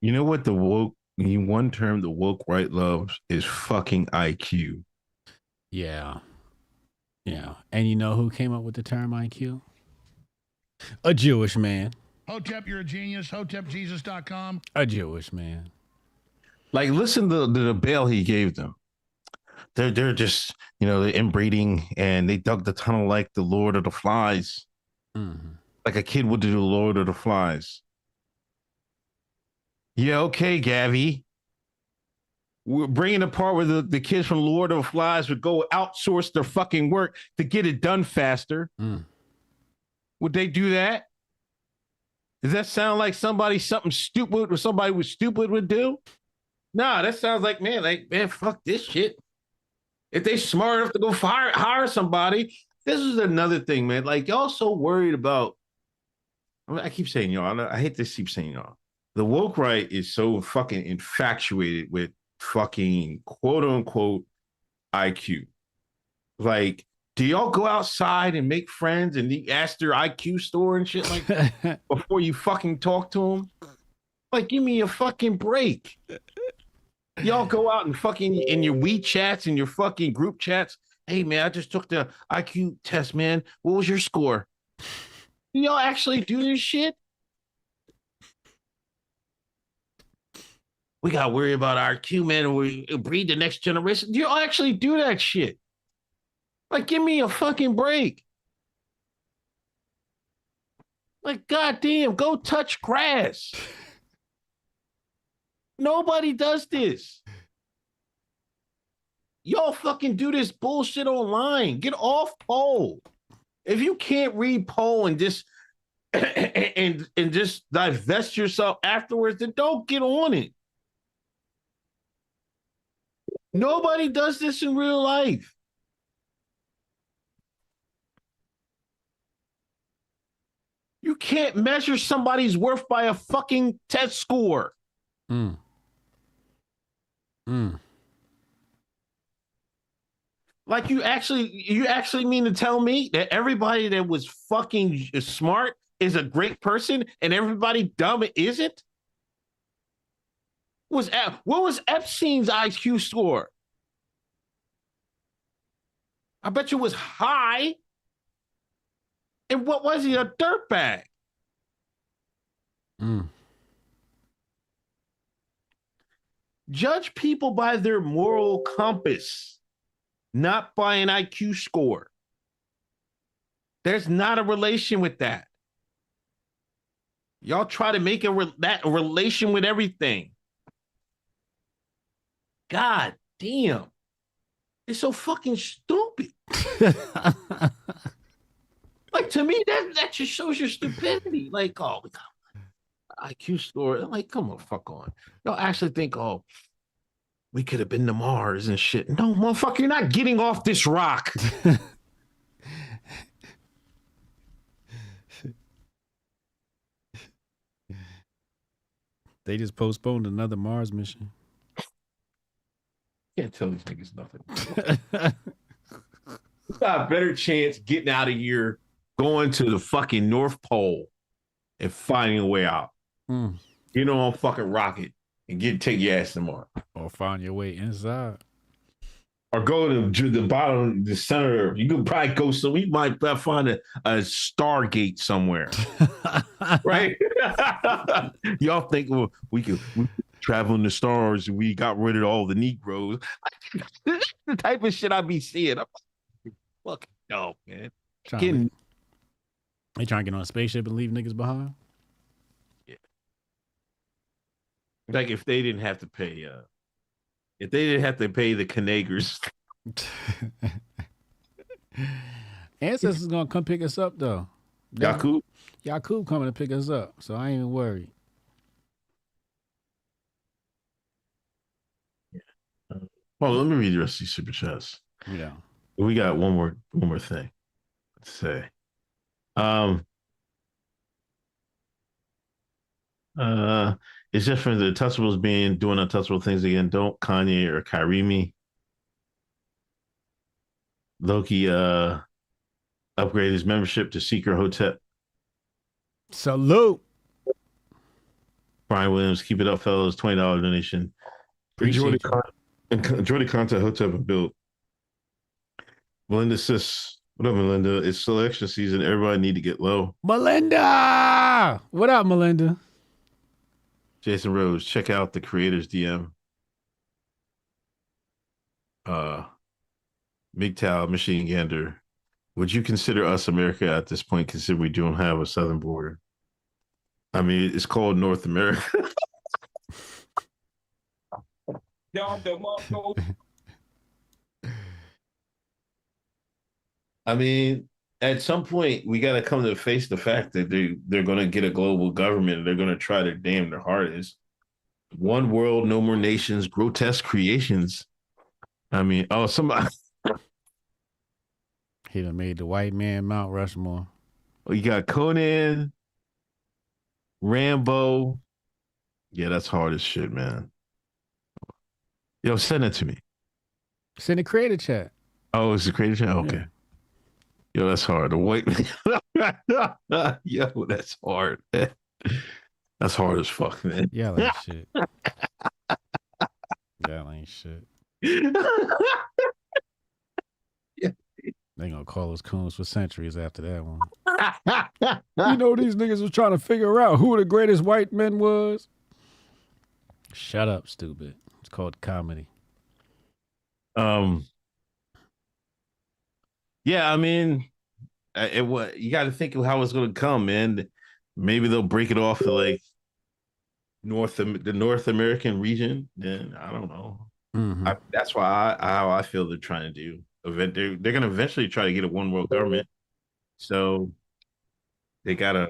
You know what one term the woke right loves is fucking IQ. Yeah. Yeah. And you know who came up with the term IQ? A Jewish man. Hotep, you're a genius. HotepJesus.com. A Jewish man. Like, listen to the bail he gave them. They're just, they're inbreeding, and they dug the tunnel like the Lord of the Flies, like a kid would do the Lord of the Flies. Yeah, okay, Gavi. We're bringing the part where the kids from Lord of the Flies would go outsource their fucking work to get it done faster. Would they do that? Does that sound like something stupid or somebody was stupid would do? Nah, that sounds like, man, fuck this shit. If they smart enough to go hire somebody, this is another thing, man. Like, y'all so worried about, I keep saying y'all, I hate to keep saying y'all. The woke right is so fucking infatuated with fucking quote unquote IQ. Like, do y'all go outside and make friends and ask their IQ score and shit like that before you fucking talk to them? Like, give me a fucking break. Y'all go out and fucking in your WeChats and your fucking group chats. Hey, man, I just took the IQ test, man. What was your score? Do y'all actually do this shit? We got to worry about our IQ, man. We breed the next generation. Do y'all actually do that shit? Like, give me a fucking break. Like, goddamn, go touch grass. Nobody does this. Y'all fucking do this bullshit online. Get off poll. If you can't read poll and just and just divest yourself afterwards, then don't get on it. Nobody does this in real life. You can't measure somebody's worth by a fucking test score. Like, you actually mean to tell me that everybody that was fucking smart is a great person and everybody dumb isn't? What was Epstein's IQ score? I bet you it was high. And what was he, a dirtbag? Judge people by their moral compass, not by an IQ score. There's not a relation with that. Y'all try to make that a relation with everything. God damn. It's so fucking stupid. Like, to me, that just shows your stupidity. Like, oh, we got IQ score. I'm like, come on, fuck on. Y'all actually think, oh, we could have been to Mars and shit. No, motherfucker, you're not getting off this rock. They just postponed another Mars mission. Can't tell these niggas nothing. We got a better chance getting out of here, going to the fucking North Pole and finding a way out. Get on a fucking rocket and take your ass to Mars. Or find your way inside. Or go to the bottom, the center. You could probably go we might find a Stargate somewhere. Right? Y'all think, well, we could travel in the stars and we got rid of all the Negroes. This is the type of shit I be seeing. I'm like, fucking dope, man. They trying to get on a spaceship and leave niggas behind? Yeah. Like, if they didn't have to pay the Canagers. Ancestors gonna come pick us up though. Yakub coming to pick us up, so I ain't even worried. Yeah. Well, let me read the rest of these super chats. Yeah. We got one more thing to say. It's just for the Untouchables doing untouchable things again. Don't Kanye or Kyrie me. Loki upgrade his membership to Seeker Hotep. Salute. Brian Williams, keep it up, fellas. $20 donation. Enjoy the content Hotep and build. Melinda says, what up, Melinda? It's selection season. Everybody need to get low. Melinda! What up, Melinda? Jason Rose, check out the creator's DM. MGTOW, Machine Gander, would you consider us America at this point, considering we don't have a southern border? I mean, it's called North America. I mean, at some point, we got to come to face the fact that they're going to get a global government and they're going to try their their hardest. One world, no more nations, grotesque creations. I mean, somebody. He done made the white man Mount Rushmore. You got Conan, Rambo. Yeah, that's hard as shit, man. Yo, send it to me. Send a creator chat. Oh, it's a creator chat? Okay. Yeah. Yo, that's hard. The white man. Yo, that's hard, man. That's hard as fuck, man. Y'all ain't shit. Y'all ain't shit. They gonna call us coons for centuries after that one. You know, these niggas was trying to figure out who the greatest white men was. Shut up, stupid. It's called comedy. Yeah, I mean, you got to think of how it's going to come, man. Maybe they'll break it off to like the North American region. Then I don't know. Mm-hmm. That's how I feel they're trying to do. They're going to eventually try to get a one world government. So they got to,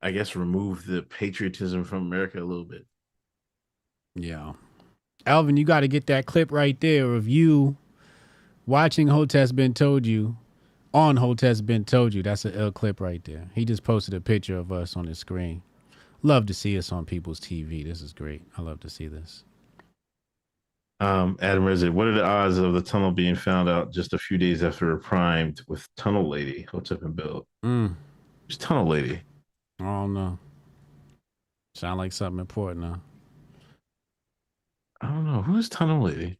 I guess, remove the patriotism from America a little bit. Yeah. Alvin, you got to get that clip right there of you watching Hoteps Been Told You on Hoteps Been Told You. That's an L clip right there. He just posted a picture of us on his screen. Love to see us on people's TV. This is great. I love to see this. Adam Rezid, what are the odds of the tunnel being found out just a few days after we're primed with Tunnel Lady? Hotep and Bill. Who's Tunnel Lady? I don't know. Sound like something important, huh? I don't know. Who's Tunnel Lady?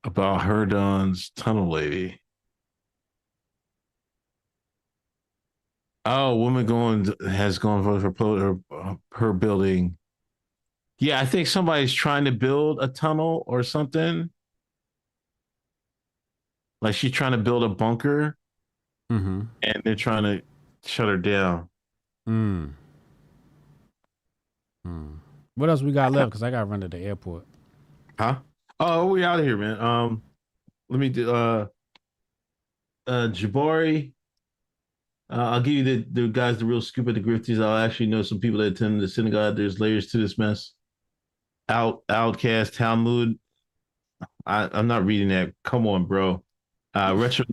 About Herdon's Tunnel Lady. Oh, woman has gone for her building. Yeah, I think somebody's trying to build a tunnel or something. Like she's trying to build a bunker, and they're trying to shut her down. What else we got left? Because I got to run to the airport. Huh? Oh, we out of here, man. Let me do Jabari. I'll give you the guys the real scoop at the Grifties. I'll actually know some people that attend the synagogue. There's layers to this mess. Outcast, Talmud. I'm not reading that. Come on, bro. Retro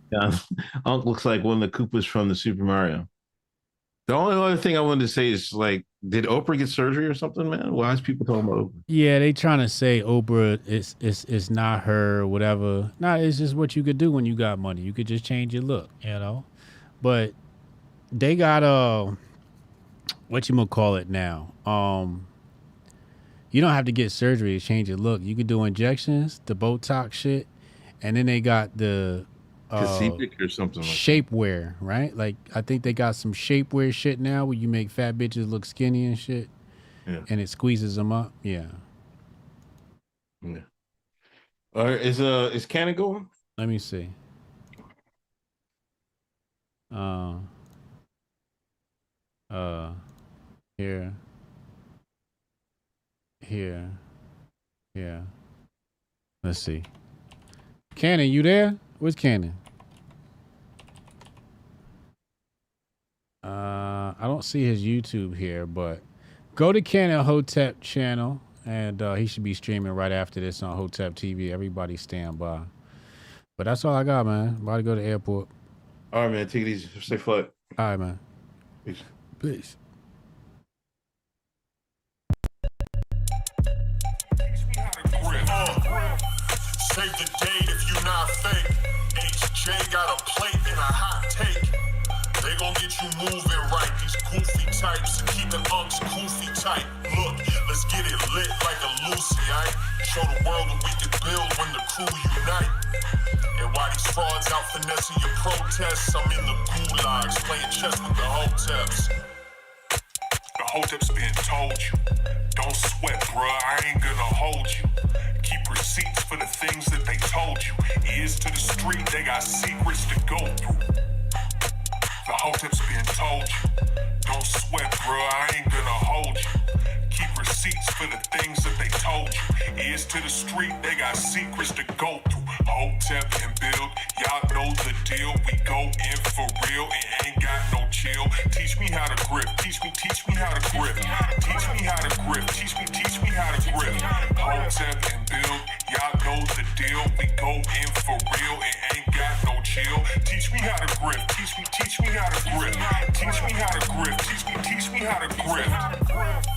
Unc looks like one of the Koopas from the Super Mario. The only other thing I wanted to say is, like, did Oprah get surgery or something, man? Why is people talking about Oprah? Yeah, they trying to say Oprah is not her or whatever. Nah, it's just what you could do when you got money. You could just change your look, you know? But they got what you gonna call it now? You don't have to get surgery to change your look. You could do injections, the Botox shit, and then they got the Pacific or something like shapewear, right? Like I think they got some shapewear shit now where you make fat bitches look skinny and shit. Yeah. And it squeezes them up. Yeah. Yeah. All right, is Cannon going? Let me see. Here. Let's see. Cannon, you there? Where's Cannon? I don't see his YouTube here, but go to Cannon Hotep channel, and he should be streaming right after this on Hotep TV. Everybody stand by. But that's all I got, man. About to go to the airport. All right, man. Take it easy. Stay flat. All right, man. Peace. Peace. Save the date if you not fake. HJ got a plate and a hot take. They gon' get you moving right. These goofy types and keeping unks goofy tight. Look, let's get it lit like a Lucy, aight? Show the world what we can build when the crew unite. And while these frauds out finessing your protests, I'm in the gulags playing chess with the Hoteps. The Hoteps been told you. Don't sweat, bruh, I ain't gonna hold you. Keep receipts for the things that they told you. Ears to the street, they got secrets to go through. The Hoteps been told you. Don't sweat, bruh, I ain't gonna hold you. Keep receipts for the things that they told you. Ears to the street, they got secrets to go through. Hotep and build, y'all know the deal. We go in for real, it ain't got no chill. Teach me how to grip, teach me how to grip. Teach me how to grip, teach me how to grip. Hotep and build, y'all know the deal. We go in for real, it ain't got no chill. Teach me how to grip, teach me how to grip. Teach me how to grip, teach me how to grip.